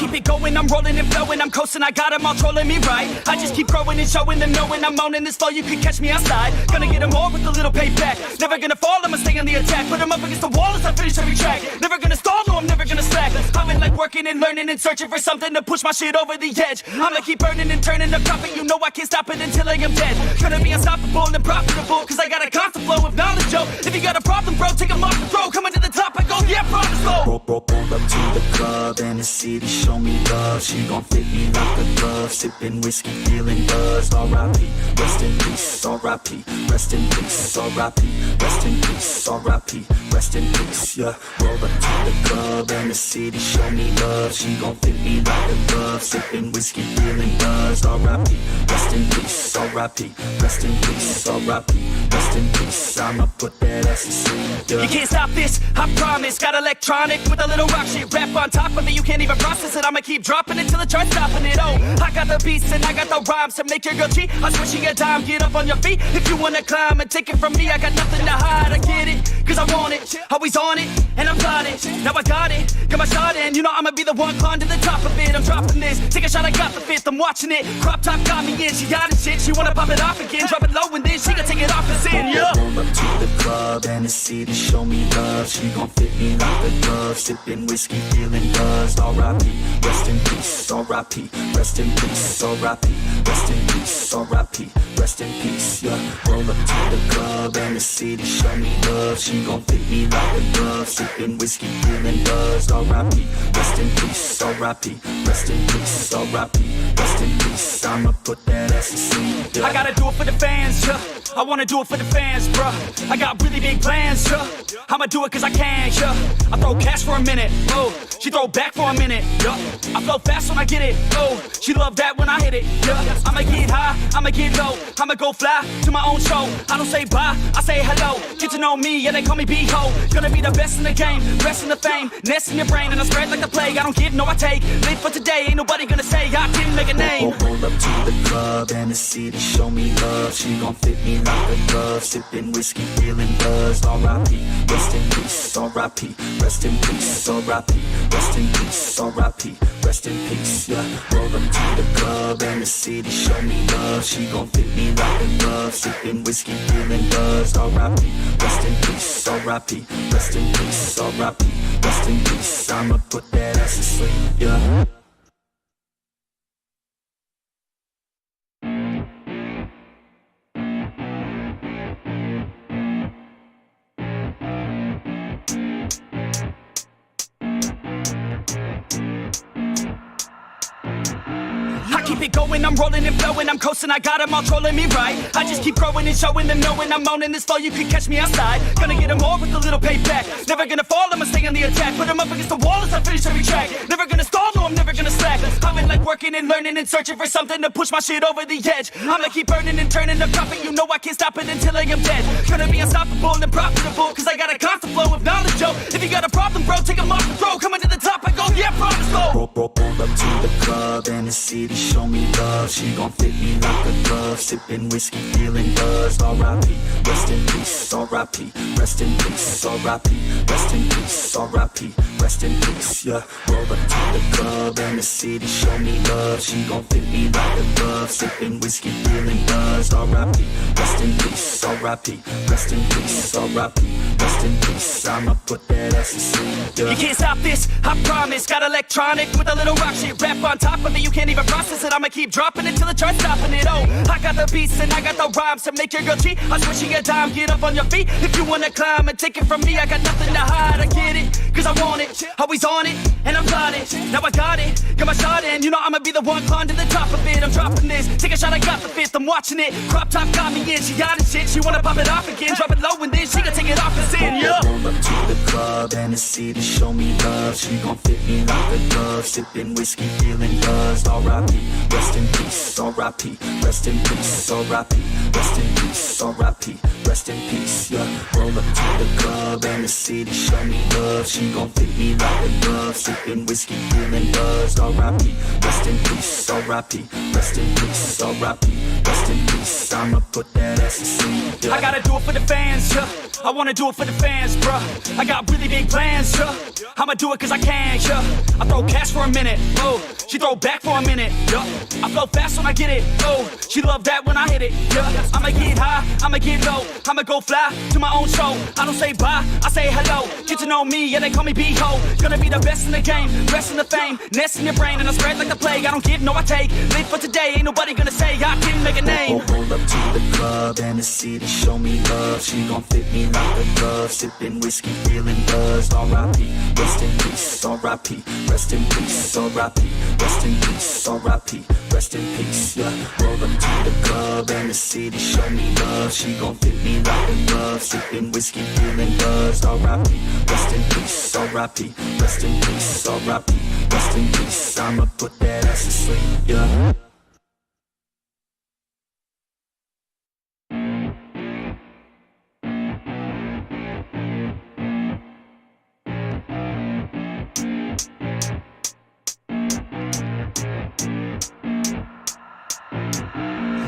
keep it going, I'm rolling and flowing, I'm coasting, I got them all trolling me right. I just keep growing and showing them, knowing I'm owning this flow, you can catch me outside. Gonna get them all with a little payback. Never gonna fall, I'ma stay on the attack. Put them up against the wall as I finish every track. Never gonna stall, no, I'm never gonna slack. I've been like working and learning and searching for something to push my shit over the edge. I'ma keep burning and turning up profit, you know I can't stop it until I am dead. Gonna be unstoppable and profitable, cause I got a constant flow of knowledge, yo. If you got a problem, bro, take them off the throw. Coming to the top, I go, yeah, promise, slow. Roll up to the club and the city show me love. She gon' fit me like a glove. Sipping whiskey, feeling buzzed. R.I.P. Rest in peace. R.I.P. Rest in peace. R.I.P. Rest in peace. R.I.P. Rest in peace. Yeah. Roll up to the club and the city show me love. She gon' fit me like a glove. Sipping whiskey, feeling buzzed. R.I.P. Rest in peace. R.I.P. Rest in peace. R.I.P. Rest in peace. I'ma put that ass to sleep. Yeah. You can't stop this, I promise. Got electronic with a little rock shit. Rap on top of it, you can't even process it. I'ma keep dropping it till the charts stopping it. Oh, I got the beats and I got the rhymes to make your girl cheat. I'm switching a dime, get up on your feet. If you wanna climb and take it from me, I got nothing to hide. I get it, cause I want it. Always on it, and I'm got it. Now I got it, got my shot in. You know I'ma be the one climb to the top of it. I'm dropping this, take a shot, I got the fifth. I'm watching it, crop top got me in. She got it shit, she wanna pop it off again. Drop it low and then she gon' take it off and sin, yeah. Roll up to the club and the city show me love. She gon' fit me like a glove. Sipping whiskey, feeling buzzed. R.I.P. Rest in peace. R.I.P. Rest in peace. R.I.P. Rest in peace. R.I.P. Rest in peace. Yeah. Roll up to the club and the city show me love. She gon' fit me like a glove. Sipping whiskey, feeling buzzed. R.I.P. Rest in peace. R.I.P. Rest in peace. R.I.P. Rest in peace. I'ma put that ass to sleep. Yeah. I gotta do it for the fans, yeah. I wanna do it for the fans, bruh. I got really big plans, yeah. I'ma do it cause I can, yeah. I throw cash for a minute, oh. She throw back for a minute, yeah. I flow fast when I get it, oh. She love that when I hit it, yeah. I'ma get high, I'ma get low. I'ma go fly to my own show. I don't say bye, I say hello. Get to know me, yeah, they call me B-Ho. Gonna be the best in the game, rest in the fame. Nest in your brain and I spread like the plague. I don't give, no I take. Live for today, ain't nobody gonna say I didn't make a name. Roll up to the club and the city show me love. She gon' fit me like a glove. Sipping whiskey, feeling buzzed. R.I.P. Rest in peace. R.I.P. Rest in peace. R.I.P. Rest in peace. R.I.P. Rest in peace. Yeah. Roll up to the club and the city show me love. She gon' fit me like a glove. Sipping whiskey, feeling buzzed. R.I.P. Rest in peace. R.I.P. Rest in peace. R.I.P. Rest in peace. I'ma put that ass to sleep. Yeah. Keep it going, I'm rolling and flowing, I'm coasting, I got them all trolling me right. I just keep growing and showing them, knowing I'm owning this flow, you can catch me outside. Gonna get them all with a little payback. Never gonna fall, I'ma stay on the attack. Put them up against the wall as I finish every track. Never gonna stall, no, I'm never gonna slack. I've been like working and learning and searching for something to push my shit over the edge. I'ma keep burning and turning up profit, you know I can't stop it until I am dead. Gonna be unstoppable and profitable, cause I got a constant flow of knowledge, yo. If you got a problem, bro, take them off the throw. Coming to the top, I go, yeah, promise, slow. Roll up to the club and the city show me love. She gon' fit me like a glove. Sipping whiskey, feeling buzzed. R.I.P. Rest in peace. R.I.P. Rest in peace. R.I.P. Rest in peace. R.I.P. Rest in peace. Yeah. Roll up to the club and the city show me love. She gon' fit me like a glove. Sipping whiskey, feeling buzzed. R.I.P. Rest in peace. R.I.P. Rest in peace. R.I.P. Rest in peace. I'ma put that ass to sleep. Yeah. You can't stop this, I promise. Got electronic with a little rock shit. Rap on top of it, you can't even process it. I'ma keep dropping it till the charts stopping it. Oh, I got the beats and I got the rhymes to make your girl cheat. I'm switching a dime, get up on your feet. If you wanna climb and take it from me, I got nothing to hide. I get it, cause I want it. Always on it, and I'm got it. Now I got it, got my shot in. You know I'ma be the one climb to the top of it. I'm dropping this, take a shot, I got the fifth. I'm watching it, crop top got me in. She got it shit, she wanna pop it off again. Drop it low and then she gon' take it off and sin, yeah. Roll up to the club and the city show me love. She gon' fit me like a glove. Sipping whiskey, feeling buzzed. R.I.P. Rest in peace. R.I.P. Rest in peace. R.I.P. Rest in peace. R.I.P. Rest in peace. Yeah. Roll up to the club and the city show me love. She gon' fit me like a glove. Sipping whiskey, feeling buzzed. dust. R.I.P. Rest in peace. R.I.P. Rest in peace. R.I.P. Rest in peace. I'ma put that ass to sleep. Yeah. I gotta do it for the fans, yeah. I wanna do it for the fans, bruh. I got really big plans, yeah. I'ma do it cause I can, yeah. I throw cash for a minute, oh. She throw back for a minute, yeah. I flow fast when I get it, oh. She love that when I hit it, yeah. I'ma get high, I'ma get low. I'ma go fly to my own show. I don't say bye, I say hello. Get to know me, yeah, they call me B-Ho. Gonna be the best in the game, rest in the fame. Nest in your brain and I spread like the plague. I don't give, no I take. Live for today, ain't nobody gonna say I didn't make a name. Roll up to the club and the city show me love. She gon' fit me like a glove. Sipping whiskey, feeling buzzed. R.I.P. Rest in peace. R.I.P. Rest in peace. R.I.P. Rest in peace. R.I.P. Rest in peace. Yeah. Roll up to the club and the city show me love. She gon' fit me like a glove. Sipping whiskey, feeling buzzed. R.I.P. Rest in peace. R.I.P. Rest in peace. R.I.P. Rest in peace. I'ma put that ass to sleep. Yeah.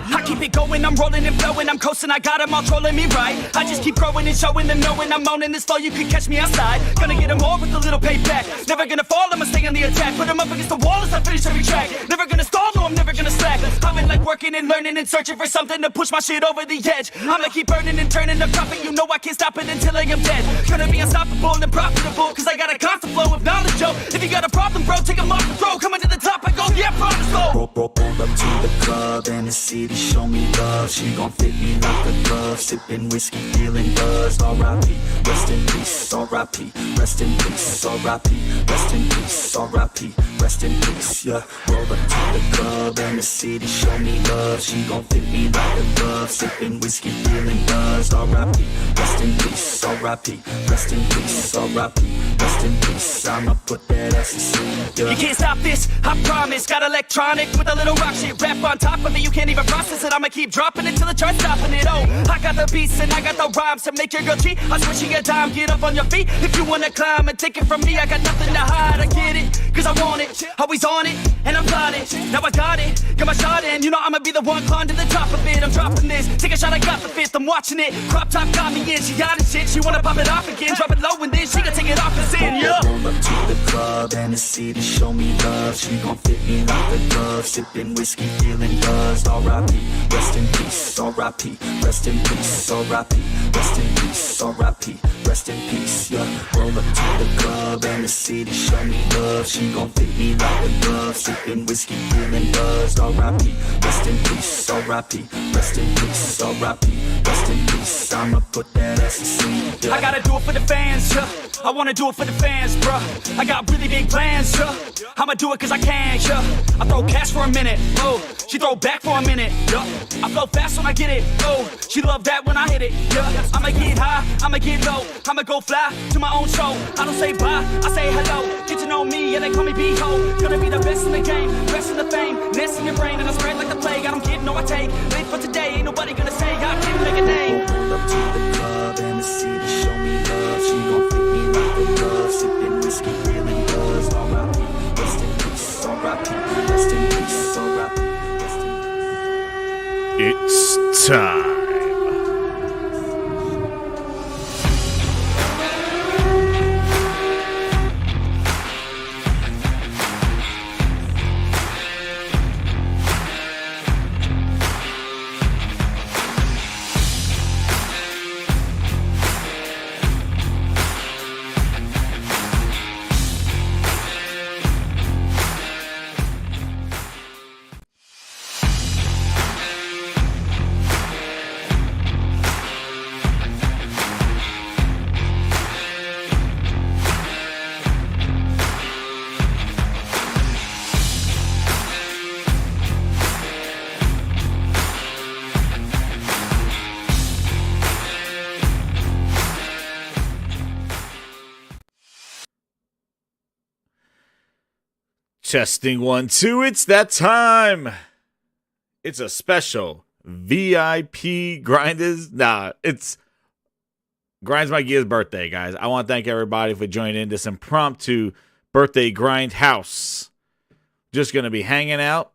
I keep it going, I'm rolling and flowing, I'm coasting, I got them all trolling me right. I just keep growing and showing them, knowing I'm owning this flow, you can catch me outside. Gonna get them all with a little payback. Never gonna fall, I'ma stay on the attack. Put them up against the wall as I finish every track. Never gonna stall, no, I'm never gonna slack. I've been like working and learning and searching for something to push my shit over the edge. I'ma keep burning and turning the profit, you know I can't stop it until I am dead. Gonna be unstoppable and profitable, cause I got a constant flow of knowledge, yo. If you got a problem, bro, take them off the throw. Coming to the top, I go, yeah, promise, go. Roll up to the club and the city show me love. She gon' fit me like a glove. Sipping whiskey, feeling buzzed. R.I.P. Rest in peace. R.I.P. Rest in peace. R.I.P. Rest in peace. R.I.P. Rest in peace. Yeah. Roll up to the club and the city show me love. She gon' fit me like a glove. Sipping whiskey, feeling buzzed. R.I.P. Rest in peace. R.I.P. Rest in peace. R.I.P. Rest in peace. I'ma put that ass to sleep. Yeah. You can't stop this, I promise. Got electronic with a little rock shit. Rap on top of it, you can't even process it. I'ma keep dropping it till the chart's stopping it. Oh, I got the beats and I got the rhymes to make your girl cheat. I switch you a dime, get up on your feet. If you wanna climb and take it from me, I got nothing to hide. I get it, cause I want it. Always on it, and I'm plotted. Now I got it, got my shot in. You know I'ma be the one climb to the top of it. I'm dropping this, take a shot, I got the fifth. I'm watching it, crop top got me in. She got it shit, she wanna pop it off again. Drop it low and then she gon' take it off and sin, yeah. Roll up to the club and the city show me love. She gon' fit me like a glove. Sipping whiskey, feeling buzzed. R.I.P. Rest in peace. R.I.P. Rest in peace. R.I.P. Rest in peace. R.I.P. Rest in peace. Yeah. Roll up to the club and the city show me love. She gon' fit me like a glove. Sipping whiskey, feeling buzzed. R.I.P. Rest in peace. R.I.P. Rest in peace. R.I.P. Rest in peace. I'ma put that ass to sleep. Yeah. I gotta do it for the fans, yeah. I wanna do it for the fans, bruh. I got really big plans, yeah. I'ma do it cause I can, yeah. I throw cash for a minute, oh. She throw back for a minute, yeah. I flow fast when I get it, oh. She love that when I hit it, yeah. I'ma get high, I'ma get low. I'ma go fly to my own show. I don't say bye, I say hello. Get to know me, yeah, they call me B-Ho. Gonna be the best in the game, rest in the fame. Nest in your brain and I spread like the plague. I don't give, no I take. Live for today, ain't nobody gonna say I didn't make a name. Roll up to the club and the city show me love. She gon' fit me like a glove. Sipping whiskey, feeling buzzed. R.I.P. Rest in peace. R.I.P. Rest in peace. R.I.P. Rest in peace. It's time. Testing 1, 2, it's that time. It's a special VIP Grinders. It's Grinds My Gear's birthday, guys. I want to thank everybody for joining in this impromptu birthday Grindhouse. just going to be hanging out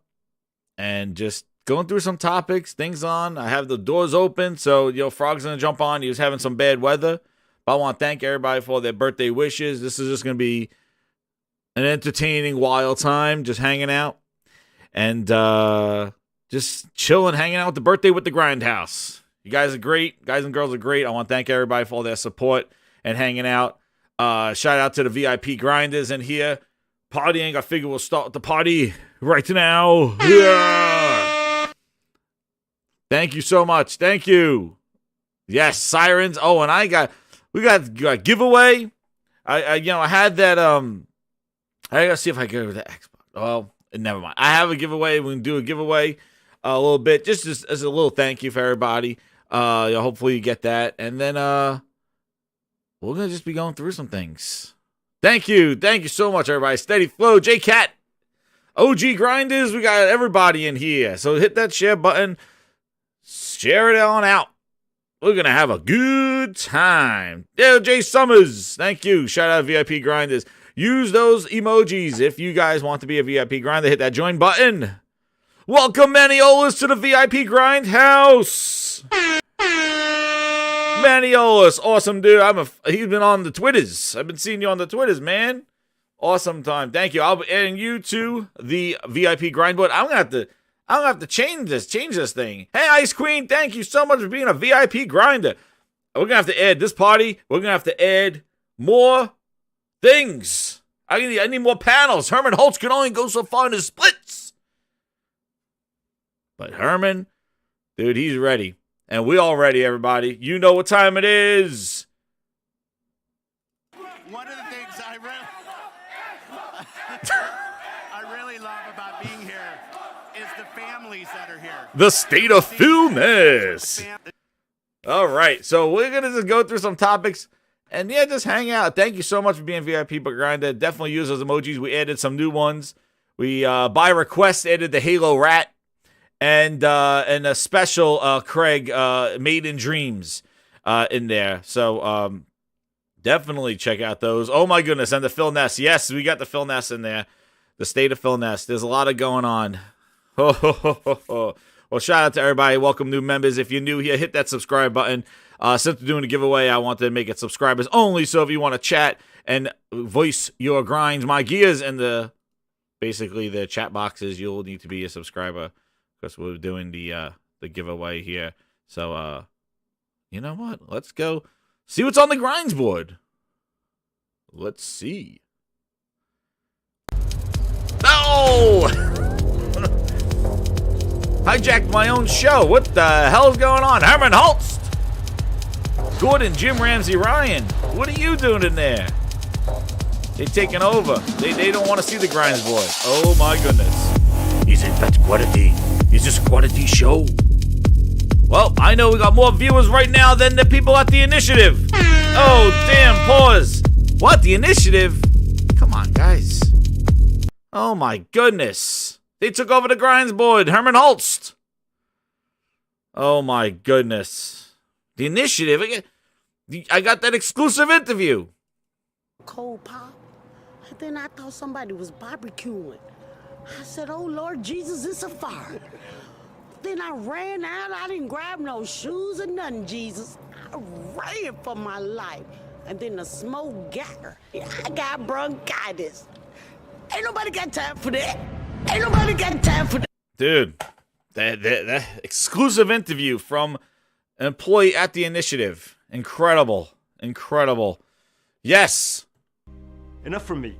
and just going through some topics, things on. I have the doors open, so, Frog's going to jump on. He was having some bad weather. But I want to thank everybody for their birthday wishes. This is just going to be an entertaining, wild time, just hanging out. And just chilling, hanging out with the birthday with the Grindhouse. You guys are great. Guys and girls are great. I want to thank everybody for all their support and hanging out. Shout out to the VIP grinders in here. Partying. I figure we'll start with the party right now. Yeah. Thank you so much. Thank you. Yes, sirens. Oh, and we got giveaway. I had that. I gotta see if I go to the Xbox. Well, never mind. I have a giveaway. We can do a giveaway a little bit, just as a little thank you for everybody. Hopefully you get that, and then we're gonna just be going through some things. Thank you so much, everybody. Steady flow, J-Cat, OG Grinders. We got everybody in here, so hit that share button, share it on out. We're going to have a good time. LJ Summers, thank you. Shout out VIP Grinders. Use those emojis if you guys want to be a VIP Grinder. Hit that join button. Welcome, Maniolas, to the VIP Grindhouse. Maniolas, awesome dude. He's been on the Twitters. I've been seeing you on the Twitters, man. Awesome time. Thank you. I'll be adding you to the VIP Grindboard. I'm going to have to change this thing. Hey, Ice Queen, thank you so much for being a VIP grinder. We're going to have to add this party. We're going to have to add more things. I need more panels. Herman Holtz can only go so far in his splits. But Herman, dude, he's ready. And we all ready, everybody. You know what time it is. One of the things I really love about being here is the families that are here. The state of Philness. All right, so we're going to just go through some topics and, just hang out. Thank you so much for being VIP Grinder. Definitely use those emojis. We added some new ones. We, by request, added the Halo Rat and a special Craig Made in Dreams in there. So definitely check out those. Oh, my goodness, and the Philness. Yes, we got the Philness in there. The state of Philness. There's a lot of going on. Well, shout out to everybody. Welcome new members. If you're new here, hit that subscribe button. Since we're doing a giveaway, I wanted to make it subscribers only. So if you want to chat and voice your grinds, my gears, and basically the chat boxes, you'll need to be a subscriber because we're doing the giveaway here. So you know what? Let's go see what's on the grinds board. Let's see. No! Hijacked my own show. What the hell's going on? Herman Holtz! Gordon, Jim Ramsey, Ryan. What are you doing in there? They taking over. They don't want to see the grinds boy. Oh my goodness. Is it that quality? Is this a quality show? Well, I know we got more viewers right now than the people at the initiative. Oh, damn, pause. What, the initiative? Come on, guys. Oh my goodness. They took over the grinds board. Herman Holtz. Oh my goodness. The initiative. I got that exclusive interview. Cold pop. And then I thought somebody was barbecuing. I said, oh Lord Jesus, it's a fire. Then I ran out. I didn't grab no shoes or nothing, Jesus. I ran for my life. And then the smoke got her. I got bronchitis. Ain't nobody got time for that. Ain't nobody got time for that. Dude, that exclusive interview from an employee at the initiative. Incredible. Incredible. Yes. Enough from me.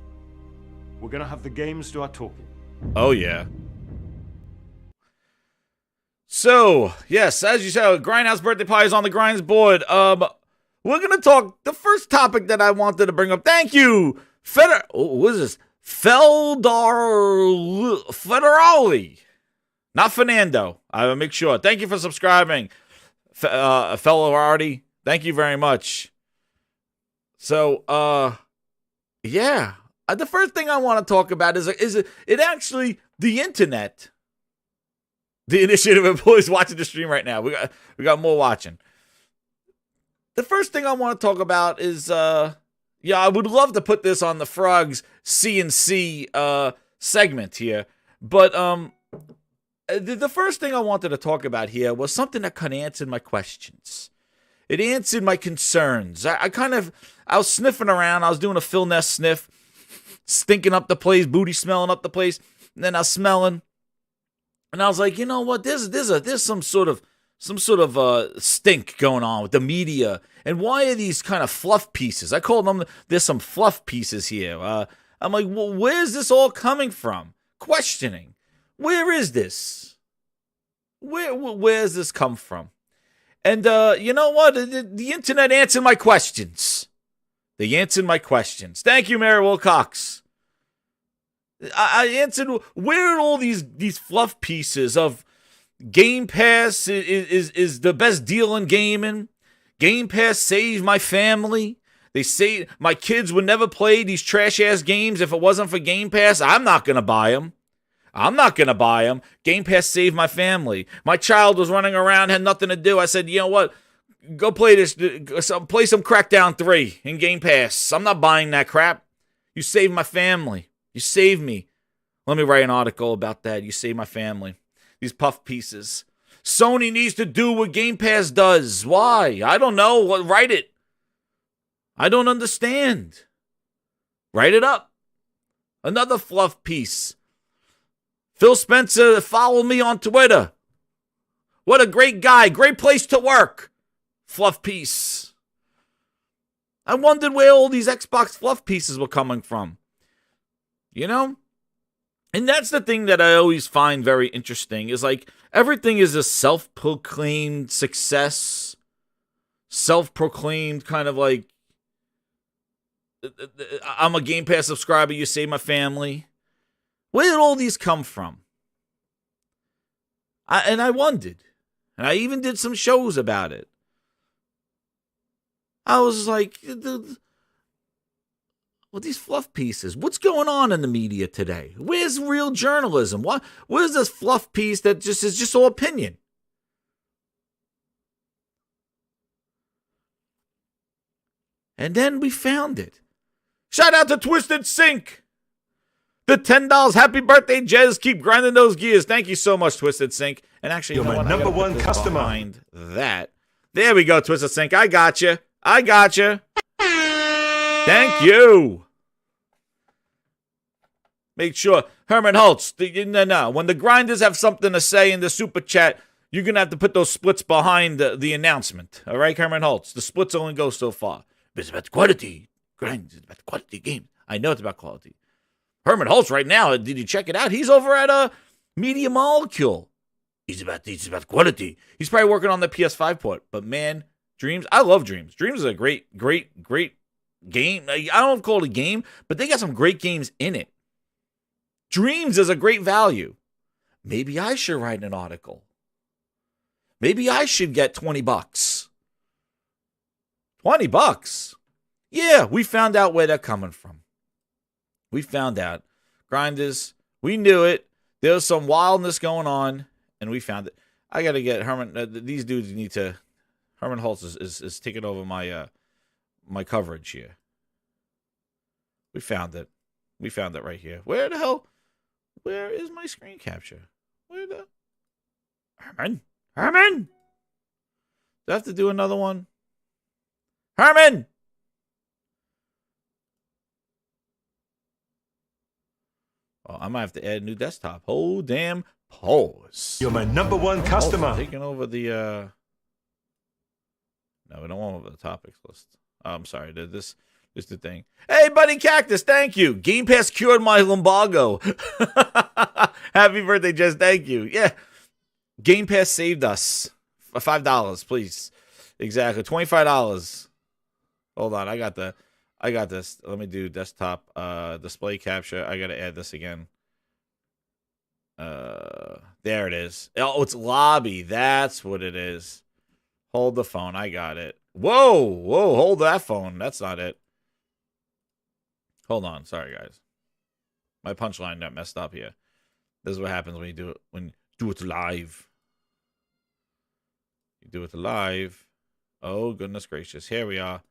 We're gonna have the games do our talking. Oh, yeah. So, yes, as you said, Grindhouse birthday party is on the grinds board. We're gonna talk the first topic that I wanted to bring up. Thank you, what is this? Federali. Not Fernando. I will make sure. Thank you for subscribing, Federali. Thank you very much. So, yeah. The first thing I want to talk about is it actually the internet. The initiative employees watching the stream right now. We got more watching. The first thing I want to talk about is I would love to put this on the Frogs CNC segment here. But the first thing I wanted to talk about here was something that kind of answered my questions. It answered my concerns. I was sniffing around. I was doing a Philness sniff, stinking up the place, booty smelling up the place. And then I was smelling, and I was like, you know what? There's some sort of stink going on with the media. And why are these kind of fluff pieces? I call them, there's some fluff pieces here. I'm like, well, where's this all coming from? Questioning. Where is this? Where's this come from? And you know what? The internet answered my questions. They answered my questions. Thank you, Mary Wilcox. I answered, where are all these fluff pieces of Game Pass is the best deal in gaming? Game Pass saved my family. They say my kids would never play these trash-ass games if it wasn't for Game Pass. I'm not going to buy them. Game Pass saved my family. My child was running around, had nothing to do. I said, you know what? Go play this. Play some Crackdown 3 in Game Pass. I'm not buying that crap. You saved my family. You saved me. Let me write an article about that. You saved my family. These puff pieces. Sony needs to do what Game Pass does. Why? I don't know. Write it. I don't understand. Write it up. Another fluff piece. Phil Spencer, follow me on Twitter. What a great guy. Great place to work. Fluff piece. I wondered where all these Xbox fluff pieces were coming from. You know? And that's the thing that I always find very interesting is like everything is a self-proclaimed success. Self-proclaimed kind of like I'm a Game Pass subscriber, you save my family. Where did all these come from? I wondered. And I even did some shows about it. I was like, well, these fluff pieces, what's going on in the media today? Where's real journalism? Where's this fluff piece that just is just all opinion? And then we found it. Shout out to Twisted Sink. The $10. Happy birthday, Jez. Keep grinding those gears. Thank you so much, Twisted Sink. And actually, You're my number one customer. Behind that. There we go, Twisted Sink. I got you. Thank you. Make sure. Herman Holtz. No. When the grinders have something to say in the super chat, you're going to have to put those splits behind the announcement. All right, Herman Holtz? The splits only go so far. It's about quality. Grind is about quality game. I know it's about quality. Herman Holtz right now, did you check it out? He's over at Media Molecule. He's about quality. He's probably working on the PS5 port. But man, Dreams, I love Dreams. Dreams is a great game. I don't call it a game, but they got some great games in it. Dreams is a great value. Maybe I should write an article. Maybe I should get $20. $20? Yeah, we found out where they're coming from. We found out. Grinders, we knew it. There was some wildness going on, and we found it. I got to get Herman. These dudes need to. Herman Holtz is taking over my my coverage here. We found it. We found it right here. Where the hell? Where is my screen capture? Where the Herman? Do I have to do another one? Herman! Oh, I might have to add a new desktop. Oh, damn. Pause. You're my number one customer. Taking over the, No, we don't want over the topics list. Oh, I'm sorry. This is the thing. Hey, Buddy Cactus, thank you. Game Pass cured my lumbago. Happy birthday, Jess. Thank you. Yeah. Game Pass saved us. $5, please. Exactly. $25. Hold on. I got this. Let me do desktop display capture. I got to add this again. There it is. Oh, it's lobby. That's what it is. Hold the phone. I got it. Whoa. Hold that phone. That's not it. Hold on. Sorry, guys. My punchline got messed up here. This is what happens when you do it live. You do it live. Oh, goodness gracious. Here we are.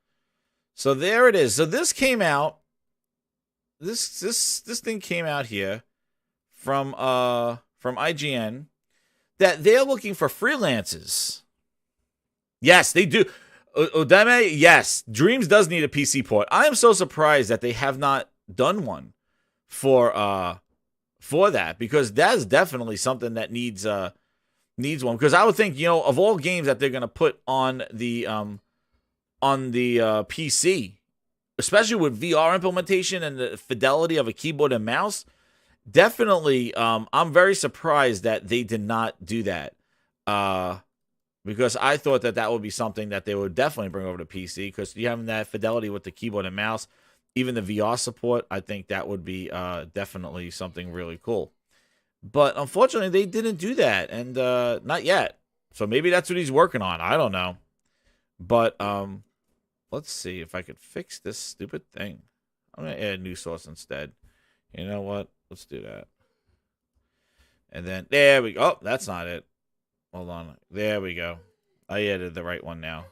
So there it is. So this came out. This thing came out here. from IGN that they're looking for freelancers. Yes, they do. Odeme, yes, Dreams does need a PC port. I am so surprised that they have not done one for that, because that's definitely something that needs one. Because I would think, of all games that they're gonna put on the PC, especially with VR implementation and the fidelity of a keyboard and mouse, definitely, I'm very surprised that they did not do that. Because I thought that would be something that they would definitely bring over to PC, because you having that fidelity with the keyboard and mouse, even the VR support, I think that would be definitely something really cool. But unfortunately, they didn't do that, and not yet. So maybe that's what he's working on. I don't know. But let's see if I could fix this stupid thing. I'm going to add a new source instead. You know what? Let's do that. And then, there we go. Oh, that's not it. Hold on. There we go. I added the right one now.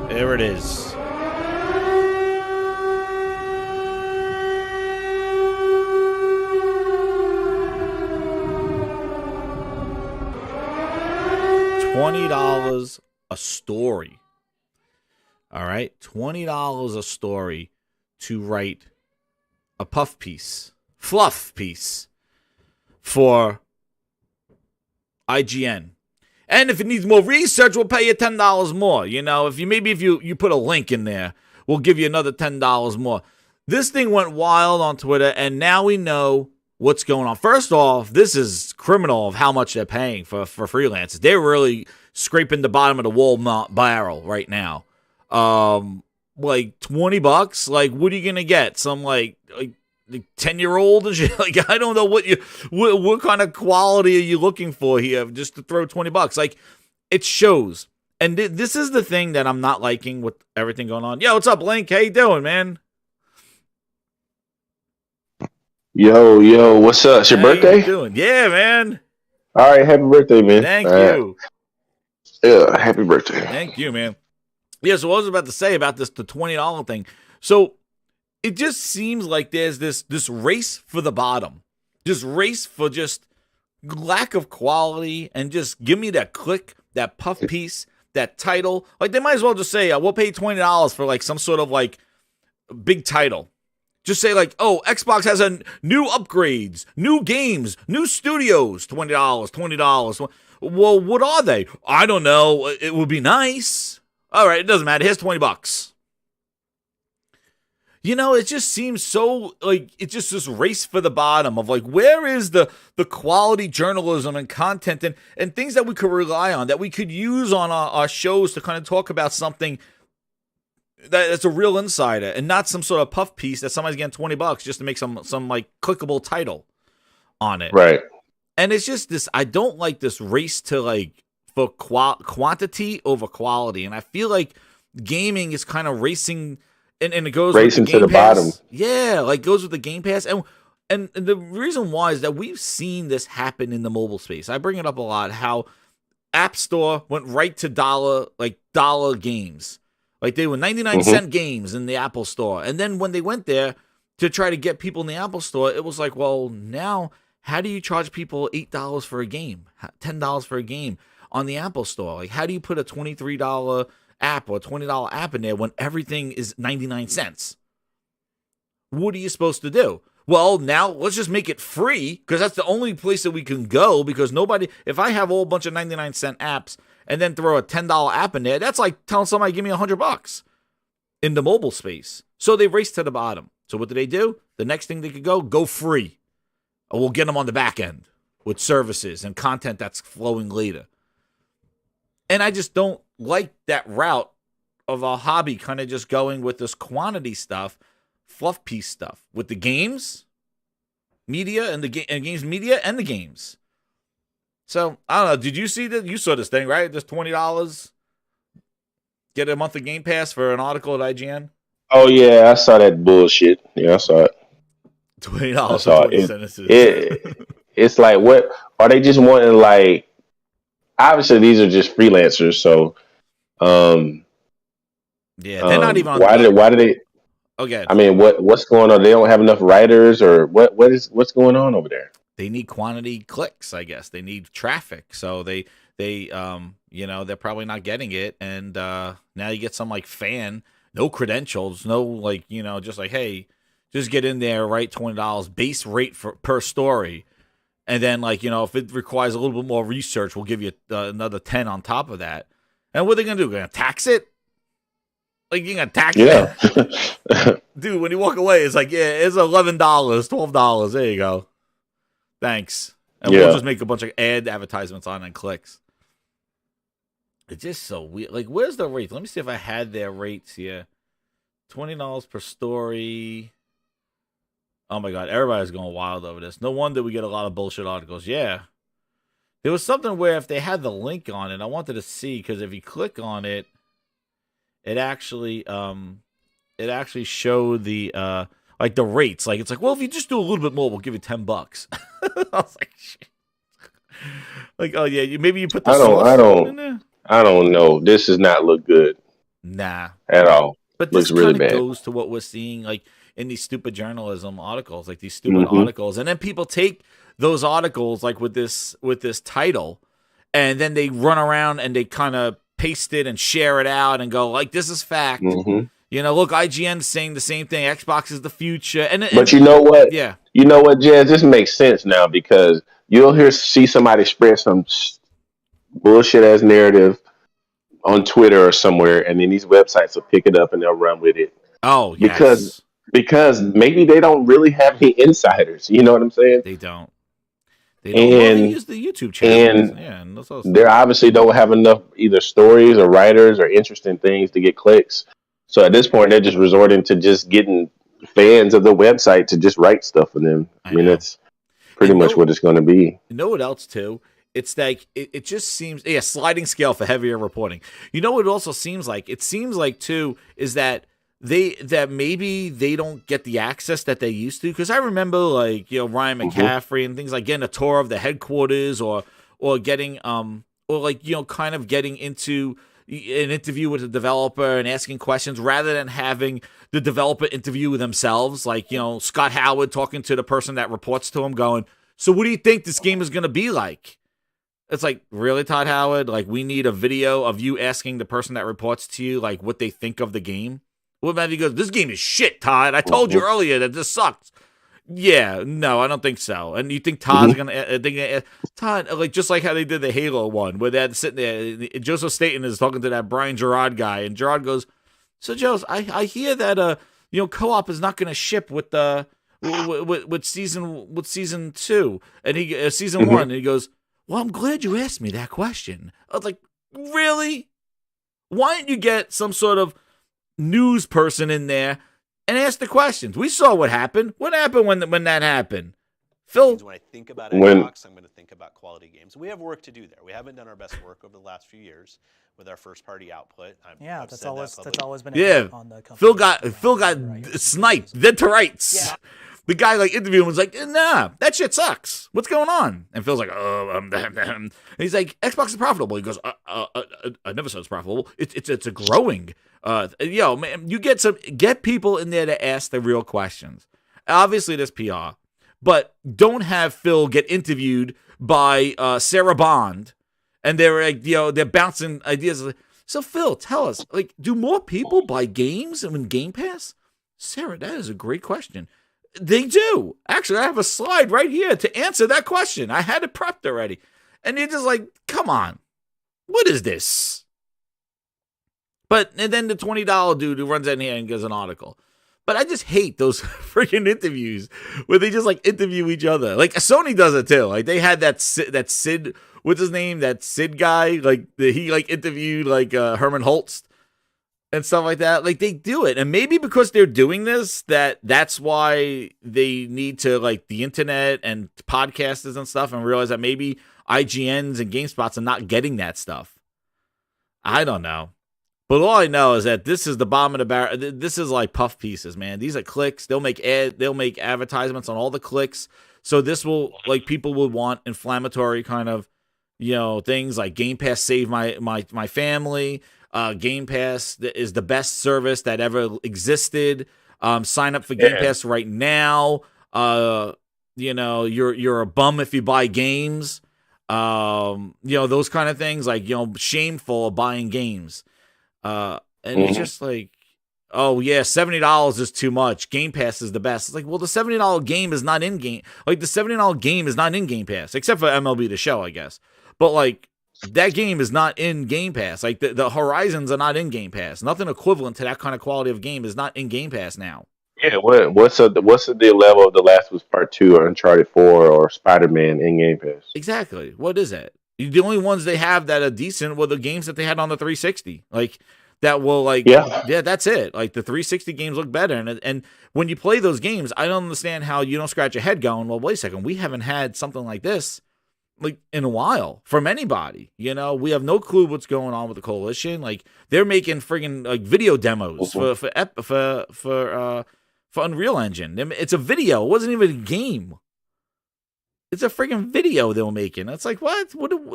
There it is. $20 a story. All right, $20 a story to write a puff piece, fluff piece for IGN. And if it needs more research, we'll pay you $10 more. If you put a link in there, we'll give you another $10 more. This thing went wild on Twitter, and now we know what's going on. First off, this is criminal of how much they're paying for freelancers. They're really scraping the bottom of the Walmart barrel right now. Like $20. Like, what are you gonna get? Some like 10-year-old and shit. Like, I don't know what kind of quality are you looking for here just to throw $20. Like, it shows. And this is the thing that I'm not liking with everything going on. Yo, what's up, Link? How you doing, man? Yo, what's up? It's your birthday? How you doing? Yeah, man. All right, happy birthday, man. Thank you. Yeah, happy birthday. Thank you, man. Yeah, so what I was about to say about the $20 thing. So it just seems like there's this race for the bottom. This race for just lack of quality, and just give me that click, that puff piece, that title. Like, they might as well just say, we'll pay $20 for like some sort of like big title. Just say like, oh, Xbox has a new upgrades, new games, new studios, $20. Well, what are they? I don't know. It would be nice. All right, it doesn't matter. Here's $20. It just seems so like it's just this race for the bottom of like, where is the quality journalism and content and things that we could rely on, that we could use on our shows to kind of talk about something that's a real insider, and not some sort of puff piece that somebody's getting $20 just to make some like clickable title on it. Right. And it's just this, I don't like this race to like for quantity over quality. And I feel like gaming is kind of racing, and it goes racing with the Game to the Pass. bottom. Yeah, like goes with the Game Pass. And the reason why is that we've seen this happen in the mobile space. I bring it up a lot, how App Store went right to dollar games. Like, they were 99-cent games in the Apple Store. And then when they went there to try to get people in the Apple Store, it was like, well, now how do you charge people $8 for a game, $10 for a game on the Apple Store? Like, how do you put a $23 app or a $20 app in there when everything is 99 cents? What are you supposed to do? Well, now let's just make it free, because that's the only place that we can go, because nobody, if I have a whole bunch of 99-cent apps and then throw a $10 app in there, that's like telling somebody, give me $100. in the mobile space. So they raced to the bottom. So what do? The next thing they could go free. Or we'll get them on the back end with services and content that's flowing later. And I just don't like that route of a hobby kind of just going with this quantity stuff, fluff piece stuff with the games, media, and the games media and the games. So I don't know. Did you see that? You saw this thing, right? Just $20. Get a monthly Game Pass for an article at IGN. Oh yeah, I saw that bullshit. Yeah, I saw it. $20 for 20 sentences. It's like, what are they just wanting? Like, obviously these are just freelancers, so yeah, they're not even on why did they okay. I mean, what's going on? They don't have enough writers, or what's going on over there? They need quantity clicks, I guess. They need traffic. So they they're probably not getting it. And now you get some like fan, no credentials, no like, just like, hey, just get in there, write $20 base rate per story. And then like, if it requires a little bit more research, we'll give you another 10 on top of that. And what are they going to do? Going to tax it? Like, you're going to tax it? Dude, when you walk away, it's like, yeah, it's $11, $12. There you go. Thanks. And we'll just make a bunch of advertisements on and clicks. It's just so weird. Like, where's the rates? Let me see if I had their rates here. $20 per story. Oh my God, everybody's going wild over this. No wonder we get a lot of bullshit articles. Yeah. There was something where if they had the link on it, I wanted to see, because if you click on it, it actually showed the like the rates. Like, it's like, well, if you just do a little bit more, we'll give you $10. I was like, shit. Like, oh yeah, maybe you put the sauce in there. I don't know. This does not look good. Nah. At all. But looks this really kind of bad. goes to what we're seeing like in these stupid journalism articles, like these stupid articles. And then people take those articles like with this title, and then they run around and they kind of paste it and share it out and go like, this is fact. Look, IGN's saying the same thing. Xbox is the future. But you know what? Yeah. You know what, Jazz? This makes sense now, because you'll see somebody spread some bullshit ass narrative on Twitter or somewhere, and then these websites will pick it up and they'll run with it. Oh, yes. Because maybe they don't really have any insiders. You know what I'm saying? They don't. They use the YouTube channel. And they obviously don't have enough either stories or writers or interesting things to get clicks. So at this point, they're just resorting to just getting fans of the website to just write stuff for them. I mean, that's pretty much what it's going to be. You know what else, too? It's like, it just seems, sliding scale for heavier reporting. You know what it also seems like? It seems like, too, is that maybe they don't get the access that they used to. Because I remember, like, Ryan McCaffrey and things like getting a tour of the headquarters or getting, or like, kind of getting into an interview with a developer and asking questions rather than having the developer interview with themselves. Like, Scott Howard talking to the person that reports to him going, so what do you think this game is going to be like? It's like, really, Todd Howard? Like, we need a video of you asking the person that reports to you, like, what they think of the game? What about if he goes, this game is shit, Todd. I told you earlier that this sucks. Yeah, no, I don't think so. And you think Todd's going to... Todd, like, just like how they did the Halo one, where they're sitting there, Joseph Staten is talking to that Brian Gerard guy, and Gerard goes, so, Joe, I hear that, co-op is not going to ship with season 2, and he season 1, and he goes, well, I'm glad you asked me that question. I was like, really? Why didn't you get some sort of news person in there and ask the questions? We saw what happened. What happened when that happened? Phil? When I think about Xbox, I'm going to think about quality games. We have work to do there. We haven't done our best work over the last few years with our first-party output. That's always been on the company. Phil got sniped dead to rights. Yeah. The guy like interviewing was like, nah, that shit sucks. What's going on? And Phil's like, and he's like, Xbox is profitable. He goes, I never said it's profitable. It's a growing. Man, you get people in there to ask the real questions. Obviously, there's PR, but don't have Phil get interviewed by Sarah Bond, and they're like, they're bouncing ideas. So Phil, tell us, like, do more people buy games in Game Pass? Sarah, that is a great question. They do. Actually, I have a slide right here to answer that question. I had it prepped already. And you're just like, come on. What is this? But and then the $20 dude who runs in here and gives an article. But I just hate those freaking interviews where they just like interview each other. Like Sony does it too. Like they had that Sid, what's his name? That Sid guy. Like he like interviewed like Herman Holtz and stuff like that. Like they do it, and maybe because they're doing this, that's why they need to like the internet and podcasters and stuff, and realize that maybe IGNs and GameSpots are not getting that stuff. I don't know. But all I know is that this is the bottom of the barrel. This is like puff pieces, man. These are clicks. They'll make advertisements on all the clicks. So this will like people would want inflammatory kind of, things like Game Pass saved my family. Game Pass is the best service that ever existed. Sign up for Game Pass right now. You're a bum if you buy games. Those kind of things like shameful of buying games. And it's just like, oh yeah, $70 is too much. Game Pass is the best. It's like, well, the $70 game is not in game. Like the $70 game is not in Game Pass, except for MLB The Show, I guess. But like that game is not in Game Pass. Like the Horizons are not in Game Pass. Nothing equivalent to that kind of quality of game is not in Game Pass now. Yeah, what's the level of The Last of Us Part 2 or Uncharted 4 or Spider-Man in Game Pass? Exactly. What is that? The only ones they have that are decent were the games that they had on the 360. Like that will like yeah, that's it. Like the 360 games look better, and when you play those games, I don't understand how you don't scratch your head going, well, wait a second, we haven't had something like this like in a while from anybody. We have no clue what's going on with the coalition. Like they're making friggin' like video demos for Unreal Engine. It's a video. It wasn't even a game. It's a friggin' video they were making. It's like, what?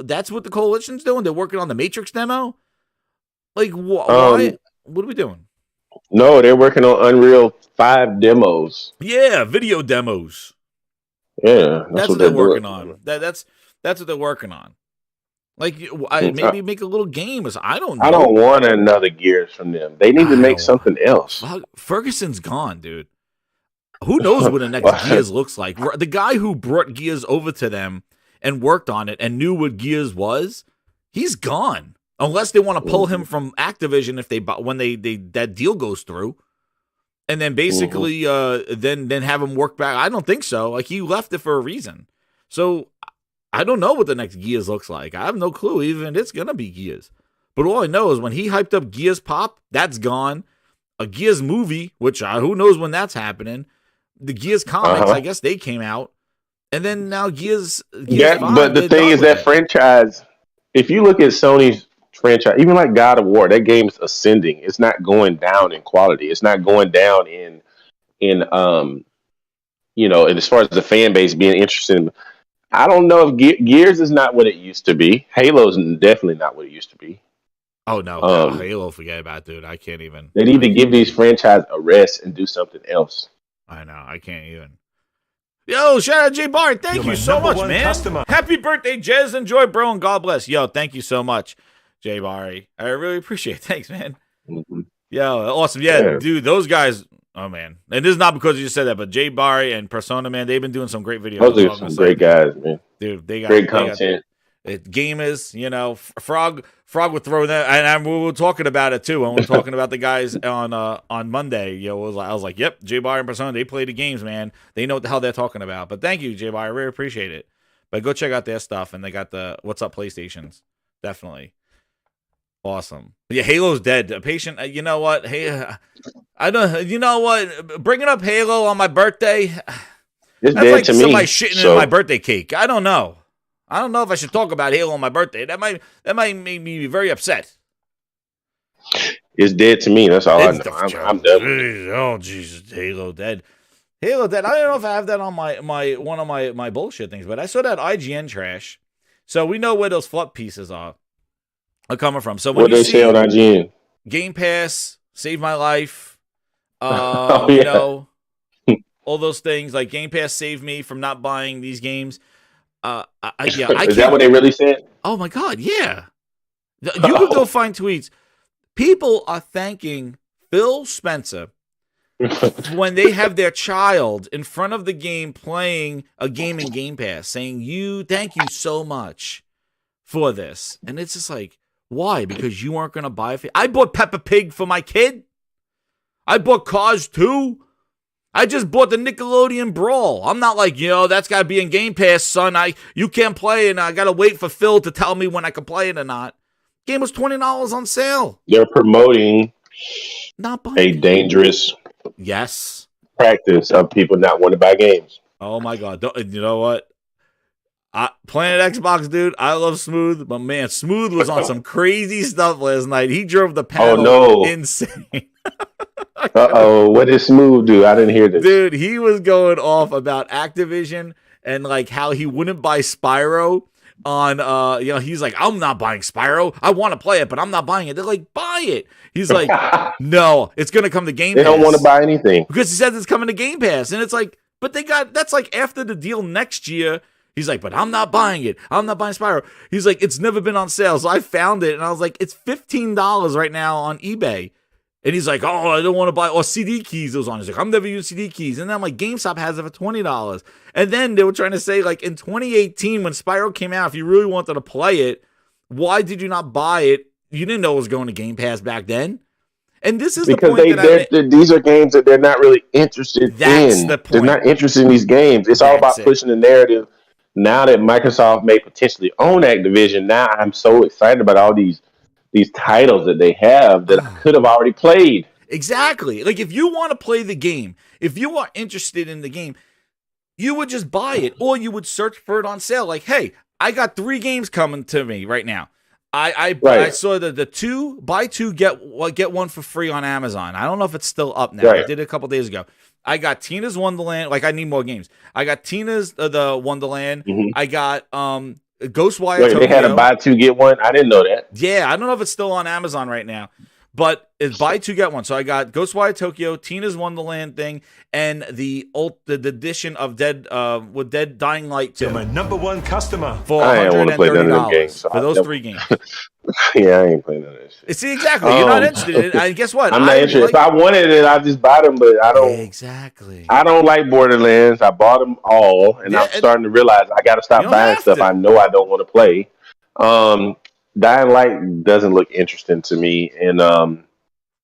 That's what the coalition's doing? They're working on the Matrix demo? Like, why? What are we doing? No, they're working on Unreal 5 demos. Yeah, video demos. Yeah, that's what they're working on. That's what they're working on. Like, maybe make a little game. I don't know. I don't want another Gears from them. They need to make something else. Ferguson's gone, dude. Who knows what the next Gears looks like? The guy who brought Gears over to them and worked on it and knew what Gears was, he's gone. Unless they want to pull him from Activision when that deal goes through, and then basically then have him work back. I don't think so. Like he left it for a reason. So I don't know what the next Gears looks like. I have no clue. Even it's gonna be Gears. But all I know is when he hyped up Gears Pop, that's gone. A Gears movie, which who knows when that's happening. The Gears comics, I guess they came out, and then now Gears 5, but the thing is that franchise. If you look at Sony's franchise, even like God of War, that game's ascending. It's not going down in quality. It's not going down in and as far as the fan base being interested in. I don't know if Gears is not what it used to be. Halo's definitely not what it used to be. Oh no, Halo, forget about it, dude. I can't even. They need to give these franchises a rest and do something else. I know. I can't even. Yo, shout out Jay Barr. Thank you so much, man. Customer. Happy birthday, Jez. Enjoy, bro, and God bless. Yo, thank you so much, Jay Barry. I really appreciate it. Thanks, man. Yo, awesome. Yeah, dude, those guys. Oh, man. And this is not because you just said that, but Jay Barry and Persona, man, they've been doing some great videos. Those are some great guys, man. Dude, they got great content. Gamers, Frog would throw that, and we were talking about it too. When we were talking about the guys on Monday, I was like, "Yep, J Bar and Persona, they play the games, man. They know what the hell they're talking about." But thank you, J Bar, I really appreciate it. But go check out their stuff, and they got the What's Up PlayStations, definitely awesome. Yeah, Halo's dead. A patient, you know what? Hey, I don't. You know what? Bringing up Halo on my birthday, it's that's dead like to somebody me, shitting in my birthday cake. I don't know. I don't know if I should talk about Halo on my birthday. That might make me very upset. It's dead to me. That's all I know. I'm done. Oh Jesus, Halo dead. Halo dead. I don't know if I have that on my one of my bullshit things, but I saw that IGN trash. So we know where those fluff pieces are coming from. So when what they say on IGN? Game Pass saved my life. Yeah. You know, all those things like Game Pass saved me from not buying these games. Is that what they really said? Oh my God, yeah. You can go find tweets. People are thanking Phil Spencer when they have their child in front of the game playing a game in Game Pass, saying, thank you so much for this. And it's just like, Why? Because you weren't going to buy it. I bought Peppa Pig for my kid. I bought Cars 2. I just bought the Nickelodeon Brawl. I'm not like, that's got to be in Game Pass, son. You can't play, and I got to wait for Phil to tell me when I can play it or not. Game was $20 on sale. They're promoting not buying a dangerous practice of people not wanting to buy games. Oh, my God. You know what? Playing Xbox, dude, I love Smooth, but man, Smooth was on some crazy stuff last night. He drove the panel insane. What did Smooth do? I didn't hear this. Dude, he was going off about Activision and like how he wouldn't buy Spyro on he's like, I'm not buying Spyro. I want to play it, but I'm not buying it. They're like, buy it. He's like, no, it's gonna come to Game Pass. They don't want to buy anything. Because he says it's coming to Game Pass. And it's like, but that's like after the deal next year. He's like, but I'm not buying it. I'm not buying Spyro. He's like, it's never been on sale. So I found it, and I was like, it's $15 right now on eBay. And he's like, oh, I don't want to buy, or CD keys it was on. He's like, I'm never using CD keys. And then I'm like, GameStop has it for $20. And then they were trying to say, like, in 2018, when Spyro came out, if you really wanted to play it, why did you not buy it? You didn't know it was going to Game Pass back then. And this is because the point these are games that they're not really interested in. That's the point. They're not interested in these games. It's all about pushing the narrative. Now that Microsoft may potentially own Activision, now I'm so excited about all these titles that they have that I could have already played. Exactly. Like, if you want to play the game, if you are interested in the game, you would just buy it, or you would search for it on sale. Like, hey, I got 3 games coming to me right now. I saw the 2 buy 2 get 1 for free on Amazon. I don't know if it's still up now. I did it a couple days ago. I got Tina's Wonderland. Like, I need more games. I got Tina's the Wonderland. Mm-hmm. I got Ghostwire Tokyo. They had a buy 2 get 1. I didn't know that. Yeah, I don't know if it's still on Amazon right now, but it's buy 2 get 1. So I got Ghostwire Tokyo, Tina's Wonderland thing, and the edition of Dead Dying Light 2. You're my number 1 customer. For I ain't want to play none of them games for those 3 games. Yeah, I ain't playing none of that shit. See, exactly. You're not interested in it. And guess what? I'm not interested. If I wanted it, I'd just buy them, but I don't. Exactly. I don't like Borderlands. I bought them all, and I'm starting to realize I got to stop buying stuff I know I don't want to play. Dying Light doesn't look interesting to me. And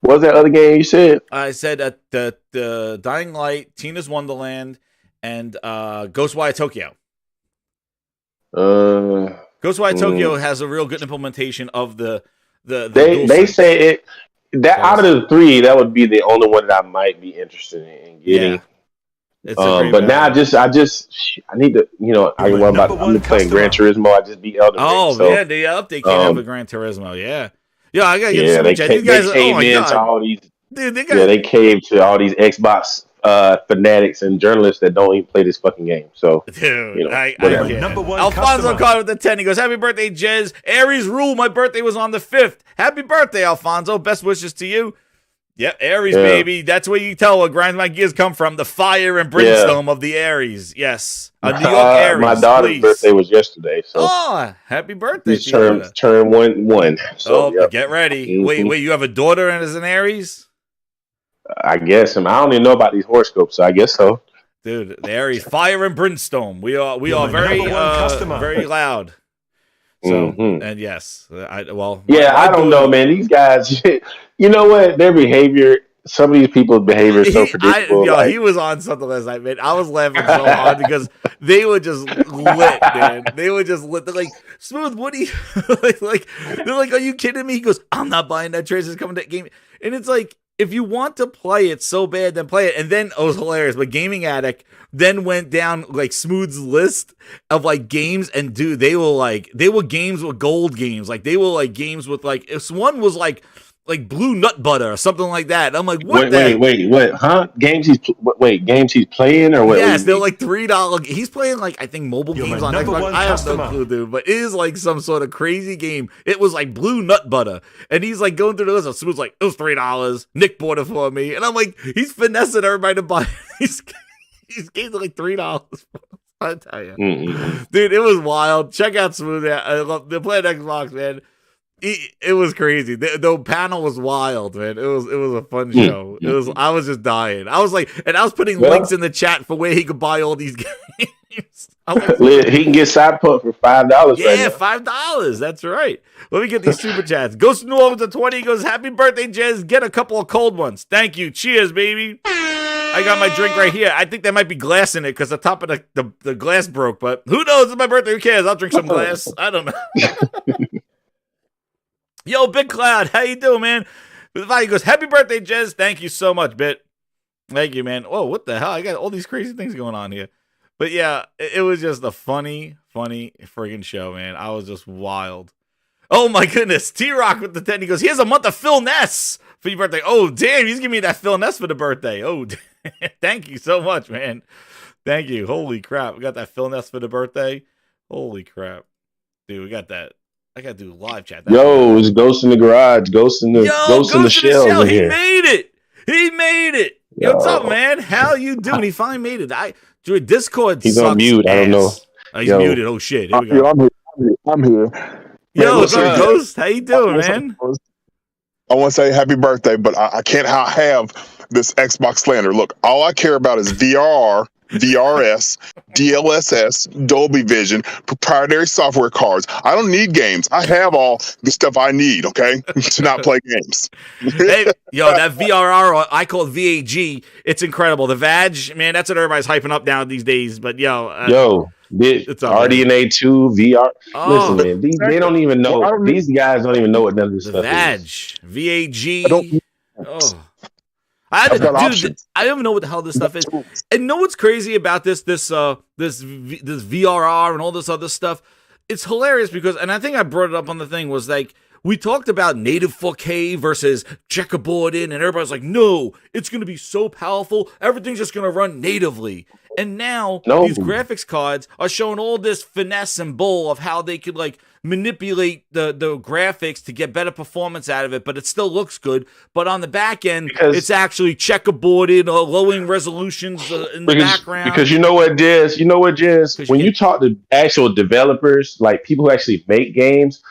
what was that other game you said? I said that the Dying Light, Tina's Wonderland, and Ghostwire Tokyo. Ghostwire Tokyo has a real good implementation of the they say it that out of the 3, that would be the only one that I might be interested in getting. Yeah. But now I need to, I'm playing Gran Turismo. I just beat Elden Ring. Oh yeah, the update came out for Gran Turismo. Yeah, I gotta get these guys came into all these. Dude, they caved to all these Xbox fanatics and journalists that don't even play this fucking game. So, dude, number 1 Alfonso called with the 10. He goes, "Happy birthday, Jez. Aries rule. My birthday was on the 5th. Happy birthday, Alfonso. Best wishes to you." Yep, Aries, baby. That's where you tell where Grinds My Gears come from. The fire and brimstone of the Aries. Yes. A New York Aries. My daughter's birthday was yesterday. So. Happy birthday. She's turned one. So, get ready. Mm-hmm. Wait, you have a daughter and is an Aries? I guess. I don't even know about these horoscopes, so I guess so. Dude, the Aries, fire and brimstone. We are very very loud. So and yes, I don't know, man. These guys, you know what? Their behavior. Some of these people's behavior is so predictable. He was on something last night, man. I was laughing so hard because they were just lit, man. They were just lit. They're like, Smooth, what do you they're like, are you kidding me? He goes, I'm not buying that. Tracer's coming to game, and it's like, if you want to play it so bad, then play it. And then it was hilarious. But Gaming Addict then went down like Smooth's list of like games, and dude, they were games with gold games. Like they were like games with like, if one was like Blue Nut Butter or something like that. I'm like, what? Wait, huh? Games he's playing or what? Yes, they're like $3. He's playing like, I think, mobile games on Xbox. I have no clue, dude, but it is like some sort of crazy game. It was like Blue Nut Butter, and he's like going through the list. And Smooth's like, it was $3. Nick bought it for me, and I'm like, he's finessing everybody to buy. These games are like $3. I tell you, dude, it was wild. Check out Smooth. I love they're playing Xbox, man. It was crazy. The panel was wild, man. It was a fun show. I was just dying. I was like, and I was putting links in the chat for where he could buy all these games. He can get Cyberpunk for $5 right Yeah, now. $5. That's right. Let me get these super chats. Ghost New Orleans at 20 goes, happy birthday, Jez. Get a couple of cold ones. Thank you. Cheers, baby. I got my drink right here. I think there might be glass in it because the top of the glass broke, but who knows? It's my birthday. Who cares? I'll drink some glass. I don't know. Yo, Big Cloud, how you doing, man? He goes, happy birthday, Jez. Thank you so much, Bit. Thank you, man. Oh, what the hell? I got all these crazy things going on here. But yeah, it was just a funny friggin' show, man. I was just wild. Oh my goodness. T-Rock with the 10. He goes, here's a month of Philness for your birthday. Oh, damn. He's giving me that Philness for the birthday. Oh, thank you so much, man. Thank you. Holy crap. We got that Philness for the birthday. Holy crap. Dude, we got that. I got to do live chat. It's Ghost in the Garage. Ghost in the shell. He made it. He made it. Yo, what's up, man? How you doing? He finally made it. Discord He's sucks on mute. ass. I don't know. He's muted. Oh, shit. Here we go. I'm here. Yo, what's up, Ghost? How you doing, man? I want to say happy birthday, but I can't have this Xbox slander. Look, all I care about is VRR, VRS, DLSS, Dolby Vision, proprietary software cards. I don't need games. I have all the stuff I need, okay, to not play games. Hey, yo, that VRR, or I call it VAG, it's incredible. The VAG, man, that's what everybody's hyping up now these days. But it's RDNA 2 VR. Listen, man, they don't even know. These guys don't even know what none of this stuff is. VAG. I don't even know what the hell this stuff is. And know what's crazy about this VRR and all this other stuff? It's hilarious because, and I think I brought it up on the thing, was like, we talked about native 4K versus checkerboarding, and everybody's like, no, it's going to be so powerful. Everything's just going to run natively. And now these graphics cards are showing all this finesse and bull of how they could like manipulate the graphics to get better performance out of it, but it still looks good. But on the back end, it's actually checkerboarded or lowering resolutions in the background. Because you know what, Jez? When you talk to actual developers, like people who actually make games,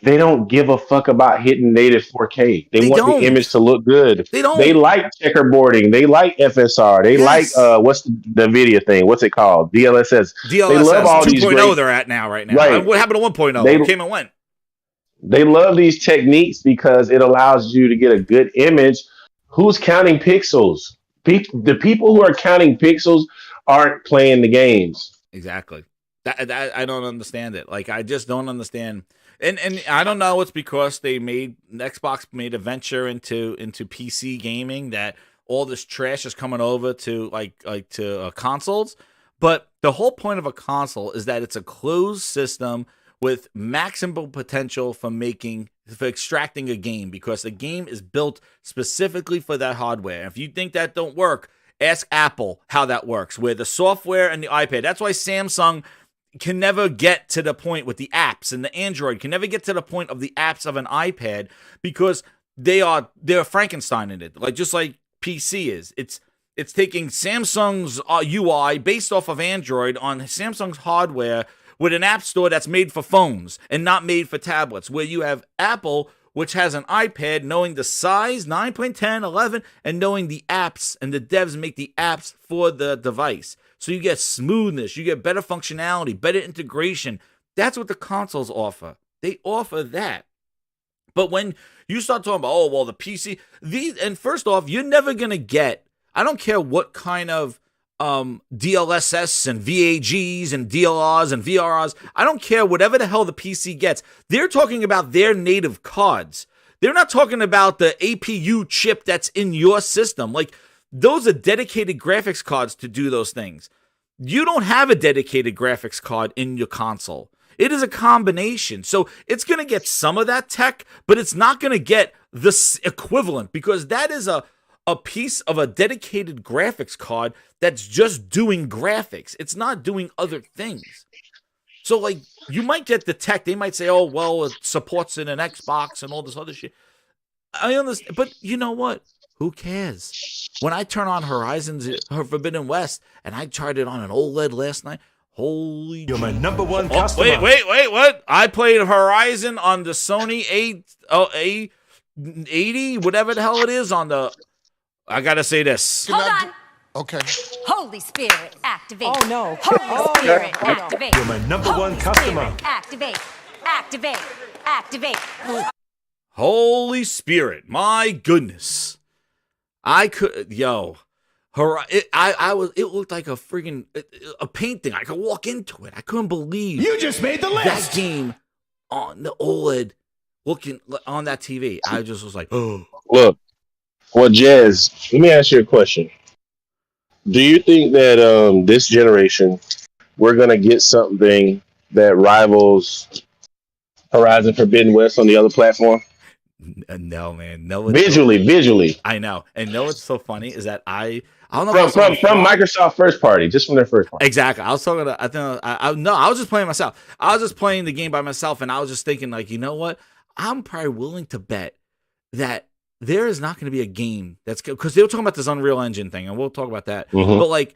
they don't give a fuck about hitting native 4K. They want the image to look good. They like checkerboarding. They like FSR. They like what's the NVIDIA thing? What's it called? DLSS. They love all 2.0 they're at now, right now. Right. What happened to 1.0? It came and went. They love these techniques because it allows you to get a good image. Who's counting pixels? The people who are counting pixels aren't playing the games. Exactly. I don't understand it. Like, I just don't understand. And I don't know. It's because Xbox made a venture into PC gaming that all this trash is coming over to to consoles. But the whole point of a console is that it's a closed system with maximum potential for extracting a game, because a game is built specifically for that hardware. If you think that don't work, ask Apple how that works, where the software and the iPad. That's why Samsung can never get to the point with the apps, and the Android can never get to the point of the apps of an iPad, because they're Frankenstein in it, just like PC is. It's taking Samsung's UI based off of Android on Samsung's hardware with an app store that's made for phones and not made for tablets, where you have Apple, which has an iPad, knowing the size, 9.10, 11, and knowing the apps, and the devs make the apps for the device. So you get smoothness, you get better functionality, better integration. That's what the consoles offer. They offer that. But when you start talking about, the PC, and first off, you're never going to get, I don't care what kind of DLSS and VAGs and DLRs and VRRs, I don't care whatever the hell the PC gets. They're talking about their native cards. They're not talking about the APU chip that's in your system. Like, those are dedicated graphics cards to do those things. You don't have a dedicated graphics card in your console. It is a combination. So it's going to get some of that tech, but it's not going to get the equivalent, because that is a piece of a dedicated graphics card that's just doing graphics. It's not doing other things. So, you might get the tech. They might say, it supports in an Xbox and all this other shit. I understand. But you know what? Who cares? When I turn on Horizon's Forbidden West, and I tried it on an OLED last night, holy... You're my number one customer. Wait, what? I played Horizon on the Sony A80, whatever the hell it is, on the... I gotta say this. Hold on. Okay. Holy Spirit, activate. Oh, no. Holy Spirit, activate. You're my number one customer. Spirit, activate. Activate. Activate. Holy Spirit, my goodness. I could, it looked like a freaking a painting. I could walk into it. I couldn't believe You just made the list. that game on the OLED looking on that TV. I just was like, oh. Look, well, Jazz, let me ask you a question. Do you think that this generation we're gonna get something that rivals Horizon Forbidden West on the other platform? No, man. No, Visually. I know. And know what's so funny is that I don't know from Microsoft first party, just from their first party. Exactly. I was talking to, I was just playing myself. I was just playing the game by myself, and I was just thinking, like, you know what? I'm probably willing to bet that there is not going to be a game that's, because they were talking about this Unreal Engine thing, and we'll talk about that. Mm-hmm. But like,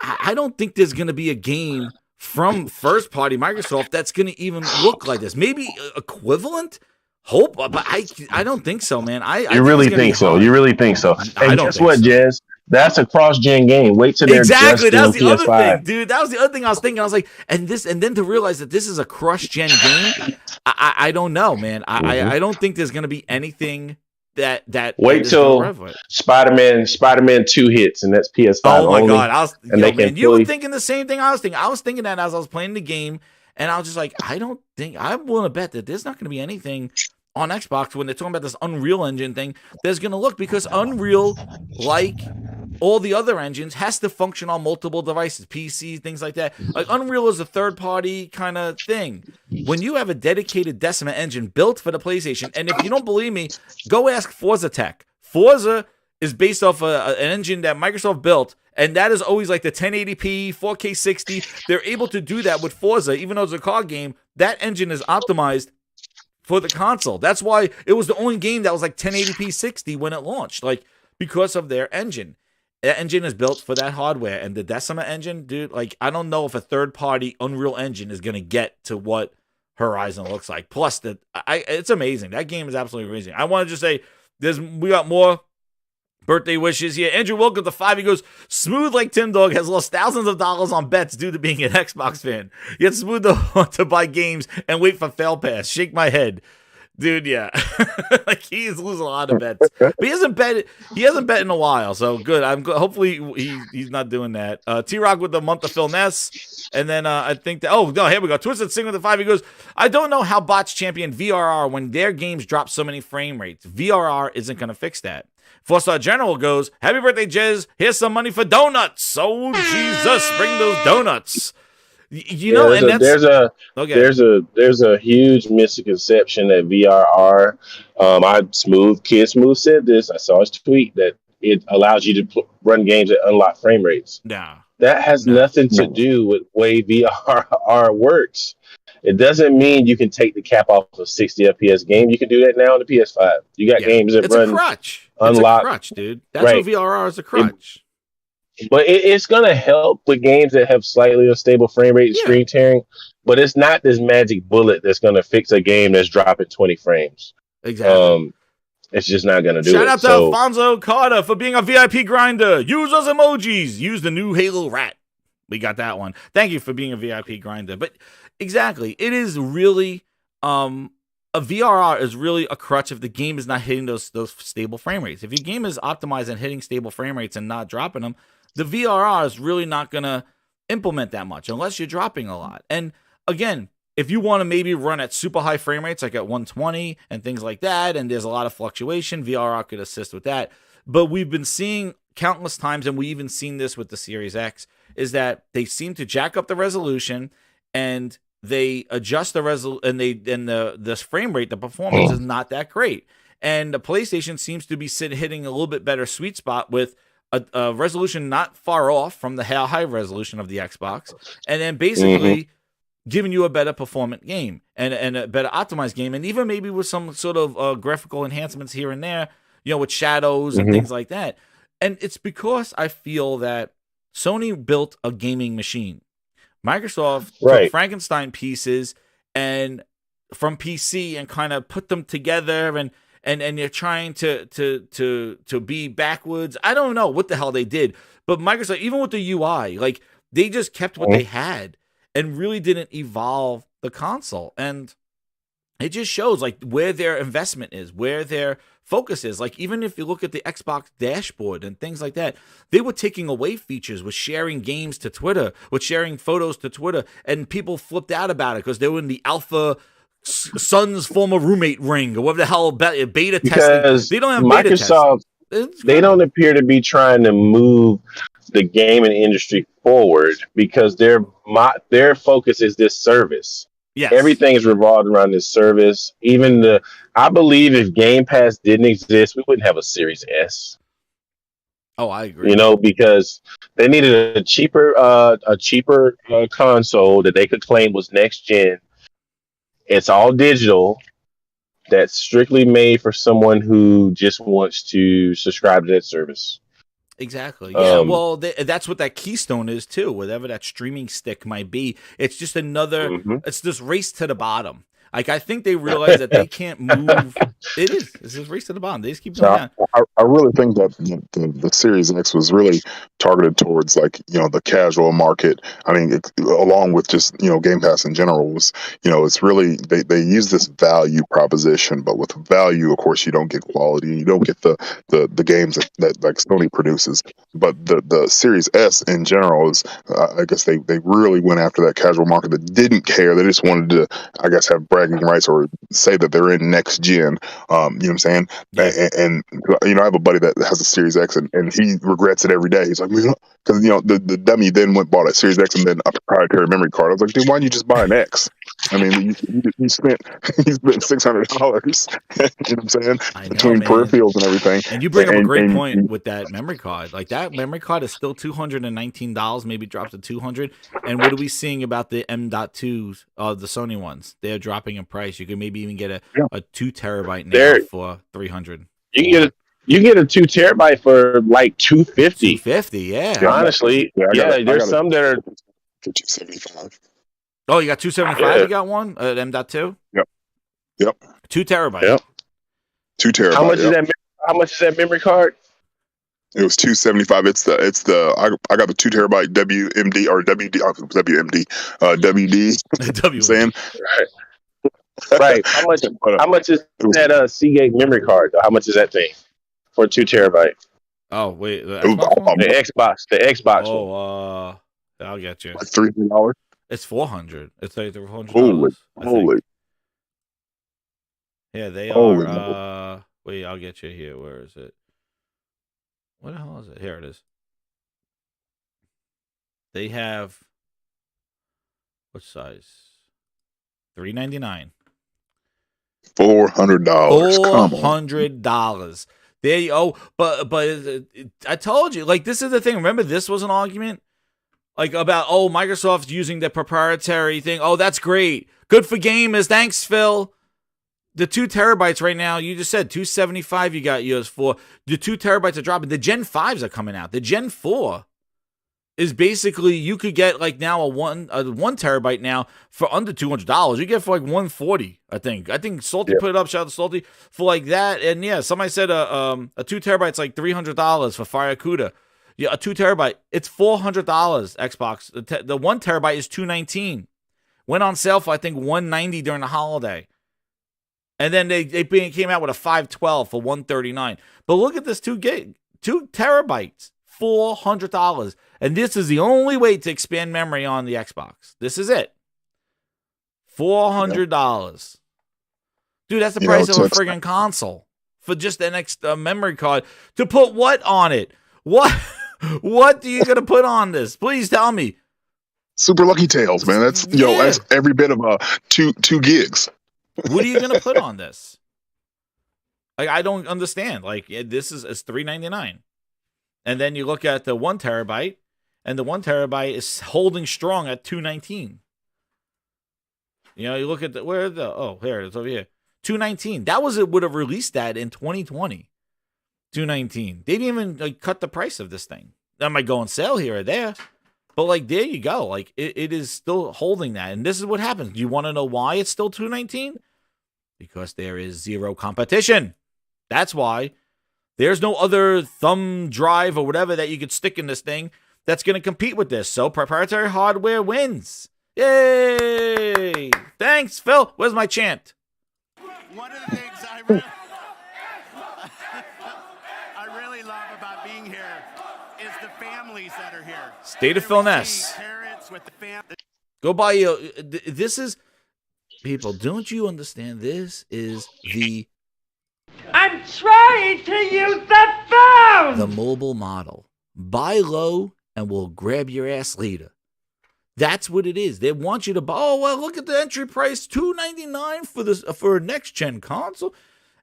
I don't think there's going to be a game from first party Microsoft that's going to even look like this. Maybe equivalent. Hope, but I don't think so, man. You really think so? You really think so? And guess what, Jazz? That's a cross-gen game. Wait till they're exactly. That was the PS5. other thing, dude. That was the other thing I was thinking. I was like, and then to realize that this is a cross-gen game, I don't know, man. I don't think there's gonna be anything that wait till Spider-Man 2 hits, and that's PS5. Oh my only, god! man, you were thinking the same thing I was thinking. I was thinking that as I was playing the game, and I was just like, I'm willing to bet that there's not gonna be anything on Xbox when they're talking about this Unreal Engine thing, there's going to look, because Unreal, like all the other engines, has to function on multiple devices, PC, things like that. Like Unreal is a third-party kind of thing. When you have a dedicated Decima engine built for the PlayStation, and if you don't believe me, go ask Forza Tech. Forza is based off an engine that Microsoft built, and that is always like the 1080p, 4K 60. They're able to do that with Forza, even though it's a car game. That engine is optimized for the console. That's why it was the only game that was like 1080p 60 when it launched, like because of their engine. That engine is built for that hardware, and the Decima engine, dude, like I don't know if a third-party Unreal Engine is gonna get to what Horizon looks like. Plus, it's amazing. That game is absolutely amazing. I want to just say, we got more birthday wishes here. Andrew Wilk the 5. He goes, Smooth like Tim Dog has lost thousands of dollars on bets due to being an Xbox fan. Yet Smooth don't want to buy games and wait for Fail Pass. Shake my head. Dude, yeah. Like he's losing a lot of bets. But he hasn't bet in a while, so good. Hopefully he's not doing that. T-Rock with the month of Philness. And then I think that, oh no, here we go. Twisted Singer with the 5. He goes, I don't know how bots champion VRR when their games drop so many frame rates. VRR isn't gonna fix that. 4-Star General goes, happy birthday, Jez. Here's some money for donuts. Oh, Jesus, bring those donuts. You know, and there's a huge misconception that VRR. Smooth said this. I saw his tweet that it allows you to run games at unlocked frame rates. That has nothing to do with the way VRR works. It doesn't mean you can take the cap off of 60 FPS game. You can do that now on the PS5. You got games that run a crutch. Unlocked. It's a crutch, dude. That's what VRR is, a crutch. But it's going to help with games that have slightly unstable frame rate and screen tearing. But it's not this magic bullet that's going to fix a game that's dropping 20 frames. Exactly. It's just not going to do it. Shout out to Alfonso Carter for being a VIP grinder. Use those emojis. Use the new Halo rat. We got that one. Thank you for being a VIP grinder. But exactly, it is really a VRR is really a crutch if the game is not hitting those stable frame rates. If your game is optimized and hitting stable frame rates and not dropping them, the VRR is really not going to implement that much unless you're dropping a lot. And again, if you want to maybe run at super high frame rates, like at 120 and things like that, and there's a lot of fluctuation, VRR could assist with that. But we've been seeing countless times, and we even seen this with the Series X, is that they seem to jack up the resolution and they adjust the the frame rate, the performance is not that great. And the PlayStation seems to be hitting a little bit better sweet spot with a resolution not far off from the high resolution of the Xbox, and then basically giving you a better performant game and a better optimized game, and even maybe with some sort of graphical enhancements here and there, you know, with shadows and things like that. And it's because I feel that Sony built a gaming machine. Microsoft took Frankenstein pieces and from PC and kind of put them together, and you're trying to be backwards. I don't know what the hell they did, but Microsoft, even with the UI, like they just kept what they had and really didn't evolve the console. And it just shows like where their investment is, where their focus is. Like even if you look at the Xbox dashboard and things like that, they were taking away features with sharing games to Twitter, with sharing photos to Twitter, and people flipped out about it because they were in the alpha son's former roommate ring or whatever the hell beta testing. They don't have Microsoft. Beta they don't appear to be trying to move the gaming industry forward because their focus is this service. Yes. Everything is revolved around this service. I believe if Game Pass didn't exist, we wouldn't have a Series S. Oh, I agree. You know, because they needed a cheaper console that they could claim was next gen. It's all digital. That's strictly made for someone who just wants to subscribe to that service. Exactly. Yeah. Well, that's what that Keystone is too. Whatever that streaming stick might be, it's just another. It's this race to the bottom. Like I think they realize that they can't move. It is. It's this race to the bottom. They just keep going down. I really think that the Series X was really targeted towards like the casual market. I mean, along with just Game Pass in general was it's really they use this value proposition, but with value, of course, you don't get quality. You don't get the games that like Sony produces. But the Series S in general is, I guess they really went after that casual market that didn't care. They just wanted to, I guess, have bragging rights or say that they're in next gen. You know what I'm saying? Yeah. And I have a buddy that has a Series X and he regrets it every day. He's like, because the dummy then bought a Series X and then a proprietary memory card. I was like, dude, why don't you just buy an X? I mean, you spent $600. You know what I'm saying? Between peripherals and everything. And you bring up a great point with that memory card. Like that memory card is still $219, maybe drops to $200. And what are we seeing about the M.2s, the Sony ones? They're dropping in price. You can maybe even get a 2 terabyte now for $300. You get a 2 terabyte for like $250. $250, yeah. Honestly, there's some that are $275. Oh, you got 275? You got one at M.2? Yep. 2 terabyte. Yep. 2 terabyte. How much is that memory card? It was $275. I got the 2 terabyte WMD or WD WD. W. Saying right. How much is that Seagate memory card? How much is that thing for 2 terabyte? Oh wait, the Xbox. Oh, I'll get you. Like $300. It's $400. It's like $400. Holy. Yeah, they are. Wait, I'll get you here. Where is it? What the hell is it? Here it is. They have what size? $399. $400. $400. There you go. But I told you, like, this is the thing. Remember, this was an argument, like, about Microsoft's using the proprietary thing. Oh, that's great. Good for gamers. Thanks, Phil. The 2 terabytes right now, you just said $275 you got yours for. The 2 terabytes are dropping. The Gen 5s are coming out. The Gen 4 is basically, you could get like now a one terabyte now for under $200. You get for like $140, I think. I think Salty put it up. Shout out to Salty for like that. And yeah, somebody said a 2 terabyte's like $300 for Fire Cuda. Yeah, a 2 terabyte, it's $400. Xbox. The 1 terabyte is $219. Went on sale for I think $190 during the holiday. And then they came out with a 512 for $139. But look at this 2 terabytes, $400. And this is the only way to expand memory on the Xbox. This is it. $400. Dude, that's the price of a friggin' console for just an extra memory card. To put what on it? What are you going to put on this? Please tell me. Super Lucky Tales, man. That's that's every bit of 2 gigs. What are you gonna put on this? Like, I don't understand. Like, this is $399, and then you look at the 1 terabyte, and the 1 terabyte is holding strong at $219. You know, you look at here it is over here, $219. That was it. Would have released that in 2020. $219. They didn't even cut the price of this thing. That might go on sale here or there. But, like, there you go. Like, it is still holding that. And this is what happens. Do you want to know why it's still $219? Because there is zero competition. That's why. There's no other thumb drive or whatever that you could stick in this thing that's going to compete with this. So proprietary hardware wins. Yay! Thanks, Phil. Where's my chant? One of the things I really love about being here is the families that are here. State of Philness. Parents with the family. Go buy you. This is, people, don't you understand? This is the... I'm trying to use the phone! The mobile model. Buy low and we'll grab your ass later. That's what it is. They want you to buy, oh, well, look at the entry price, $299 for a next-gen console.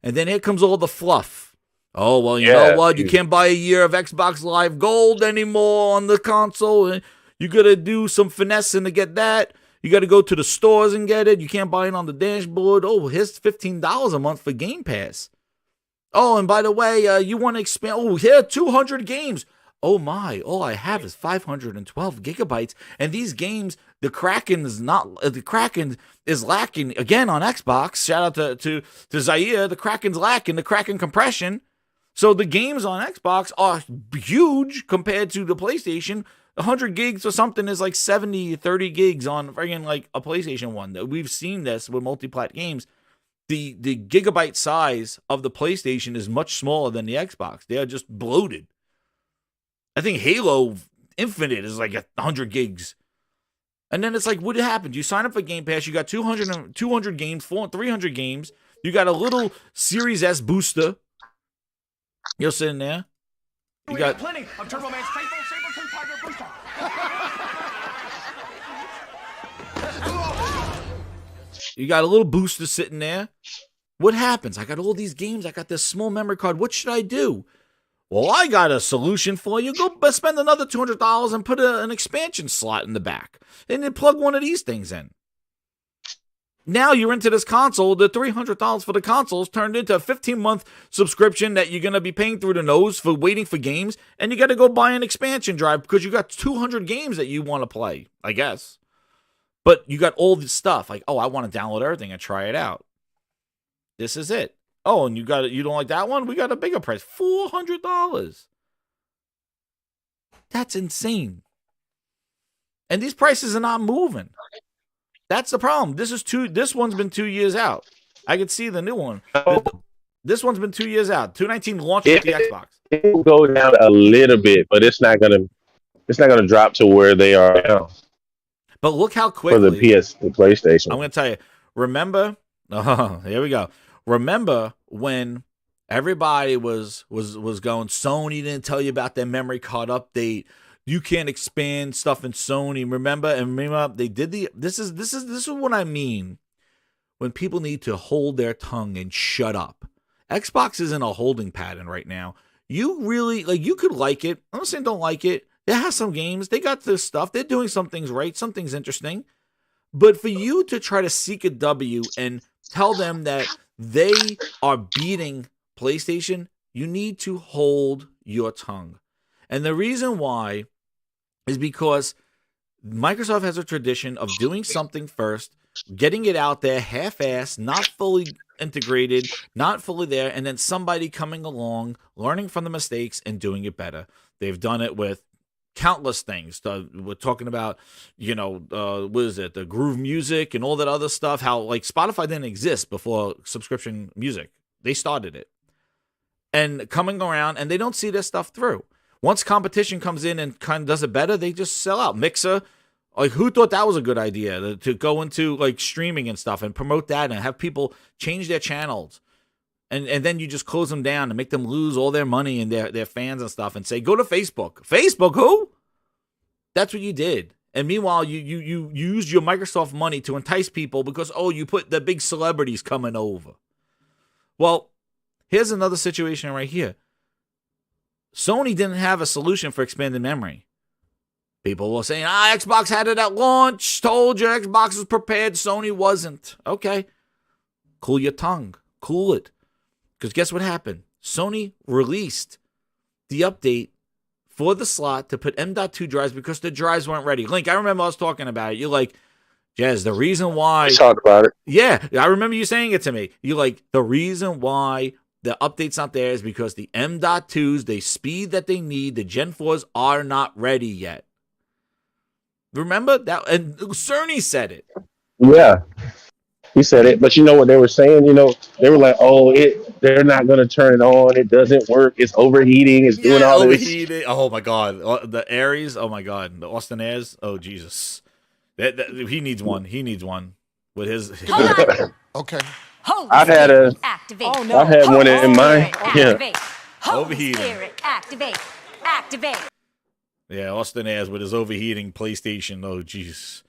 And then here comes all the fluff. Oh, well, you know what? You can't buy a year of Xbox Live Gold anymore on the console. You got to do some finessing to get that. You got to go to the stores and get it. You can't buy it on the dashboard. Oh, here's $15 a month for Game Pass. Oh, and by the way, you want to expand. Oh, here, 200 games. Oh my, all I have is 512 gigabytes. And these games, the Kraken is lacking again on Xbox. Shout out to Zaire. The Kraken's lacking, the Kraken compression. So the games on Xbox are huge compared to the PlayStation. 100 gigs or something is like 70, 30 gigs on friggin' like a PlayStation 1. We've seen this with multi-plat games. The gigabyte size of the PlayStation is much smaller than the Xbox. They are just bloated. I think Halo Infinite is like 100 gigs. And then it's like, what happened? You sign up for Game Pass, you got 200 games, 300 games. You got a little Series S booster. You're sitting there. You got plenty of Turbo Man's faithful Sabertooth Tiger booster. You got a little booster sitting there. What happens? I got all these games. I got this small memory card. What should I do? Well, I got a solution for you. Go spend another $200 and put an expansion slot in the back. And then plug one of these things in. Now you're into this console. The $300 for the consoles turned into a 15-month subscription that you're going to be paying through the nose for waiting for games. And you got to go buy an expansion drive because you got 200 games that you want to play, I guess. But you got all this stuff. Like, oh, I want to download everything and try it out. This is it. Oh, and you don't like that one? We got a bigger price, $400. That's insane. And these prices are not moving. That's the problem. This one's been 2 years out. I could see the new one. This one's been 2 years out. 2019 launched with the Xbox. It will go down a little bit, but it's not gonna drop to where they are now. But look how quickly for the PlayStation. I'm gonna tell you. Remember? Oh, here we go. Remember when everybody was going, Sony didn't tell you about their memory card update. You can't expand stuff in Sony. Remember they did this is what I mean when people need to hold their tongue and shut up. Xbox is in a holding pattern right now. You really you could like it. I'm not saying don't like it. They have some games. They got this stuff. They're doing some things right. Some things interesting. But for you to try to seek a W and tell them that they are beating PlayStation, you need to hold your tongue. And the reason why is because Microsoft has a tradition of doing something first, getting it out there half-assed, not fully integrated, not fully there, and then somebody coming along, learning from the mistakes and doing it better. They've done it with countless things. We're talking about, what is it? The groove music and all that other stuff. How Spotify didn't exist before subscription music. They started it. And coming around, and they don't see this stuff through. Once competition comes in and kind of does it better, they just sell out. Mixer, who thought that was a good idea to go into streaming and stuff and promote that and have people change their channels? And then you just close them down and make them lose all their money and their fans and stuff and say, go to Facebook. Facebook, who? That's what you did. And meanwhile, you used your Microsoft money to entice people because, you put the big celebrities coming over. Well, here's another situation right here. Sony didn't have a solution for expanded memory. People were saying, Xbox had it at launch. Told you Xbox was prepared. Sony wasn't. Okay. Cool your tongue. Cool it. Because guess what happened? Sony released the update for the slot to put M.2 drives because the drives weren't ready. Link, I remember us talking about it. You're like, Jez, the reason why... We talked about it. Yeah, I remember you saying it to me. You're like, the reason why the update's not there is because the M.2s, the speed that they need, the Gen 4s are not ready yet. Remember that? And Cerny said it. Yeah, he said it. But you know what they were saying? You know, they were like, "Oh, they're not going to turn it on. It doesn't work. It's overheating. It's doing all overheating. this." Oh my God, the Aries. Oh my God, the Austin Airs. Oh Jesus, he needs one. He needs one with his. Okay. I've had a. Activate. Oh, no. I've had one in mine. Yeah. Activate. Holy Overheating. Spirit, activate. Activate. Yeah, Austin Airs with his overheating PlayStation. Oh jeez,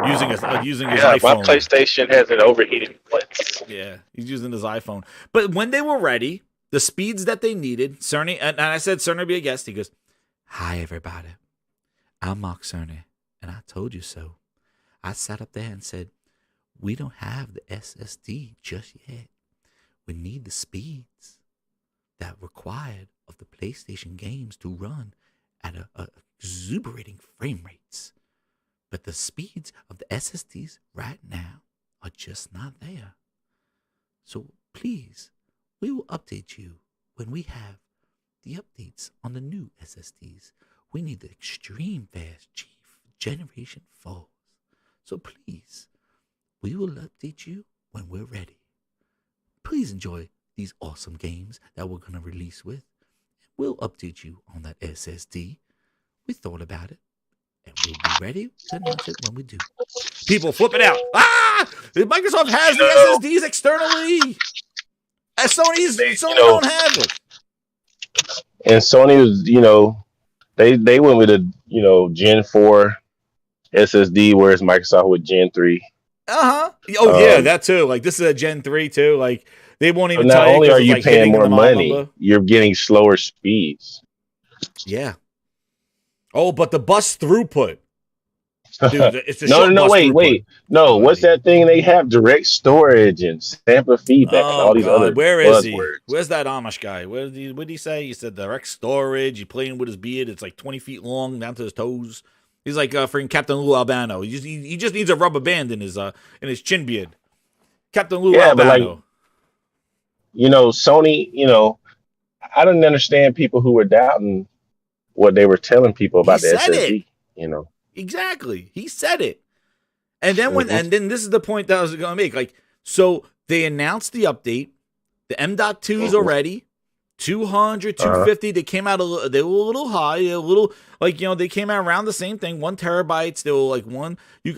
using his Yeah, iPhone. my PlayStation has an overheating blitz. Yeah, he's using his iPhone. But when they were ready, the speeds that they needed, Cerny, and I said Cerny would be a guest. He goes, "Hi everybody, I'm Mark Cerny, and I told you so." I sat up there and said, "We don't have the SSD just yet. We need the speeds that required of the PlayStation games to run at a exuberating frame rates. But the speeds of the SSDs right now are just not there. So please, we will update you when we have the updates on the new SSDs. We need the extreme fast Generation 4s. So please, we will update you when we're ready. Please enjoy these awesome games that we're going to release with. We'll update you on that SSD. We thought about it, and we'll be ready to announce it when we do." People flipping out. Microsoft has the SSDs externally. Sony don't have it. And Sony was, they went with a, Gen 4 SSD, whereas Microsoft with Gen 3. Oh yeah, that too. Like this is a Gen 3 too. Like they won't even Not tell you. only are you like paying more the model money, number. you're getting slower speeds. Yeah. Oh, but the bus throughput. Dude, it's a No, wait. No, what's that thing they have? Direct storage and sample feedback and all these other where is he? buzzwords. Where's that Amish guy? What did he say? He said direct storage. He's playing with his beard. It's like 20 feet long down to his toes. He's like freaking Captain Lou Albano. He just needs a rubber band in his chin beard. Captain Lou Albano. But Sony, I didn't understand people who were doubting what they were telling people about the SSD. Exactly. He said it. And then and then this is the point that I was going to make. Like, so they announced the update. The M.2s are ready. 200, 250. They came out they were a little high, a little they came out around the same thing. 1 terabytes. They were like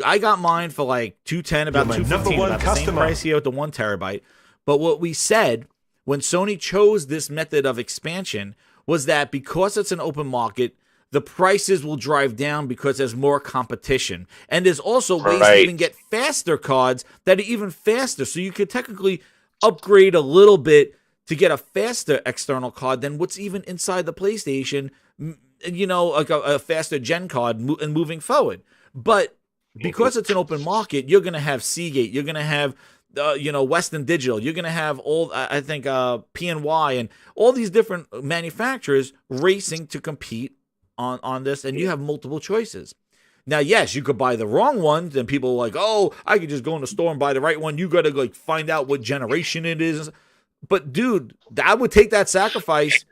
I got mine for like 210, about 215, about the same price here with the 1 terabyte. But what we said when Sony chose this method of expansion was that because it's an open market, the prices will drive down because there's more competition. And there's also ways to even get faster cards that are even faster. So you could technically upgrade a little bit to get a faster external card than what's even inside the PlayStation, like a faster gen card and moving forward. But because it's an open market, you're going to have Seagate, you're going to have Western Digital, you're going to have all, I think, PNY and all these different manufacturers racing to compete on this, and you have multiple choices. Now, yes, you could buy the wrong ones, and people are like, "Oh, I could just go in the store and buy the right one." You got to find out what generation it is. But dude, I would take that sacrifice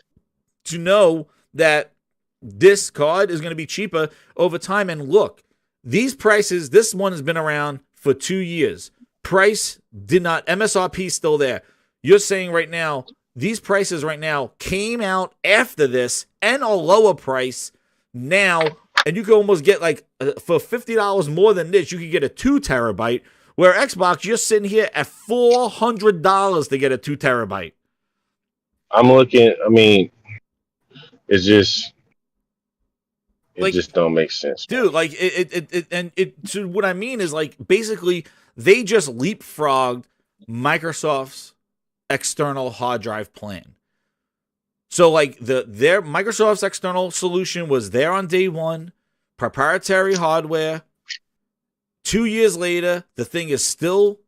to know that this card is going to be cheaper over time. And look, these prices, this one has been around for 2 years. Price did not, MSRP still there. You're saying right now, these prices right now came out after this and a lower price now, and you can almost get for $50 more than this, you could get a 2 terabyte. Where Xbox, you're sitting here at $400 to get a 2 terabyte. I'm looking. I mean, it's just it just don't make sense, dude. Like So what I mean is basically they just leapfrogged Microsoft's external hard drive plan. So their Microsoft's external solution was there on day one, proprietary hardware. 2 years later, the thing is still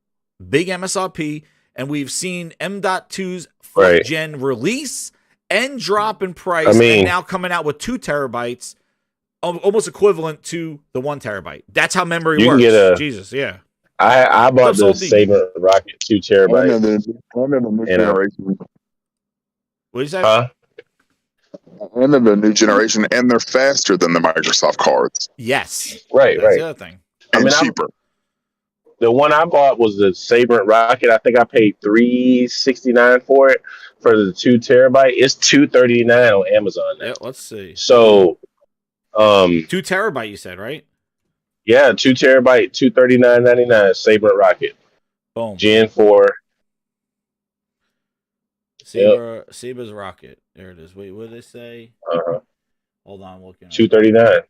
big MSRP, and we've seen M.2's 4th gen release and drop in price, and now coming out with 2 terabytes, almost equivalent to the 1 terabyte. That's how memory works. Jesus, yeah. I bought the Saber Rocket 2 terabyte. I remember What did you say? And they're the new generation, and they're faster than the Microsoft cards. Yes. Right, That's the other thing. And cheaper. The one I bought was the Sabrent Rocket. I think I paid $369 for it for the 2 terabyte. It's $239 on Amazon now. Yeah, let's see. So, 2 terabyte, you said, right? Yeah, 2 terabyte, $239.99 Sabrent Rocket. Boom. Gen 4. Saber's Rocket. There it is. Wait, what did they say? Hold on, I'm looking. $239.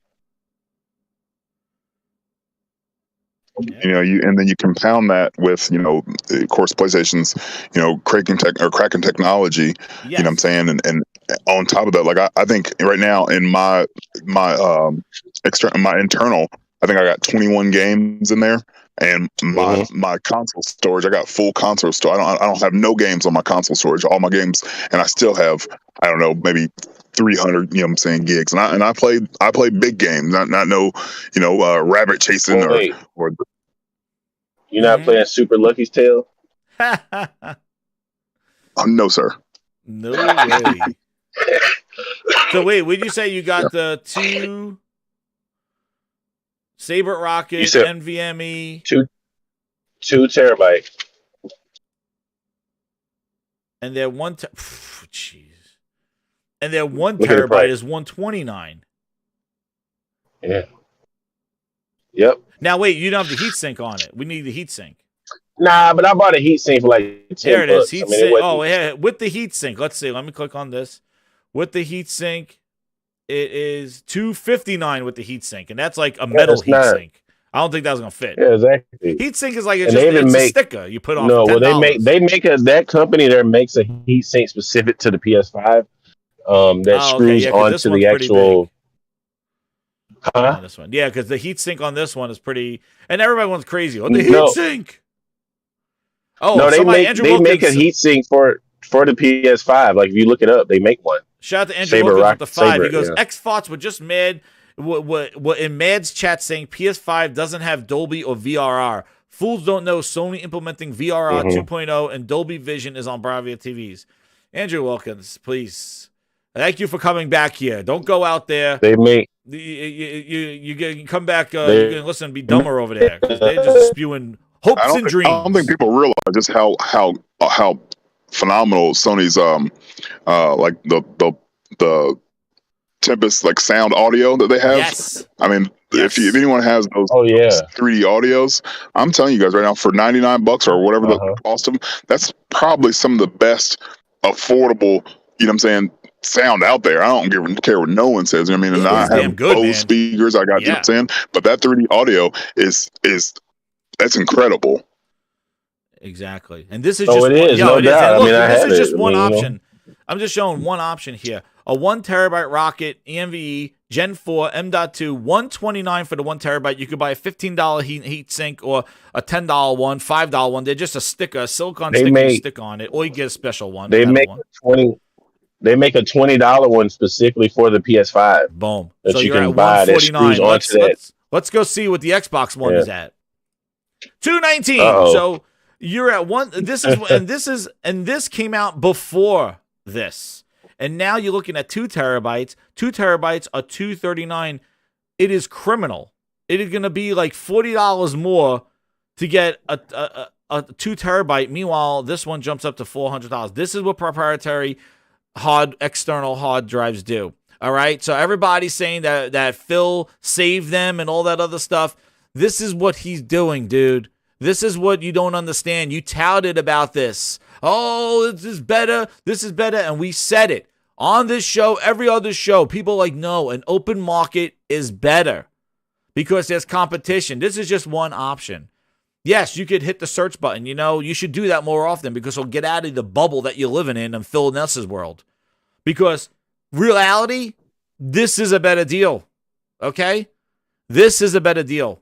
You know, and then you compound that with, you know, of course, PlayStation's, you know, cracking technology. Yes. You know what I'm saying, and on top of that, like I think right now in my internal, I think I got 21 games in there, and my console storage, I got full console storage. I don't have no games on my console storage. All my games, and I still have, I don't know, maybe 300, you know what I'm saying, gigs. And I play big games, not no, you know, rabbit chasing or You're not playing Super Lucky's Tale? No, sir. No way. So wait, would you say you got the 2 Saber Rocket NVMe? 2 terabyte. And their jeez. And their 1 terabyte is $129. Yeah. Yep. Now wait, you don't have the heatsink on it. We need the heatsink. Nah, but I bought a heatsink for like 10 There it is. bucks. Heatsink. Yeah, with the heatsink. Let's see. Let me click on this. With the heatsink, it is $259 with the heatsink, and that's like a metal heatsink. I don't think that's gonna fit. Yeah, exactly. Heatsink is like it's a sticker you put on. No, for $10. well they make that company there makes a heatsink specific to the PS5. That screws onto the actual. On this one, yeah, because the heatsink on this one is pretty, and everybody went crazy. Oh, the heatsink. Oh, no, they make a heatsink for the PS5. Like if you look it up, they make one. Shout out to Andrew Wilkins with the 5. He goes, X-Fots were just mad. What in Mad's chat saying PS5 doesn't have Dolby or VRR. Fools don't know Sony implementing VRR 2.0 and Dolby Vision is on Bravia TVs. Andrew Wilkins, please. Thank you for coming back here. Don't go out there. They make you come back. You can listen and be dumber over there because they're just spewing hopes and dreams. I don't think people realize just how phenomenal Sony's like the Tempest like sound audio that they have. Yes. I mean, if anyone has those 3D audios, I'm telling you guys right now, for $99 or whatever the cost of them, that's probably some of the best affordable, you know what I'm saying, sound out there. I don't care what no one says. I mean, and I have Bose speakers. I got, you know what I'm saying, but that 3D audio is that's incredible. Exactly, and this is just it is. No doubt. Look, this is just one option. I'm just showing one option here. A 1 terabyte Rocket ENVE Gen 4 M.2, $129 for the 1 terabyte. You could buy a $15 heat sink or a $10 one, $5 one. They're just a sticker, a silicone sticker you stick on it, or you get a special one. They make a $20 one specifically for the PS5. Boom. That so you you're can at buy that screws onto that. Let's go see what the Xbox one is at. $219. So you're at one. This is this came out before this. And now you're looking at 2 terabytes. 2 terabytes are $239. It is criminal. It is going to be like $40 more to get a 2 terabyte. Meanwhile, this one jumps up to $400. This is what proprietary external hard drives do. All right. So everybody's saying that Phil saved them and all that other stuff. This is what he's doing, dude. This is what you don't understand. You touted about this. Oh, this is better. This is better. And we said it on this show, every other show. People are like, no, an open market is better because there's competition. This is just one option. Yes, you could hit the search button. You know, you should do that more often because it'll get out of the bubble that you're living in Philness's world. Because reality, this is a better deal. Okay? This is a better deal.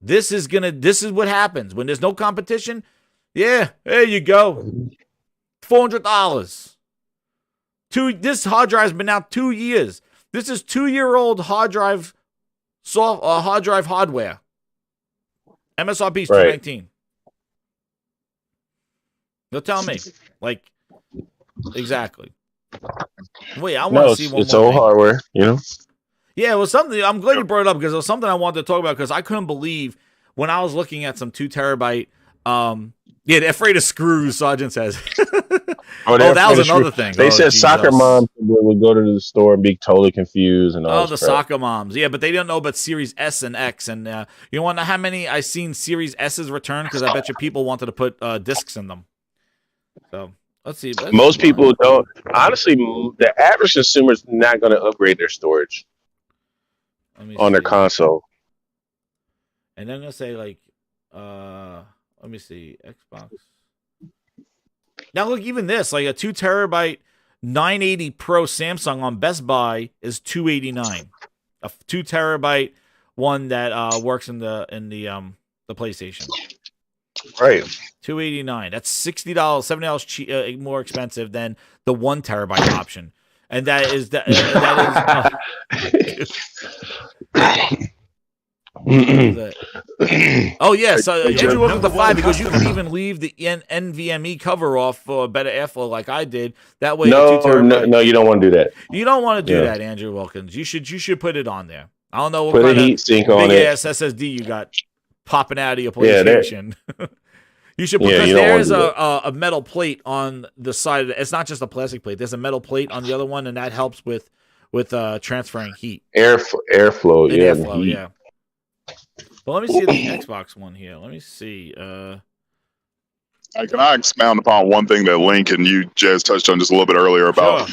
This is what happens when there's no competition. Yeah, there you go. $400. This hard drive's been out 2 years. This is 2-year-old hard drive hardware. MSRP is $219. You'll tell me. Like, Exactly. Wait, I want to see one it's more old thing. hardware, you know. Yeah, it was something. I'm glad you brought it up because it was something I wanted to talk about because I couldn't believe when I was looking at some 2 terabyte. Yeah, they're afraid of screws. Sergeant says. Oh, that was another thing. They said Jesus. soccer moms would go to the store and be totally confused and all. Oh, the soccer moms. Yeah, but they don't know about Series S and X. And you want to know how many I seen Series S's return? Because I bet you people wanted to put discs in them. So let's see. Most people don't. Honestly, the average consumer is not going to upgrade their storage on their console. And then I'm gonna say like, let me see, Xbox. Now look, even this, like a 2 terabyte 980 Pro Samsung on Best Buy is $289. A 2 terabyte one that works in the PlayStation. Right. $289. That's $60, $70 more expensive than the 1 terabyte option. And that is oh yes, Andrew Wilkins the 5 because you can even leave the NVMe cover off for a better airflow like I did. That way, no, you don't want to do that. You don't want to do that, Andrew Wilkins. You should put it on there. I don't know what put kind a heat sink on big it. ass SSD you got popping out of your PlayStation. You should, because you there is a metal plate on the side of it. It's not just a plastic plate. There's a metal plate on the other one, and that helps with transferring heat. Airflow, yeah. But let me see the Xbox one here. Let me see. Can I expound upon one thing that Link and you, Jez, touched on just a little bit earlier about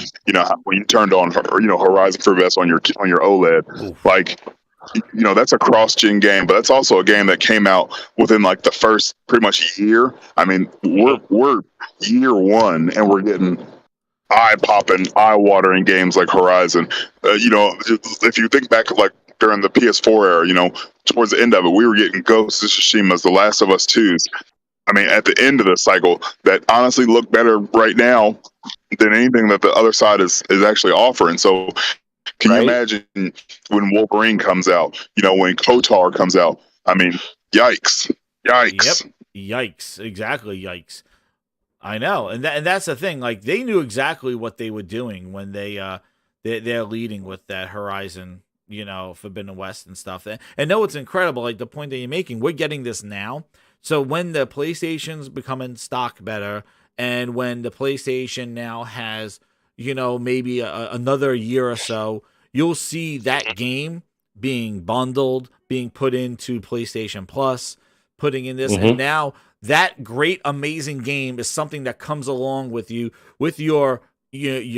when you turned on Horizon Forbidden West on your OLED. Oof. Like, that's a cross-gen game, but that's also a game that came out within like the first pretty much year. I mean, we're year one and we're getting eye-popping, eye-watering games like Horizon. If you think back like during the PS4 era, towards the end of it, we were getting Ghost of Tsushima's, The Last of Us 2's. I mean, at the end of the cycle, that honestly look better right now than anything that the other side is actually offering. So can you imagine when Wolverine comes out, when KOTOR comes out? I mean, yikes. Yep. Yikes. Exactly. Yikes. I know. And that's the thing. Like, they knew exactly what they were doing when they're leading with that Horizon, Forbidden West and stuff. And no, it's incredible. Like the point that you're making, we're getting this now. So when the PlayStation's becoming stock better, and when the PlayStation now has, maybe another year or so, you'll see that game being bundled, being put into PlayStation Plus, putting in this. And now that great, amazing game is something that comes along with you, with your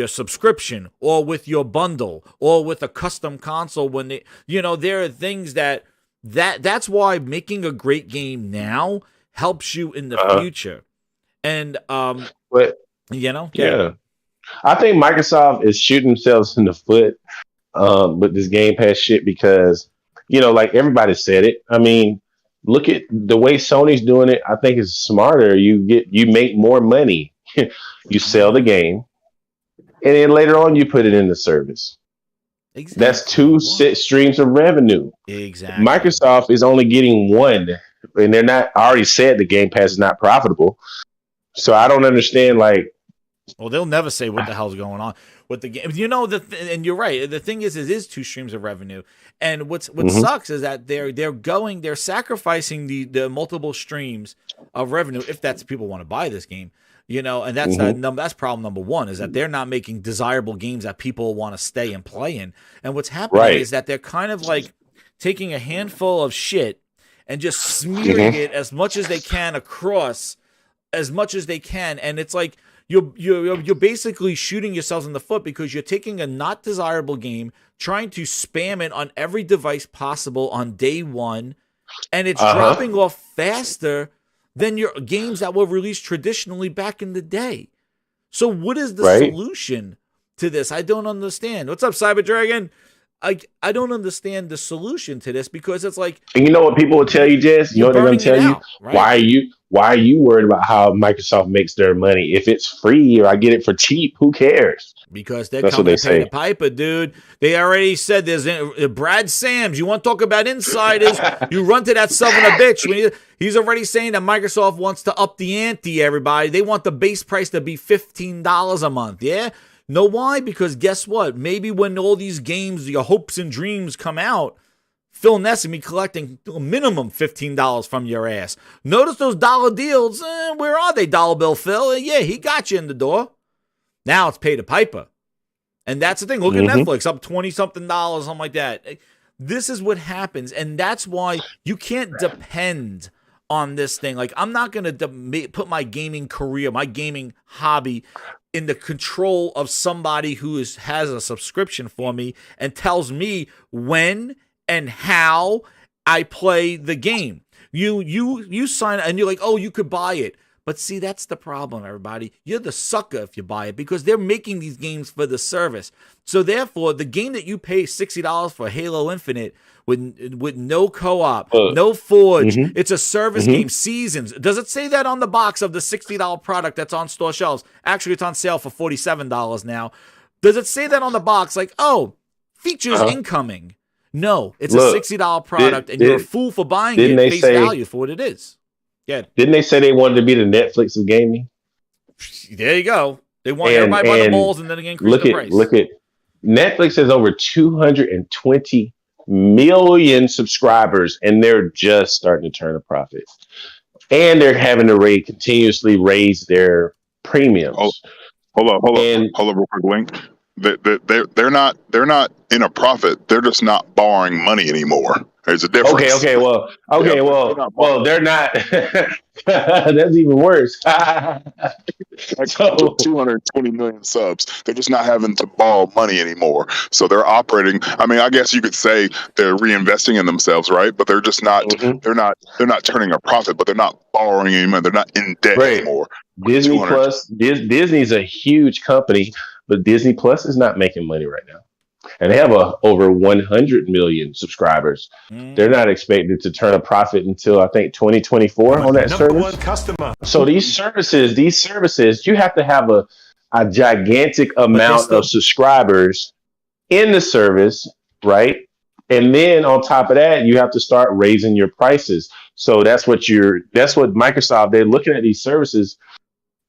subscription, or with your bundle, or with a custom console. When they, there are things that's why making a great game now helps you in the future. And but I think Microsoft is shooting themselves in the foot with this Game Pass shit because like everybody said it. I mean, look at the way Sony's doing it. I think it's smarter. You make more money. You sell the game, and then later on you put it in the service. Exactly. That's 2 streams of revenue. Exactly. Microsoft is only getting one, and they're not. I already said the Game Pass is not profitable, so I don't understand. Like, well, they'll never say what the hell's going on with the game. And you're right. The thing is, it is 2 streams of revenue, and what sucks is that they're sacrificing the multiple streams of revenue if that's people want to buy this game. And that's that's problem number one, is that they're not making desirable games that people want to stay and play in. And what's happening is that they're kind of like taking a handful of shit and just smearing it as much as they can across as much as they can. And it's like you're basically shooting yourselves in the foot because you're taking a not desirable game, trying to spam it on every device possible on day one, and it's dropping off faster than your games that were released traditionally back in the day. So what is the solution to this? I don't understand. What's up, Cyber Dragon? I don't understand the solution to this, because it's like, and you know what people will tell you, Jess? You know what they're going to tell you? Right? Why are you worried about how Microsoft makes their money? If it's free or I get it for cheap, who cares? Because they're That's coming what to they pay say. the piper, dude. They already said there's Brad Sams. You want to talk about insiders? You run to that son of a bitch. He's already saying that Microsoft wants to up the ante, everybody. They want the base price to be $15 a month, yeah? Know why? Because guess what? Maybe when all these games, your hopes and dreams come out, Philness and me collecting a minimum $15 from your ass. Notice those dollar deals. Where are they, dollar bill Phil? Yeah, he got you in the door. Now it's pay the piper. And that's the thing. Look at Netflix, up 20-something dollars, something like that. This is what happens. And that's why you can't depend on this thing. Like, I'm not going to put my gaming career, my gaming hobby in the control of somebody who has a subscription for me and tells me when and how I play the game. You sign and you're like, oh, you could buy it. But see, that's the problem, everybody. You're the sucker if you buy it, because they're making these games for the service. So therefore, the game that you pay $60 for, Halo Infinite, with no co-op, no Forge, it's a service game, seasons. Does it say that on the box of the $60 product that's on store shelves? Actually, it's on sale for $47 now. Does it say that on the box, like, oh, features incoming? No, it's a $60 product, and you're a fool for buying it face value for what it is. Yeah. Didn't they say they wanted to be the Netflix of gaming? There you go. They want everybody by the balls and then again increase the price. Look at Netflix has over 220 million subscribers, and they're just starting to turn a profit. And they're having to continuously raise their premiums. Hold up real quick, Link. They're not in a profit. They're just not borrowing money anymore. There's a difference. Well, they're not. That's even worse. So 220 million subs. They're just not having to borrow money anymore. So they're operating. I mean, I guess you could say they're reinvesting in themselves, right? But they're just not. They're not turning a profit. But they're not borrowing any money. They're not in debt anymore. Disney Plus. Disney's a huge company, but Disney Plus is not making money right now. And they have over 100 million subscribers. They're not expected to turn a profit until I think 2024 on that service. One customer. So these services, you have to have a gigantic amount of subscribers in the service, right? And then on top of that, you have to start raising your prices. So that's what Microsoft, they're looking at these services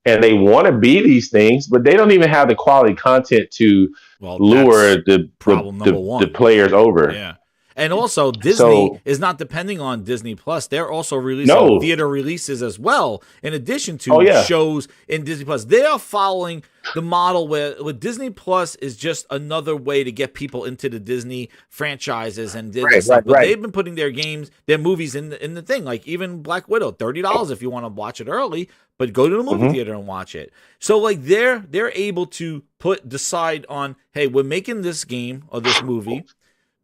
and they want to be these things, but they don't even have the quality content to lure the players over. Yeah. And also, Disney is not depending on Disney Plus. They're also releasing theater releases as well, in addition to shows in Disney Plus. They are following the model where Disney Plus is just another way to get people into the Disney franchises and Disney stuff. But they've been putting their games, their movies in the thing. Like even Black Widow, $30 if you want to watch it early, but go to the movie theater and watch it. So like they're able to decide on, hey, we're making this game or this movie.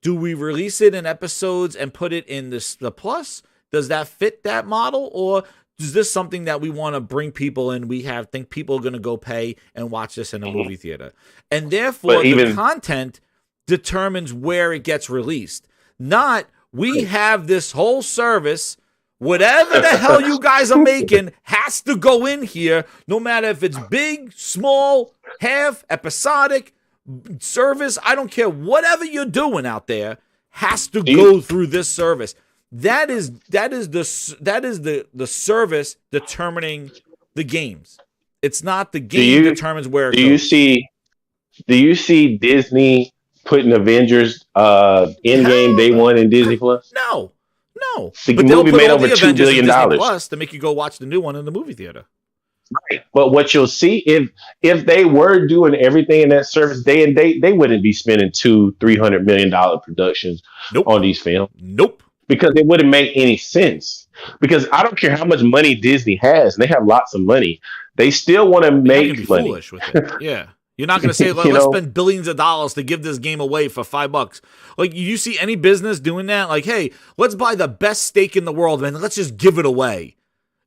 Do we release it in episodes and put it in the Plus? Does that fit that model? Or is this something that we want to bring people in? Think people are going to go pay and watch this in a movie theater. And therefore, the content determines where it gets released. Not, we have this whole service, whatever the hell you guys are making has to go in here, no matter if it's big, small, half, episodic, service, I don't care, whatever you're doing out there has to go through this service. That is the service determining the games. It's not the game determines where it goes. Do you see Disney putting Avengers in-game day one in Disney Plus? No. The but movie made over $2 billion Plus to make you go watch the new one in the movie theater. Right. But what you'll see, if they were doing everything in that service day and date, they wouldn't be spending $200-300 million productions on these films. Because it wouldn't make any sense. Because I don't care how much money Disney has, and they have lots of money. They still want to make money. Foolish with it. Yeah. You're not going to say, let's spend billions of dollars to give this game away for $5. Like, you see any business doing that? Like, hey, let's buy the best steak in the world, and let's just give it away.